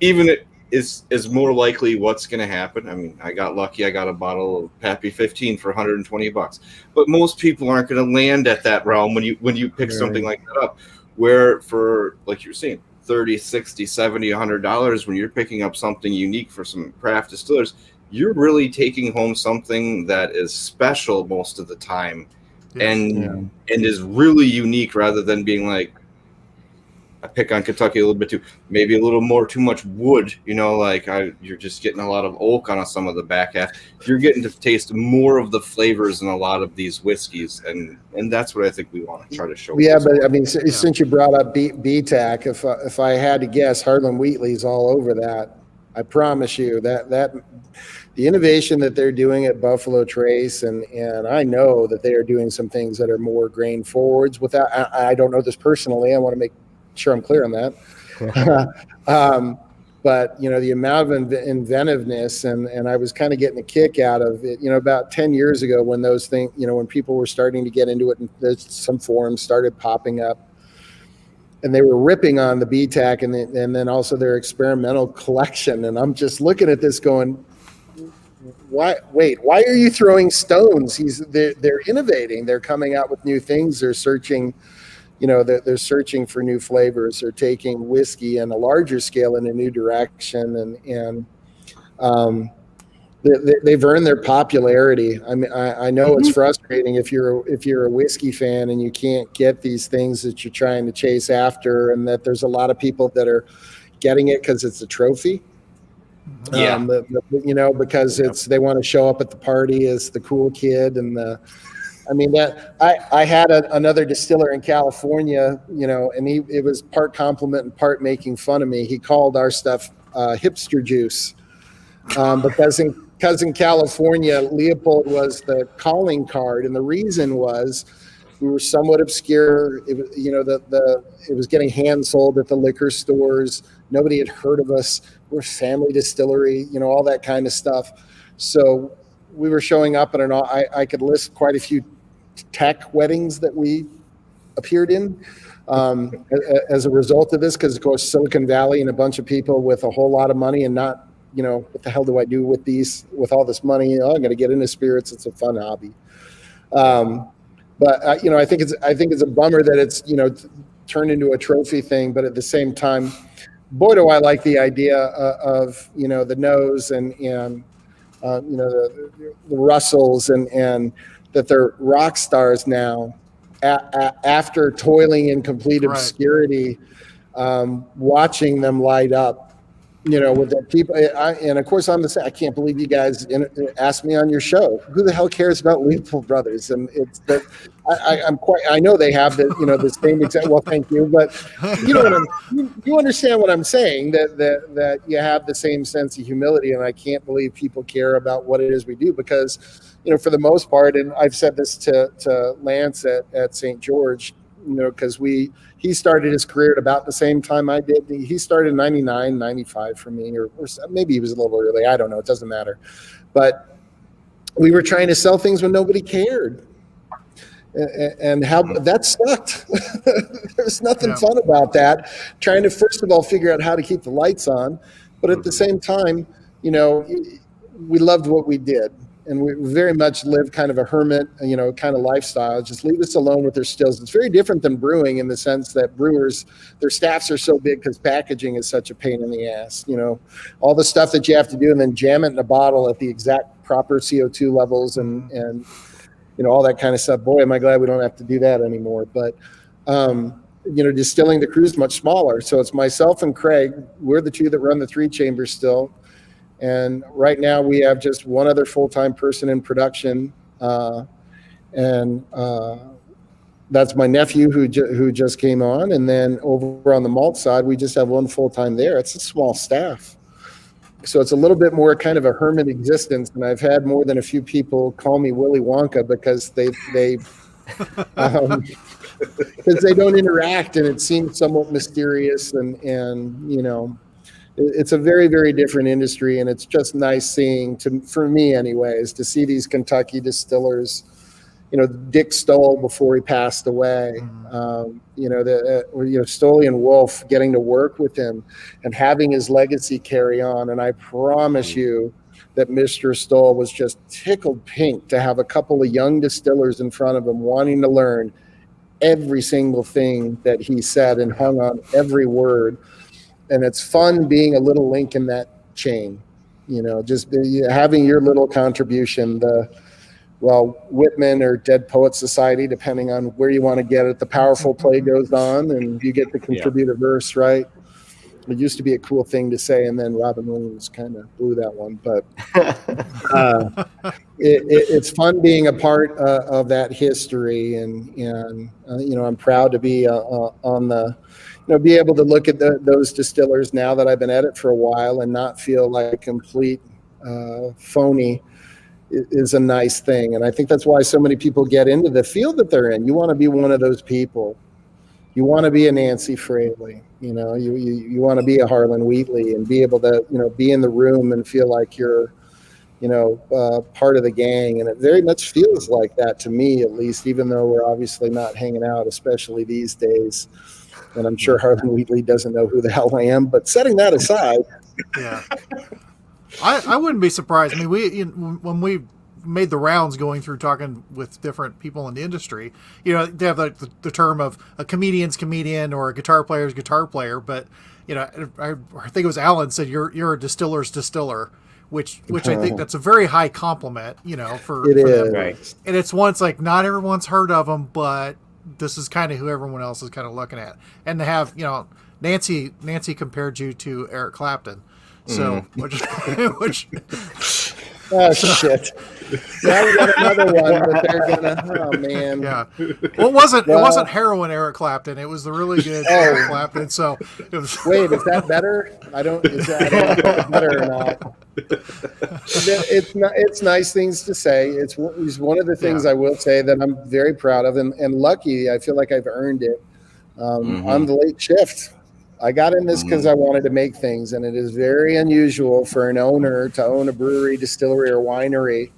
even it is more likely what's going to happen. I mean, I got lucky. I got a bottle of Pappy 15 for $120, but most people aren't going to land at that realm when you pick something like that up. Where for, like you were saying, $30, $60, $70, $100, when you're picking up something unique for some craft distillers, you're really taking home something that is special most of the time, and is really unique, rather than being like, I pick on Kentucky a little bit too, maybe a little more too much wood, you're just getting a lot of oak on some of the back half. You're getting to taste more of the flavors in a lot of these whiskeys, and that's what I think we want to try to show. Yeah, but I mean, since you brought up BTAC, if I had to guess, Harlan Wheatley's all over that. I promise you that the innovation that they're doing at Buffalo Trace, and I know that they are doing some things that are more grain forwards. Without, I don't know this personally. I want to make sure I'm clear on that. But the amount of inventiveness, and I was kind of getting a kick out of it, about 10 years ago when those things, when people were starting to get into it, and some forums started popping up, and they were ripping on the BTAC and then also their experimental collection. And I'm just looking at this going, why are you throwing stones? They're innovating. They're coming out with new things. They're searching they're searching for new flavors. They're taking whiskey on a larger scale in a new direction, and they've earned their popularity. I mean, I know it's frustrating if you're a whiskey fan and you can't get these things that you're trying to chase after, and that there's a lot of people that are getting it because it's a trophy. Yeah. Because they want to show up at the party as the cool kid, and I had another distiller in California, and it was part compliment and part making fun of me. He called our stuff hipster juice, because in California, Leopold was the calling card, and the reason was we were somewhat obscure. It was getting hand sold at the liquor stores. Nobody had heard of us. We're a family distillery, all that kind of stuff. So we were showing up at I could list quite a few tech weddings that we appeared in as a result of this, because of course Silicon Valley and a bunch of people with a whole lot of money and not, what the hell do I do with all this money? I'm going to get into spirits. It's a fun hobby. But I think it's a bummer that it's, turned into a trophy thing. But at the same time, boy, do I like the idea of, the nose and the Russells and that they're rock stars now after toiling in complete obscurity, watching them light up. With the people, and of course I'm the same. I can't believe you guys asked me on your show. Who the hell cares about Leopold Brothers? And it's that I know they have the same exact. Well, thank you, but you understand what I'm saying, that you have the same sense of humility, and I can't believe people care about what it is we do, because for the most part, and I've said this to Lance at St. George, because he started his career at about the same time I did. He started in 99, 95 for me, or maybe he was a little early. I don't know. It doesn't matter. But we were trying to sell things when nobody cared. And how that sucked. There's nothing fun about that. Trying to, first of all, figure out how to keep the lights on. But at the same time, we loved what we did. And we very much live kind of a hermit, kind of lifestyle. Just leave us alone with their stills. It's very different than brewing in the sense that brewers, their staffs are so big because packaging is such a pain in the ass. All the stuff that you have to do and then jam it in a bottle at the exact proper CO2 levels and all that kind of stuff. Boy, am I glad we don't have to do that anymore. But, distilling, the crew's much smaller. So it's myself and Craig. We're the two that run the 3-chamber still. And right now we have just one other full-time person in production, and that's my nephew who just came on. And then over on the malt side, we just have one full-time there. It's a small staff, so it's a little bit more kind of a hermit existence. And I've had more than a few people call me Willy Wonka because they because they don't interact, and it seems somewhat mysterious and it's a very, very different industry, and it's just nice seeing, for me anyways, to see these Kentucky distillers. Dick Stoll before he passed away. Stoley and Wolf, getting to work with him and having his legacy carry on. And I promise you that Mr. Stoll was just tickled pink to have a couple of young distillers in front of him wanting to learn every single thing that he said and hung on every word. And it's fun being a little link in that chain, just having your little contribution. Whitman or Dead Poets Society, depending on where you want to get it. The powerful play goes on, and you get to contribute a verse, right? It used to be a cool thing to say, and then Robin Williams kind of blew that one. But it's fun being a part of that history, and I'm proud to be on the. Be able to look at those distillers now that I've been at it for a while and not feel like a complete phony is a nice thing. And I think that's why so many people get into the field that they're in. You want to be one of those people. You want to be a Nancy Fraley. You want to be a Harlan Wheatley and be able to, be in the room and feel like you're, part of the gang. And it very much feels like that to me, at least, even though we're obviously not hanging out, especially these days. And I'm sure Harlan Wheatley doesn't know who the hell I am, but setting that aside. Yeah. I wouldn't be surprised. I mean, when we made the rounds going through talking with different people in the industry. They have like the term of a comedian's comedian or a guitar player's guitar player, but I think it was Alan said you're a distiller's distiller, which I think that's a very high compliment, for It is. them. Right. And it's once like not everyone's heard of them, but this is kind of who everyone else is kind of looking at. And to have, Nancy compared you to Eric Clapton. So, which Oh, shit. Now we got another one, but they're gonna. Oh man. yeah. Well, it wasn't heroin Eric Clapton. It was the really good Eric Clapton. So it was. Wait, is that better? I don't know if it's better or not. It's nice things to say. It's one of the things I will say that I'm very proud of and lucky. I feel like I've earned it on the late shift. I got in this because I wanted to make things, and it is very unusual for an owner to own a brewery, distillery, or winery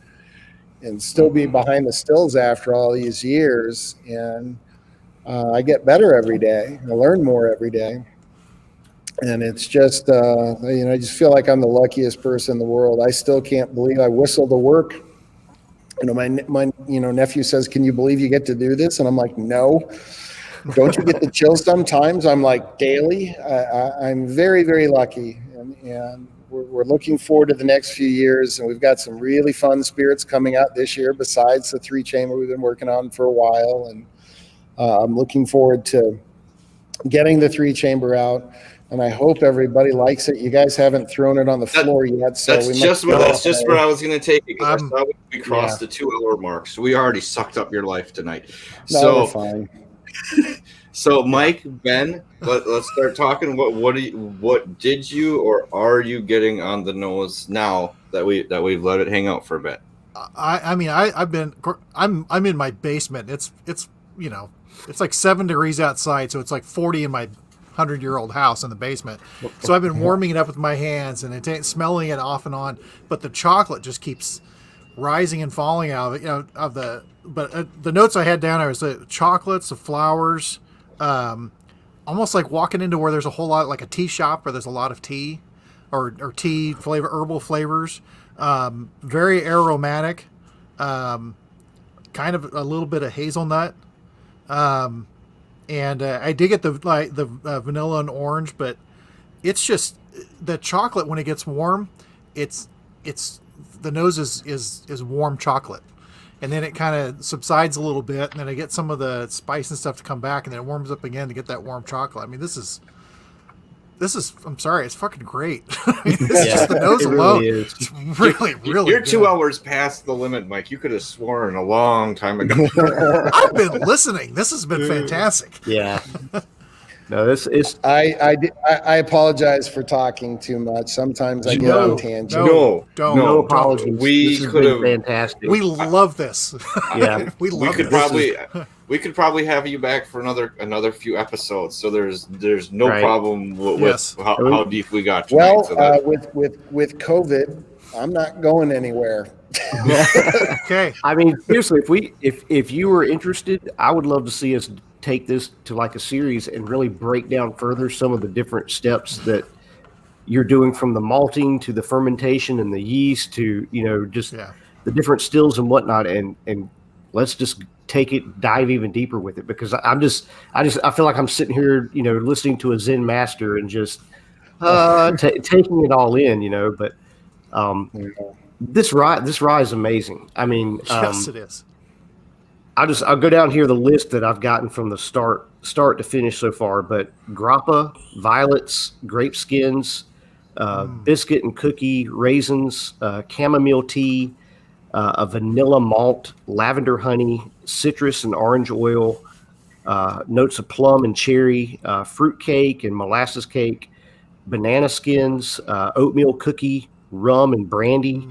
and still be behind the stills after all these years. And I get better every day. I learn more every day. And it's just, I just feel like I'm the luckiest person in the world. I still can't believe I whistle to work. My nephew says, "Can you believe you get to do this?" And I'm like, "No." Don't you get the chills sometimes? I'm like, daily. I'm very, very lucky. And we're looking forward to the next few years. And we've got some really fun spirits coming out this year besides the 3-chamber we've been working on for a while. And I'm looking forward to getting the 3-chamber out. And I hope everybody likes it. You guys haven't thrown it on the floor yet. So that's just where I was going to take it. I saw we crossed the 2-hour mark. So we already sucked up your life tonight. No, fine. So Mike, Ben, let's start talking. What did you or are you getting on the nose now that we've let it hang out for a bit? I'm in my basement. It's like 7 degrees outside, so it's like 40 in my 100-year-old house in the basement. So I've been warming it up with my hands and smelling it off and on, but the chocolate just keeps rising and falling out of it, But the notes I had down there was the chocolates, the flowers, almost like walking into where there's a whole lot, like a tea shop where there's a lot of tea or tea flavor, herbal flavors, very aromatic, kind of a little bit of hazelnut. And I did get the vanilla and orange, but it's just the chocolate when it gets warm, it's the nose is warm chocolate. And then it kind of subsides a little bit, and then I get some of the spice and stuff to come back, and then it warms up again to get that warm chocolate. I mean, this is I'm sorry, it's fucking great. It's just the nose alone. Really is. It's really You're good. 2 hours past the limit, Mike. You could have sworn a long time ago. I've been listening. This has been fantastic. Yeah. No, this is. I apologize for talking too much. Sometimes I get on tangents. No apologies. We could have fantastic. We love this. Yeah, we could probably have you back for another few episodes. So there's no problem with how deep we got tonight. Well, so with COVID, I'm not going anywhere. Okay. I mean, seriously, if you were interested, I would love to see us take this to like a series and really break down further some of the different steps that you're doing, from the malting to the fermentation and the yeast to the different stills and whatnot, and let's just dive even deeper with it, because I feel like I'm sitting here listening to a Zen master and just taking it all in, but this rye is amazing. I mean, yes, it is. I'll go down here the list that I've gotten from the start to finish so far. But grappa, violets, grape skins, biscuit and cookie, raisins, chamomile tea, a vanilla malt, lavender honey, citrus and orange oil, notes of plum and cherry, fruit cake and molasses cake, banana skins, oatmeal cookie, rum and brandy,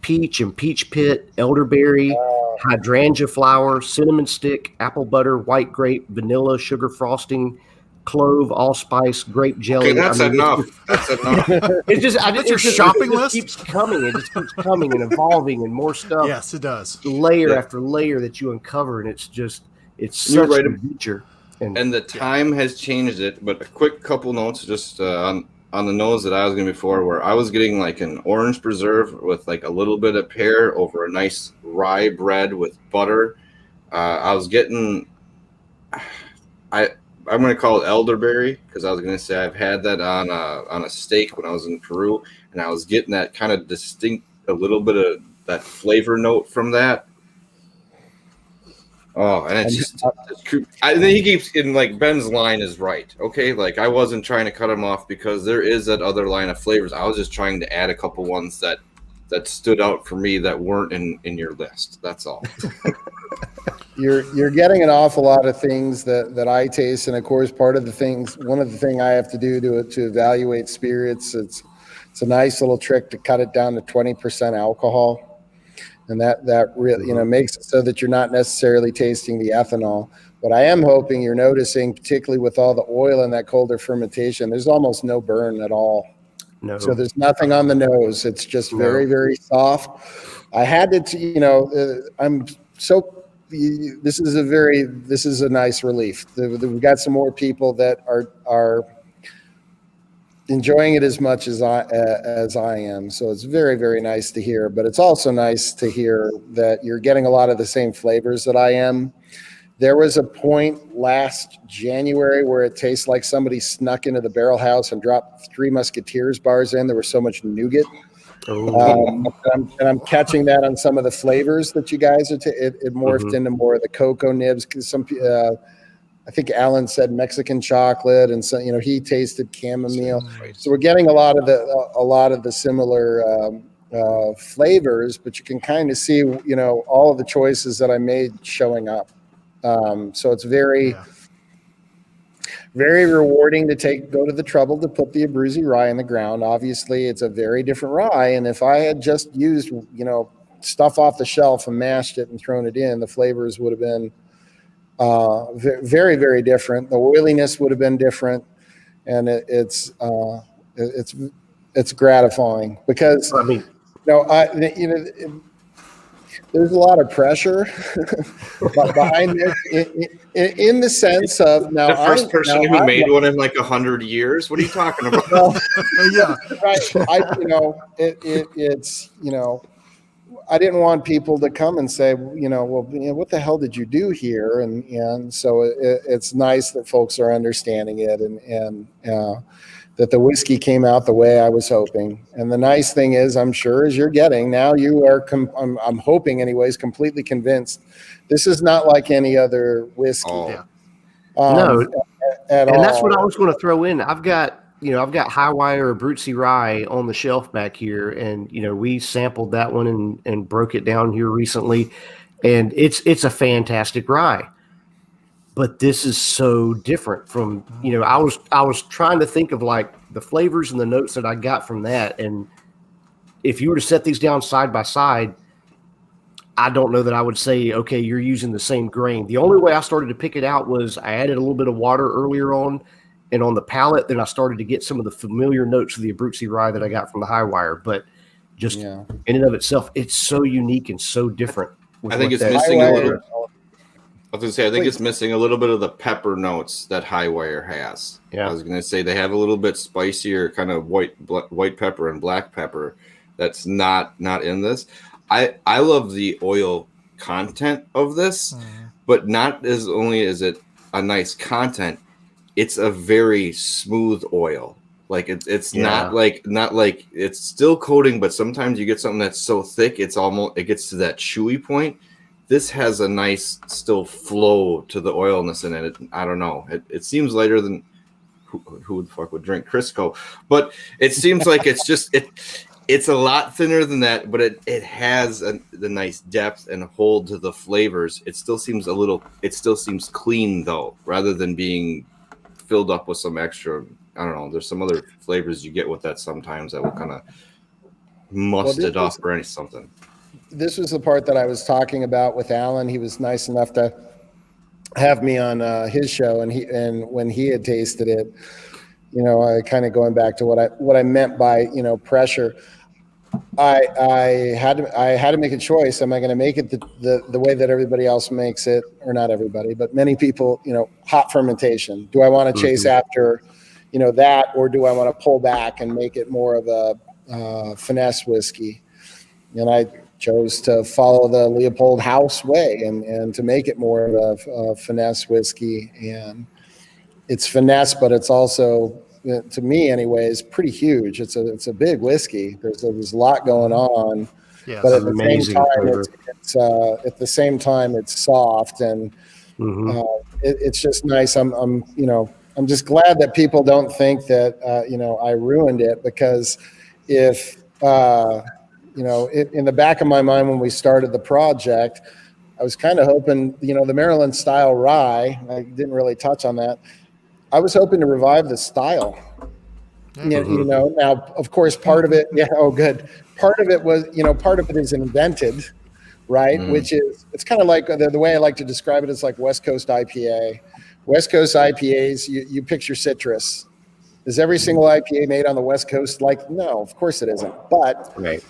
peach and peach pit, elderberry, hydrangea flower, cinnamon stick, apple butter, white grape, vanilla, sugar frosting, clove, allspice, grape jelly. Okay, that's enough. That's enough. It's just that's your shopping list. It keeps coming. It just keeps coming and evolving, and more stuff. Yes, it does. Layer after layer that you uncover, and it's such a feature. And the time has changed it. But a quick couple notes just on on the nose that I was getting before, where I was getting like an orange preserve with like a little bit of pear over a nice rye bread with butter. I was getting, I'm going to call it elderberry, because I was going to say I've had that on a steak when I was in Peru, and I was getting that kind of distinct, a little bit of that flavor note from that. Oh, and it's just, and then he keeps in, like, Ben's line is right. Okay, like, I wasn't trying to cut him off because there is that other line of flavors. I was just trying to add a couple ones that stood out for me that weren't in your list. That's all. You're getting an awful lot of things that I taste, and of course, one of the things I have to do to evaluate spirits, it's a nice little trick to cut it down to 20% alcohol. And that really, makes it so that you're not necessarily tasting the ethanol. But I am hoping you're noticing, particularly with all the oil and that colder fermentation, there's almost no burn at all. No. So there's nothing on the nose. It's just very, very soft. I had to, I'm so. This is a nice relief. We've got some more people that are enjoying it as much as I am. So it's very, very nice to hear, but it's also nice to hear that you're getting a lot of the same flavors that I am. There was a point last January where it tastes like somebody snuck into the barrel house and dropped 3 Musketeers bars in. There was so much nougat. And I'm catching that on some of the flavors that you guys are. It morphed into more of the cocoa nibs. Because I think Alan said Mexican chocolate, and so he tasted chamomile. So we're getting a lot of the similar flavors, but you can kind of see all of the choices that I made showing up. So it's very, very rewarding to go to the trouble to put the Abruzzi rye in the ground. Obviously, it's a very different rye, and if I had just used stuff off the shelf and mashed it and thrown it in, the flavors would have been very, very different. The oiliness would have been different, and it's gratifying because there's a lot of pressure behind this in the sense of now the first person who made one in like 100 years. What are you talking about? Yeah, right. It's I didn't want people to come and say, what the hell did you do here? And so it's nice that folks are understanding it and that the whiskey came out the way I was hoping. And the nice thing is, I'm sure as you're getting, now you are, I'm hoping anyways, completely convinced this is not like any other whiskey. Oh. No, at and all. that's what I was going to throw in. I've got Highwire Abruzzi rye on the shelf back here, and we sampled that one and broke it down here recently, and it's a fantastic rye. But this is so different from I was trying to think of like the flavors and the notes that I got from that, and if you were to set these down side by side, I don't know that I would say, okay, you're using the same grain. The only way I started to pick it out was I added a little bit of water earlier on, and on the palate, then I started to get some of the familiar notes of the Abruzzi rye that I got from the Highwire. But just in and of itself, it's so unique and so different. I think it's missing a little. I was going to say, I think it's missing a little bit of the pepper notes that Highwire has. Yeah. I was going to say they have a little bit spicier kind of white pepper and black pepper that's not in this. I love the oil content of this, but not as only is it a nice content, it's a very smooth oil. Like it's not like it's still coating, but sometimes you get something that's so thick it gets to that chewy point. This has a nice still flow to the oilness in it. I don't know. It seems lighter than who the fuck would drink Crisco, but it seems like it's a lot thinner than that, but it has the nice depth and hold to the flavors. It still seems clean though, rather than being filled up with some extra. I don't know. There's some other flavors you get with that sometimes that will kind of must it up or something. This was the part that I was talking about with Alan. He was nice enough to have me on his show, and when he had tasted it, I kind of going back to what I meant by pressure. I had to make a choice. Am I going to make it the way that everybody else makes it, or not everybody, but many people? Hot fermentation. Do I want to chase after that, or do I want to pull back and make it more of a finesse whiskey? And I chose to follow the Leopold House way and to make it more of a finesse whiskey. And it's finesse, but it's also, to me anyways, pretty huge. It's a big whiskey. There's a lot going on, Yes. but at the Amazing same time, flavor. at the same time it's soft, and it's just nice. I'm just glad that people don't think that I ruined it, because if in the back of my mind when we started the project, I was kind of hoping, the Maryland style rye, I didn't really touch on that. I was hoping to revive the style. Now, of course, part of it, good. Part of it was, part of it is invented, right? Which is, it's kind of like the way I like to describe it is like West Coast IPA. West Coast IPAs, you picture citrus. Is every single IPA made on the West Coast like? No, of course it isn't. But Right.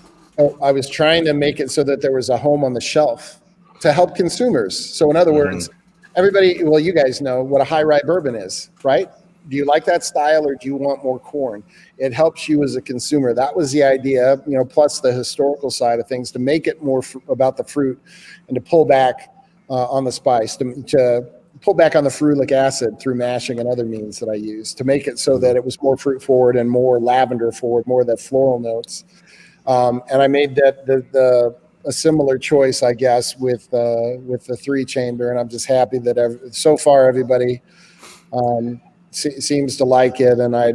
I was trying to make it so that there was a home on the shelf to help consumers. So in other words, everybody, well, you guys know what a high rye bourbon is, right? Do you like that style, or do you want more corn? It helps you as a consumer. That was the idea, plus the historical side of things, to make it more about the fruit and to pull back on the spice, to pull back on the ferulic acid through mashing and other means that I used to make it so that it was more fruit forward and more lavender forward, more of the floral notes. And I made that a similar choice, I guess, with the 3-chamber, and I'm just happy that so far everybody seems to like it. And I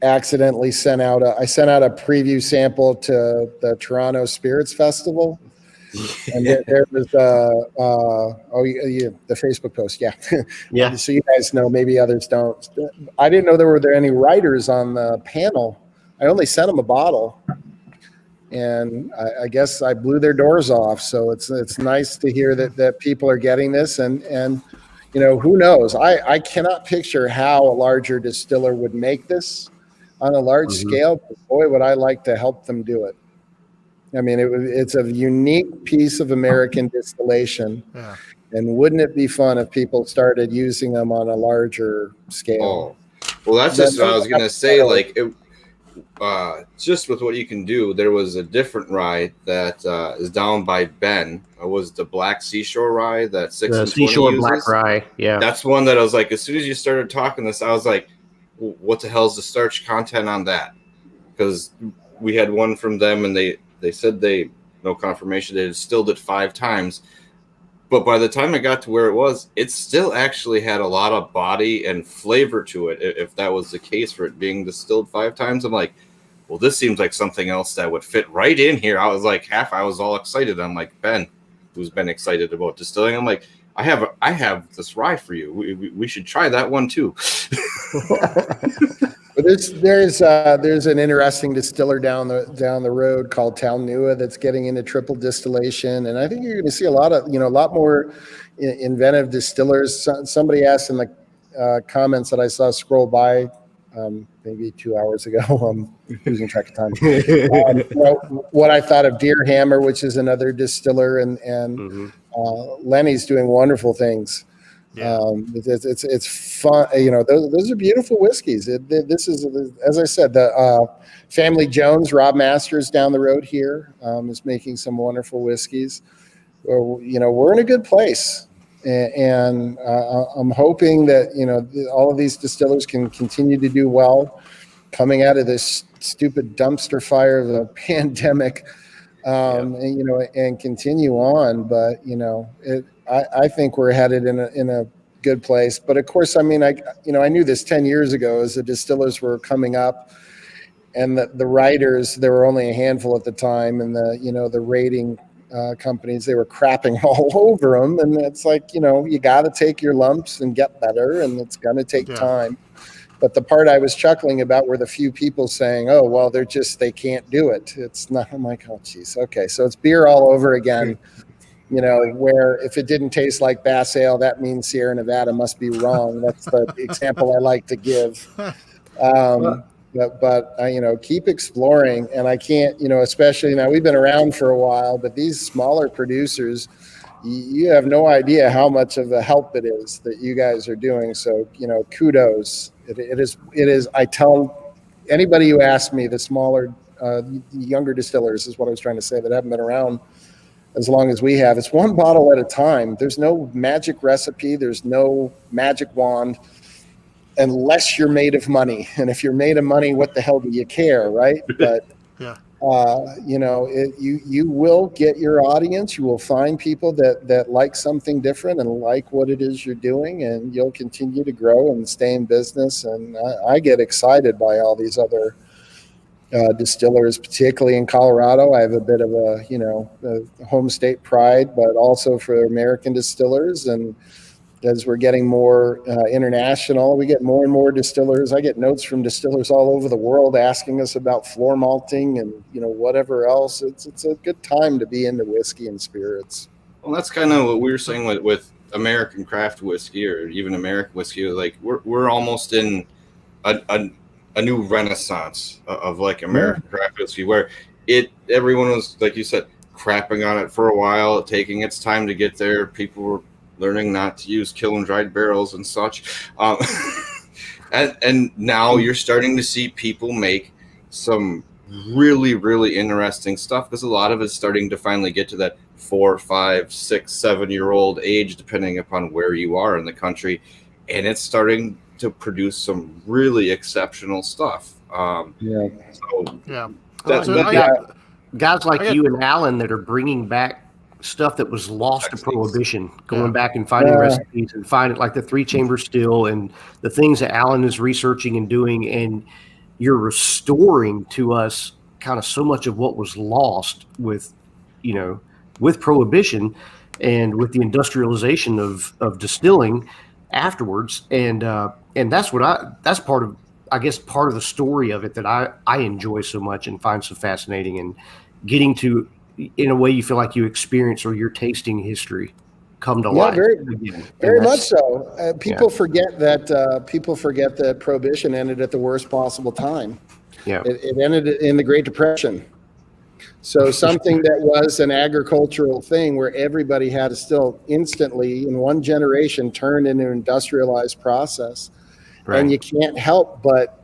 accidentally sent out a preview sample to the Toronto Spirits Festival, and there was the Facebook post, Yeah. So you guys know, maybe others don't. I didn't know there were any writers on the panel. I only sent them a bottle. And I guess I blew their doors off. So it's nice to hear that people are getting this, and who knows? I cannot picture how a larger distiller would make this on a large scale. But boy, would I like to help them do it. I mean, it's a unique piece of American distillation. Yeah. And wouldn't it be fun if people started using them on a larger scale? Oh, well, that's just what I was going to say. Like, just with what you can do, there was a different rye that is down by Ben. It was the Black Seashore rye that 6 and 20 Seashore uses. Black Rye. Yeah, that's one that I was like, as soon as you started talking this, I was like, what the hell's the starch content on that? Because we had one from them, and they said no confirmation, they distilled it 5 times. But by the time it got to where it still actually had a lot of body and flavor to it. If that was the case for it being distilled 5 times, I'm like, well, this seems like something else that would fit right in here. I was like, I was all excited. I'm like, Ben, who's been excited about distilling, I'm like, I have this rye for you. We should try that one too. But there's an interesting distiller down the road called Talnua that's getting into triple distillation, and I think you're going to see a lot more inventive distillers. Somebody asked in the comments that I saw scroll by maybe 2 hours ago. I'm losing track of time. What I thought of Deer Hammer, which is another distiller, and Lenny's doing wonderful things. Yeah. It's fun. Those are beautiful whiskeys. This is, as I said, the Family Jones, Rob Masters down the road here is making some wonderful whiskeys. We're in a good place, and I'm hoping that all of these distillers can continue to do well coming out of this stupid dumpster fire of the pandemic, and continue on. But I think we're headed in a good place. But of course, I mean, I knew this 10 years ago as the distillers were coming up, and the writers, there were only a handful at the time, and the rating companies, they were crapping all over them. And it's like, you got to take your lumps and get better, and it's going to take time. But the part I was chuckling about were the few people saying, oh, well, they can't do it. It's not. I'm like, oh, geez. Okay. So it's beer all over again. Where if it didn't taste like Bass Ale, that means Sierra Nevada must be wrong. That's the example I like to give. But keep exploring. And I can't, especially now we've been around for a while, but these smaller producers, you have no idea how much of a help it is that you guys are doing. So, kudos. It is. I tell anybody who asks me, the smaller, younger distillers is what I was trying to say, that haven't been around as long as we have. It's one bottle at a time. There's no magic recipe. There's no magic wand, unless you're made of money. And if you're made of money, what the hell do you care, right? But Yeah. You will get your audience. You will find people that like something different and like what it is you're doing, and you'll continue to grow and stay in business. And I get excited by all these other distillers, particularly in Colorado. I have a bit of a home state pride, but also for American distillers. And as we're getting more international, we get more and more distillers. I get notes from distillers all over the world asking us about floor malting and whatever else. It's a good time to be into whiskey and spirits. Well, that's kind of what we were saying with American craft whiskey, or even American whiskey. Like we're almost in a new renaissance of like American craft whiskey, where everyone was, like you said, crapping on it for a while, taking its time to get there. People were learning not to use kiln dried barrels and such. And now you're starting to see people make some really, really interesting stuff, because a lot of it's starting to finally get to that 4, 5, 6, 7-year-old age, depending upon where you are in the country. And it's starting to produce some really exceptional stuff. Guys like you and Alan that are bringing back stuff that was lost to prohibition, going back and finding recipes and finding like the 3-chamber still and the things that Alan is researching and doing, and you're restoring to us kind of so much of what was lost with prohibition and with the industrialization of distilling afterwards. And that's part of the story of it that I enjoy so much and find so fascinating, and getting to, in a way, you feel like you experience or you're tasting history come to life. Very much so. People forget that prohibition ended at the worst possible time. Yeah, it ended in the Great Depression. So something that was an agricultural thing where everybody had to still instantly in one generation turn into an industrialized process. Right. And you can't help but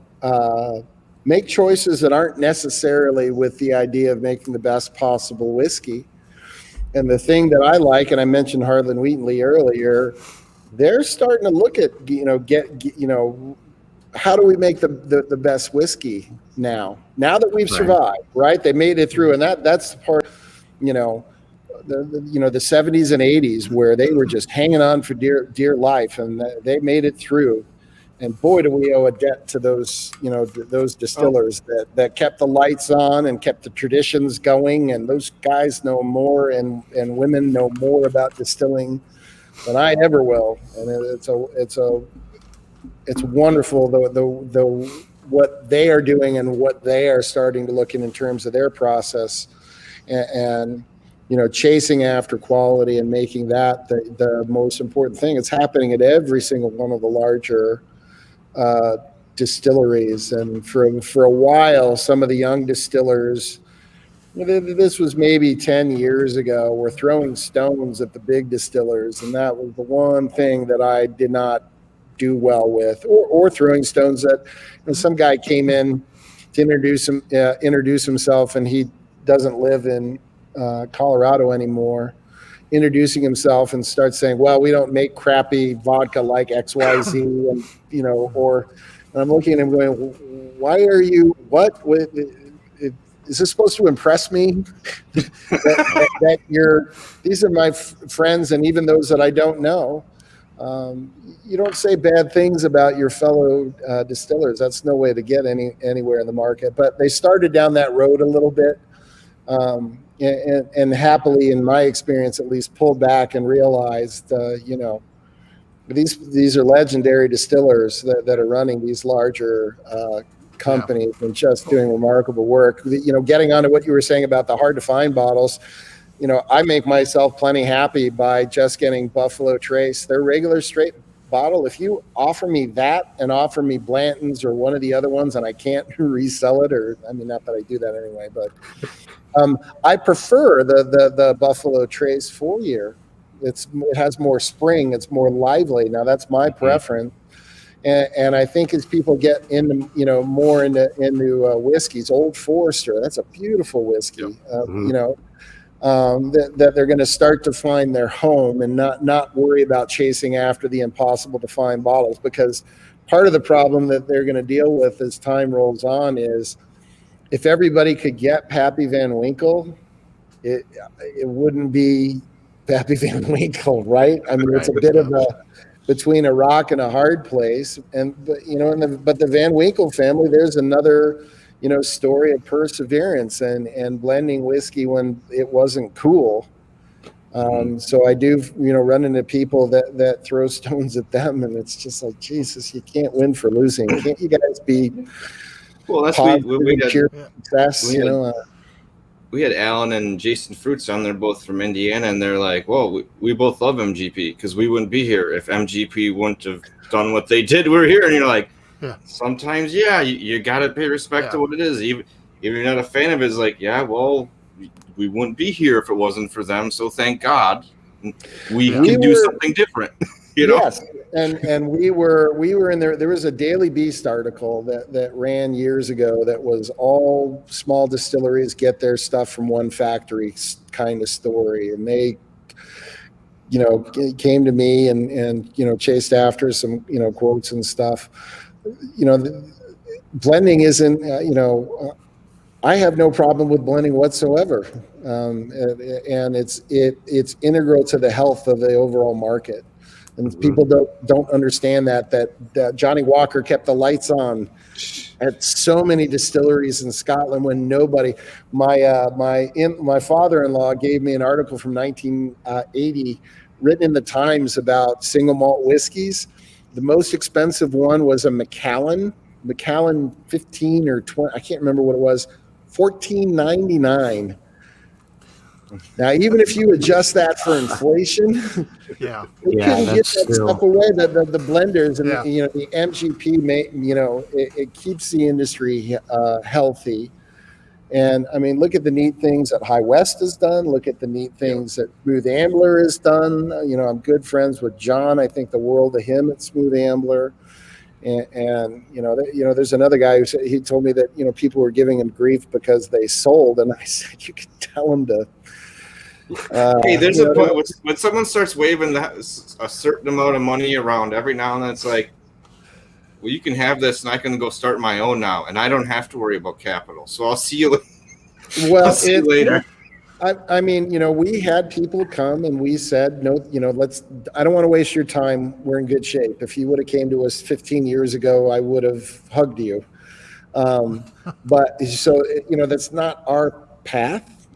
make choices that aren't necessarily with the idea of making the best possible whiskey. And the thing that I like, and I mentioned Harlan Wheatley earlier, they're starting to look at, how do we make the best whiskey now that we've survived, right? They made it through. And that's the part, the 70s and 80s where they were just hanging on for dear life, and they made it through. And boy, do we owe a debt to those distillers that kept the lights on and kept the traditions going. And those guys know more, and women know more about distilling than I ever will. And it's wonderful the what they are doing and what they are starting to look in terms of their process, and chasing after quality and making that the most important thing. It's happening at every single one of the larger distilleries. And for a while, some of the young distillers, this was maybe 10 years ago, were throwing stones at the big distillers, and that was the one thing that I did not do well with, or throwing stones at some guy came in to introduce himself, and he doesn't live in Colorado anymore, introducing himself and starts saying, well, we don't make crappy vodka like XYZ. And I'm looking at him going, why are you, what is this supposed to impress me? that these are my friends, and even those that I don't know. You don't say bad things about your fellow distillers. That's no way to get anywhere in the market. But they started down that road a little bit, and happily, in my experience at least, pulled back and realized, these are legendary distillers that are running these larger companies and just doing remarkable work. Getting onto what you were saying about the hard to find bottles. I make myself plenty happy by just getting Buffalo Trace, their regular straight bottle. If you offer me that and offer me Blanton's or one of the other ones, and I can't resell it, not that I do that anyway, but I prefer the Buffalo Trace 4-year it has more spring. It's more lively. Now that's my preference. And I think as people get into, more into whiskeys, Old Forester, that's a beautiful whiskey, that they're going to start to find their home and not worry about chasing after the impossible to find bottles, because part of the problem that they're going to deal with as time rolls on is if everybody could get Pappy Van Winkle, it wouldn't be Pappy Van Winkle, right? I mean, it's a bit of between a rock and a hard place. But the Van Winkle family, there's another, story of perseverance and blending whiskey when it wasn't cool. So I do, run into people that throw stones at them, and it's just like, Jesus, you can't win for losing. Can't you guys be success? We had Alan and Jason Fruits on there, both from Indiana, and they're like, well, we both love MGP because we wouldn't be here if MGP wouldn't have done what they did. We're here. And you're like, sometimes, you got to pay respect to what it is. Even if you're not a fan of it, it's like, well, we wouldn't be here if it wasn't for them. So thank God we can do something different. Yes. And we were in there. There was a Daily Beast article that ran years ago that was all small distilleries get their stuff from one factory kind of story. And they, came to me and chased after some, quotes and stuff. Blending isn't, I have no problem with blending whatsoever. And it's integral to the health of the overall market. And people don't understand that Johnny Walker kept the lights on at so many distilleries in Scotland when nobody. My father-in-law gave me an article from 1980, written in the Times about single malt whiskeys. The most expensive one was a Macallan 15 or 20. I can't remember what it was. $14.99. Now, even if you adjust that for inflation, they couldn't get that stuff away. The blenders and the MGP, it keeps the industry healthy. And I mean, look at the neat things that High West has done. Look at the neat things that Smooth Ambler has done. I'm good friends with John. I think the world of him at Smooth Ambler. And there's another guy who said, he told me that people were giving him grief because they sold, and I said, you could tell them to. Hey, there's a point when someone starts waving a certain amount of money around every now and then. It's like, well, you can have this, and I can go start my own now, and I don't have to worry about capital. So I'll see you later. Well, see you later. I mean, we had people come and we said, no, I don't want to waste your time. We're in good shape. If you would have came to us 15 years ago, I would have hugged you. But so, that's not our path,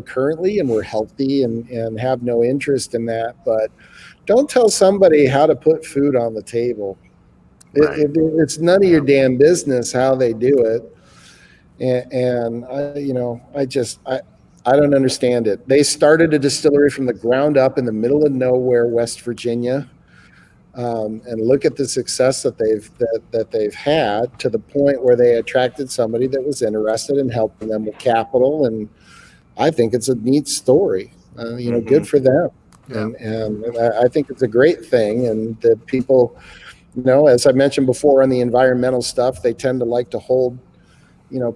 currently, and we're healthy and have no interest in that. But don't tell somebody how to put food on the table. Right. It's none of your damn business how they do it. And I don't understand it. They started a distillery from the ground up in the middle of nowhere, West Virginia, and look at the success that they've had, to the point where they attracted somebody that was interested in helping them with capital. And I think it's a neat story. Good for them. Yeah. And I think it's a great thing. And that people, as I mentioned before on the environmental stuff, they tend to like to hold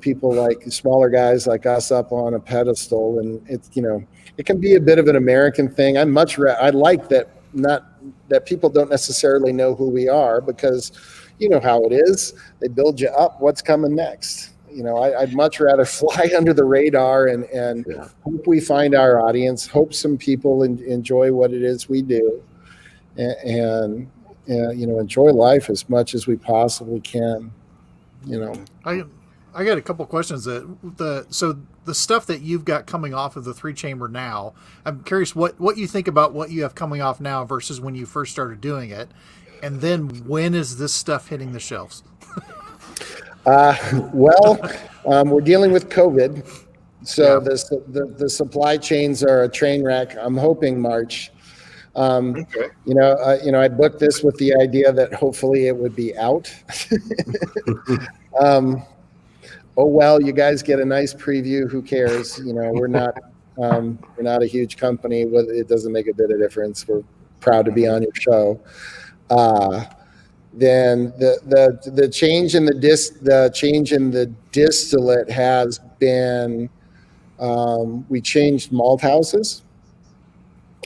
people like smaller guys like us up on a pedestal, and it's, it can be a bit of an American thing. I like that people don't necessarily know who we are, because how it is. They build you up. What's coming next? I'd much rather fly under the radar and hope we find our audience, hope some people enjoy what it is we do, and enjoy life as much as we possibly can. I got a couple questions. So the stuff that you've got coming off of the 3-chamber now, I'm curious what you think about what you have coming off now versus when you first started doing it, and then when is this stuff hitting the shelves? We're dealing with COVID, so the supply chains are a train wreck. I'm hoping March. Okay. I booked this with the idea that hopefully it would be out. Oh, well, you guys get a nice preview. Who cares? We're not We're not a huge company. It doesn't make a bit of difference. We're proud to be on your show. Then the change in the distillate has been, we changed malt houses.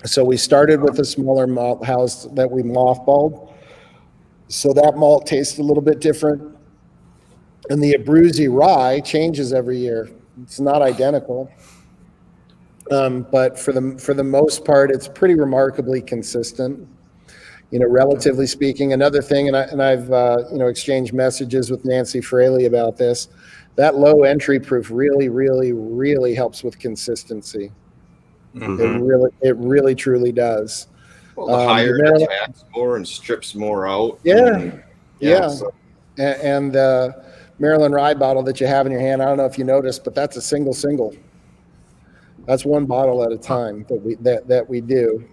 So we started with a smaller malt house that we mothballed. So that malt tastes a little bit different. And the Abruzzi rye changes every year. It's not identical. But for the most part, it's pretty remarkably consistent. Relatively speaking. Another thing, and I've exchanged messages with Nancy Fraley about this. That low entry proof really, really, really helps with consistency. Mm-hmm. It really truly does. Well, the higher it adds more and strips more out. Yeah. So. And the Maryland rye bottle that you have in your hand, I don't know if you noticed, but that's a single. That's one bottle at a time that we do.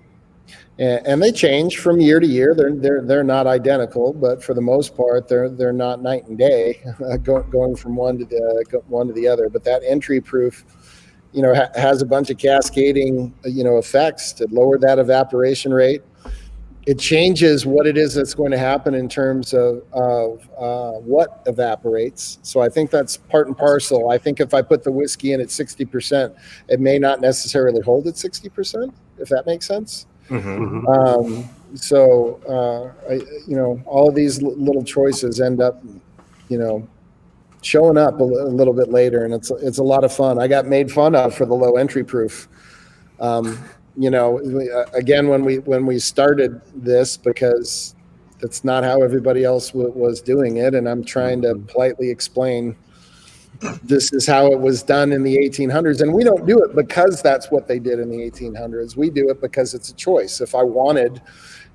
And they change from year to year. They're not identical, but for the most part, they're not night and day going from one to the other. But that entry proof, has a bunch of cascading, effects to lower that evaporation rate. It changes what it is that's going to happen in terms of what evaporates. So I think that's part and parcel. I think if I put the whiskey in at 60%, it may not necessarily hold at 60%, if that makes sense. Mm-hmm. All of these little choices end up, showing up a little bit later, and it's a lot of fun. I got made fun of for the low entry proof. Again, when we started this, because that's not how everybody else was doing it, and I'm trying to politely explain this is how it was done in the 1800s. And we don't do it because that's what they did in the 1800s. We do it because it's a choice. If I wanted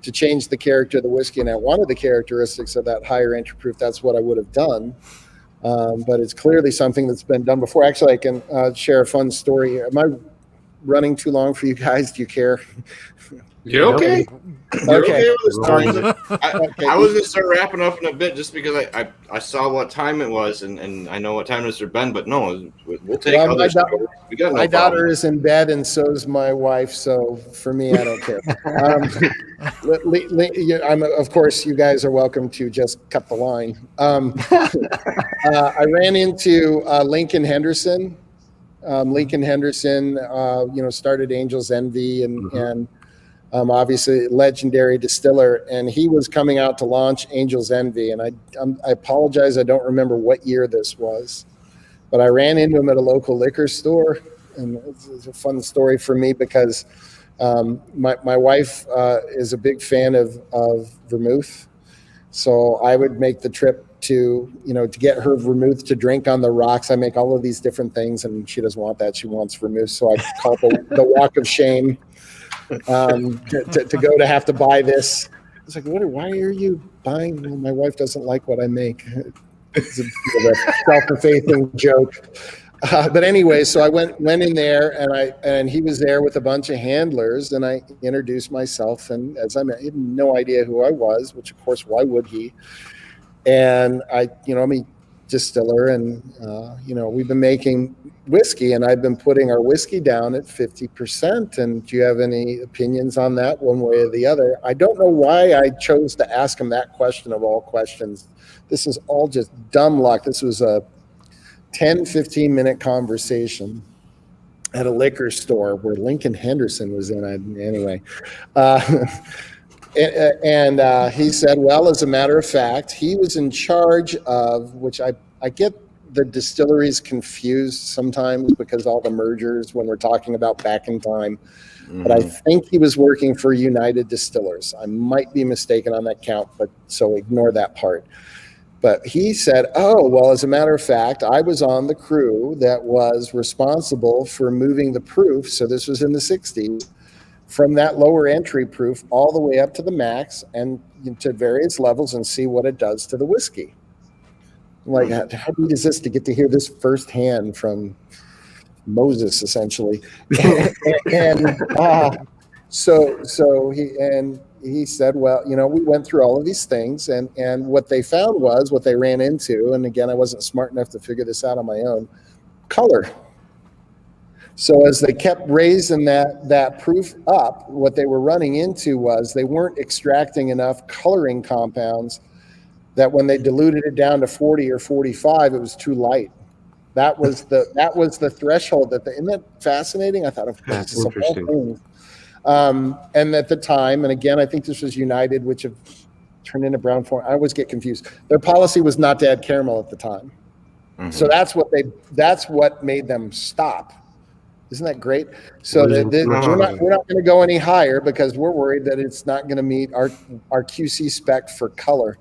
to change the character of the whiskey and I wanted the characteristics of that higher entry proof, that's what I would have done. But it's clearly something that's been done before. Actually, I can share a fun story. Am I running too long for you guys? Do you care? You're okay. You're okay with the story. I was going to start wrapping up in a bit just because I saw what time it was and I know what time it is for Ben, but no, we'll take other stories. My daughter is in bed and so is my wife, so for me, I don't care. Of course, you guys are welcome to just cut the line. I ran into Lincoln Henderson. Lincoln Henderson, started Angel's Envy and obviously legendary distiller, and he was coming out to launch Angel's Envy. And I apologize, I don't remember what year this was, but I ran into him at a local liquor store, and it's a fun story for me because my wife is a big fan of vermouth, so I would make the trip to get her vermouth to drink on the rocks. I make all of these different things, and she doesn't want that. She wants vermouth, so I call it the walk of shame. To go to have to buy this. It's like, why are you buying? Well, my wife doesn't like what I make. It's a self-effacing joke. But anyway, so I went in there, and he was there with a bunch of handlers, and I introduced myself, and as I met, he had no idea who I was, which of course, why would he? And I'm a distiller, and we've been making whiskey, and I've been putting our whiskey down at 50%. And do you have any opinions on that, one way or the other? I don't know why I chose to ask him that question of all questions. This is all just dumb luck. This was a 10-15 minute conversation at a liquor store where Lincoln Henderson was in. Anyway. And he said, well, as a matter of fact, he was in charge of, which I get the distilleries confused sometimes because all the mergers when we're talking about back in time. Mm-hmm. But I think he was working for United Distillers. I might be mistaken on that count, but so ignore that part. But he said, oh, well, as a matter of fact, I was on the crew that was responsible for moving the proof. So this was in the 60s. From that lower entry proof all the way up to the max and to various levels and see what it does to the whiskey. Like, how neat is this to get to hear this firsthand from Moses, essentially? So he said, well, we went through all of these things, and what they found was what they ran into. And again, I wasn't smart enough to figure this out on my own. Color. So as they kept raising that proof up, what they were running into was they weren't extracting enough coloring compounds, that when they diluted it down to 40 or 45, it was too light. That was the threshold. Isn't that fascinating? I thought, of course, That's interesting. And at the time, and again, I think this was United, which have turned into Brown Forman. I always get confused. Their policy was not to add caramel at the time. Mm-hmm. So that's what made them stop. Isn't that great? So we're not going to go any higher because we're worried that it's not going to meet our QC spec for color.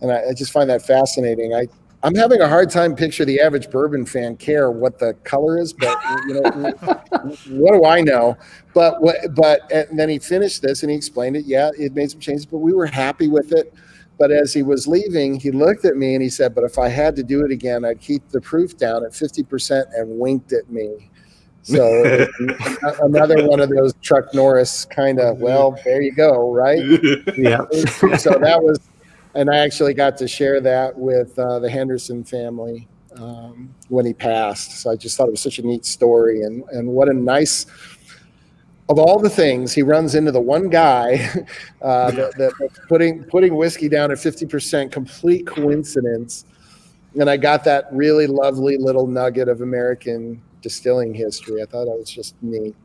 And I just find that fascinating. I'm having a hard time picture the average bourbon fan care what the color is, but what do I know? But and then he finished this and he explained it. Yeah, it made some changes, but we were happy with it. But as he was leaving, he looked at me and he said, "But if I had to do it again, I'd keep the proof down at 50%," and winked at me. So another one of those Chuck Norris kind of, well, there you go, right? Yeah. So that was. And I actually got to share that with the Henderson family when he passed. So I just thought it was such a neat story. And what a nice, of all the things, he runs into the one guy that's putting whiskey down at 50%, complete coincidence. And I got that really lovely little nugget of American distilling history. I thought that was just neat.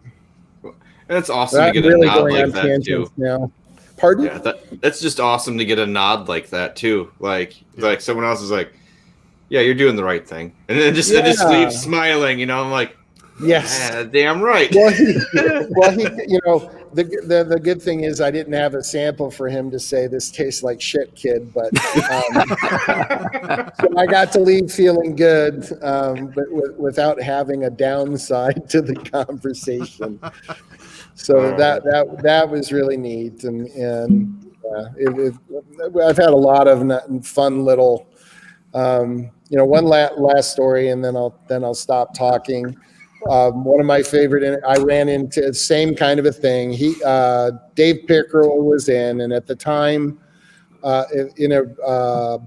It's awesome to get a nod like that too. Now. Pardon? Yeah, that's just awesome to get a nod like that too. Like someone else is like, "Yeah, you're doing the right thing," and then just leaves smiling. I'm like, "Yes, damn right." Well, the good thing is I didn't have a sample for him to say this tastes like shit, kid. But so I got to leave feeling good, but without having a downside to the conversation. So that was really neat, and I've had a lot of fun little, one last story, and then I'll stop talking. One of my favorite, I ran into the same kind of a thing. Dave Pickerel was in, and at the time, in a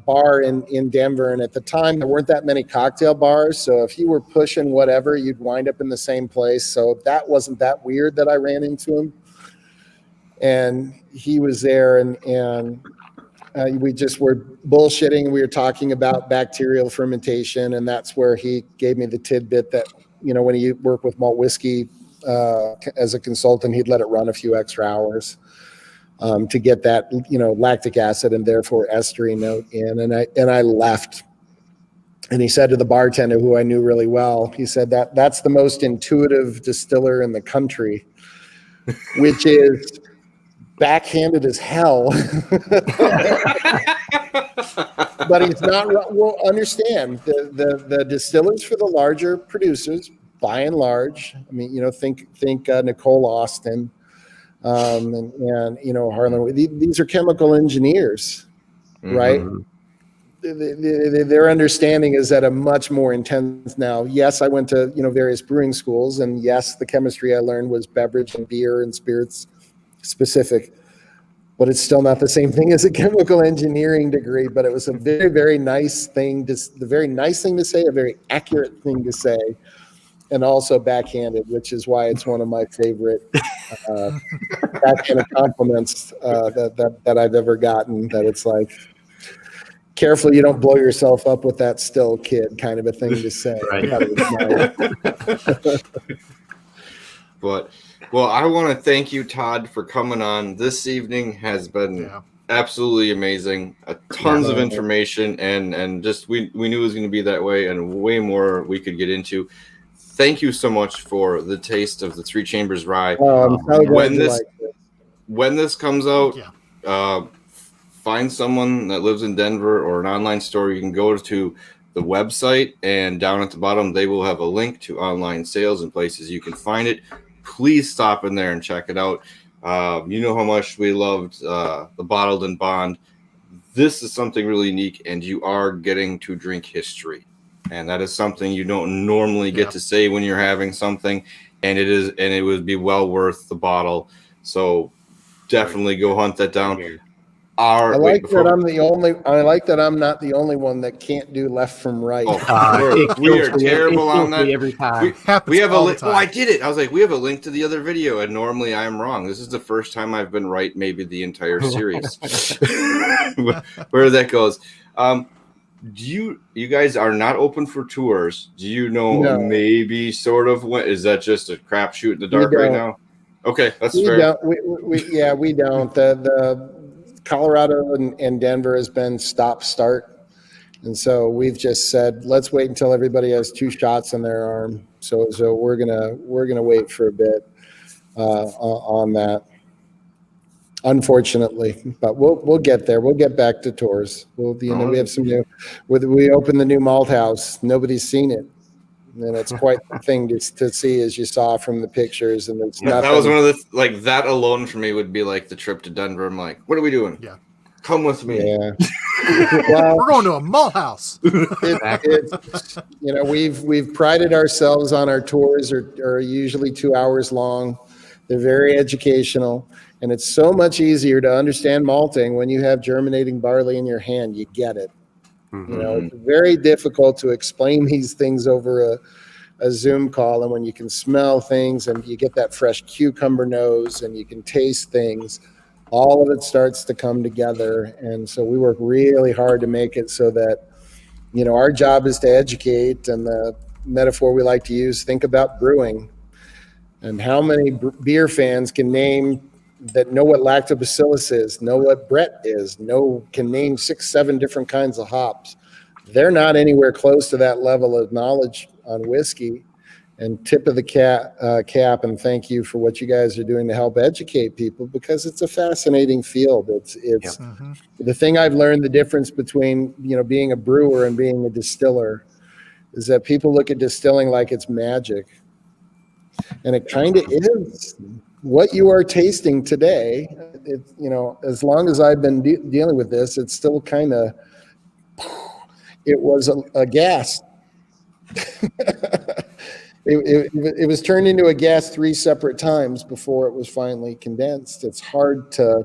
bar in Denver, and at the time there weren't that many cocktail bars, so if you were pushing whatever, you'd wind up in the same place. So that wasn't that weird that I ran into him, and he was there, and we just were bullshitting. We were talking about bacterial fermentation, and that's where he gave me the tidbit that when he worked with malt whiskey as a consultant, he'd let it run a few extra hours. To get that, lactic acid and therefore estery note in, and I left. And he said to the bartender, who I knew really well, he said that's the most intuitive distiller in the country, which is backhanded as hell. But he's not. Well, understand the distillers for the larger producers, by and large. I mean, think Nicole Austin. And Harlan, these are chemical engineers, right? Mm-hmm. Their understanding is at a much more intense now. Yes, I went to various brewing schools, and yes, the chemistry I learned was beverage and beer and spirits specific, but it's still not the same thing as a chemical engineering degree. But it was a very, very nice thing to say, a very accurate thing to say. And also backhanded, which is why it's one of my favorite backhanded compliments that I've ever gotten. That it's like, careful you don't blow yourself up with that still, kid, kind of a thing to say. Right. But I want to thank you, Todd, for coming on. This evening has been absolutely amazing. Tons of information, and just we knew it was going to be that way, and way more we could get into. Thank you so much for the taste of the Three Chambers Rye. When this comes out, find someone that lives in Denver or an online store. You can go to the website, and down at the bottom, they will have a link to online sales and places you can find it. Please stop in there and check it out. You know how much we loved the Bottled and Bond. This is something really unique, and you are getting to drink history. And that is something you don't normally get to say when you're having something, and it would be well worth the bottle. So definitely go hunt that down. are. I like that I'm the only. I like that I'm not the only one that can't do left from right. We are terrible on that. Every time. We have a all the link. time. Oh, I did it. I was like, we have a link to the other video, and normally I'm wrong. This is the first time I've been right, maybe the entire series. Where that goes. Do you guys are not open for tours? Do you know No. maybe sort of what is that just a crapshoot in the dark right now? Okay, that's We fair. don't. We don't. The Colorado and Denver has been stop-start, and so we've just said let's wait until everybody has 2 shots in their arm. So we're gonna wait for a bit on that. Unfortunately, but we'll get there. We'll get back to tours. We have some new. We opened the new Malt House. Nobody's seen it, and it's quite the thing to see, as you saw from the pictures. And it's Yeah, that was one of the that alone for me would be like the trip to Denver. I'm like, what are we doing? Yeah, come with me. Yeah, well, we're going to a malt house. We've prided ourselves on our tours are usually 2 hours long. They're very educational. And it's so much easier to understand malting when you have germinating barley in your hand. You get it. Mm-hmm. It's very difficult to explain these things over a Zoom call. And when you can smell things and you get that fresh cucumber nose and you can taste things, all of it starts to come together. And so we work really hard to make it so that, our job is to educate. And the metaphor we like to use, think about brewing. And how many beer fans can name that know what lactobacillus is, know what Brett is, can name 6-7 different kinds of hops. They're not anywhere close to that level of knowledge on whiskey. And tip of the cap, and thank you for what you guys are doing to help educate people, because it's a fascinating field. It's the thing I've learned, the difference between being a brewer and being a distiller, is that people look at distilling like it's magic, and it kind of is. What you are tasting today, as long as I've been dealing with this, it's still kind of, it was a gas. it was turned into a gas 3 separate times before it was finally condensed. It's hard to,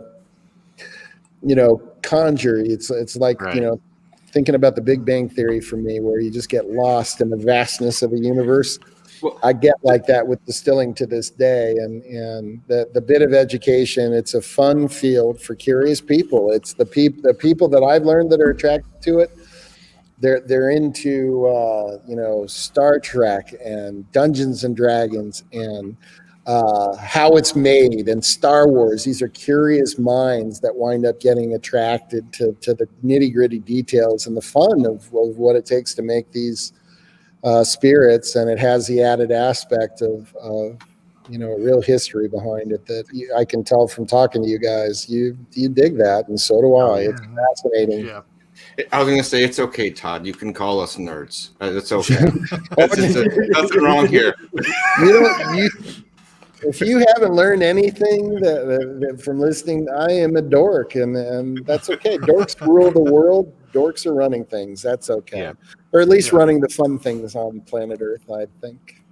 conjure. It's like, right. Thinking about the Big Bang Theory for me, where you just get lost in the vastness of the universe. Well, I get like that with distilling to this day, and the bit of education. It's a fun field for curious people. It's the people that I've learned that are attracted to it. They're into Star Trek and Dungeons and Dragons and how it's made and Star Wars. These are curious minds that wind up getting attracted to the nitty gritty details and the fun of what it takes to make these spirits, and it has the added aspect of a real history behind it that I can tell from talking to you guys. You dig that, and so do I. It's fascinating. Yeah. I was going to say, it's okay, Todd. You can call us nerds. It's okay. Nothing wrong here. If you haven't learned anything that from listening, I am a dork, and that's okay. Dorks rule the world. Dorks are running things. That's okay. Yeah. Or at least running the fun things on planet Earth, I think.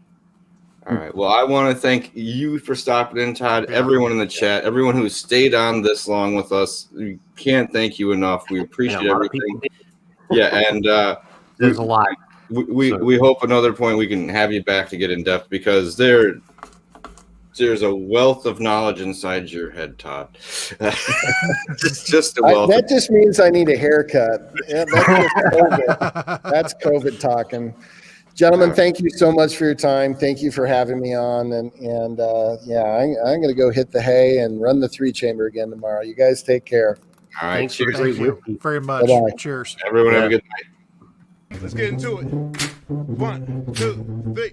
All right. Well, I want to thank you for stopping in, Todd. Everyone in the chat, everyone who stayed on this long with us. We can't thank you enough. We appreciate everything. Yeah, and there's a lot. We hope another point we can have you back to get in depth, because there's a wealth of knowledge inside your head, Todd. It's just a wealth. That just means I need a haircut. Yeah, that's just COVID. That's COVID talking. Gentlemen, thank you so much for your time. Thank you for having me on. And I'm going to go hit the hay and run the 3-chamber again tomorrow. You guys take care. All right. Thanks. Cheers. Thank you very much. Bye-bye. Cheers. Everyone have a good night. Let's get into it. 1, 2, 3.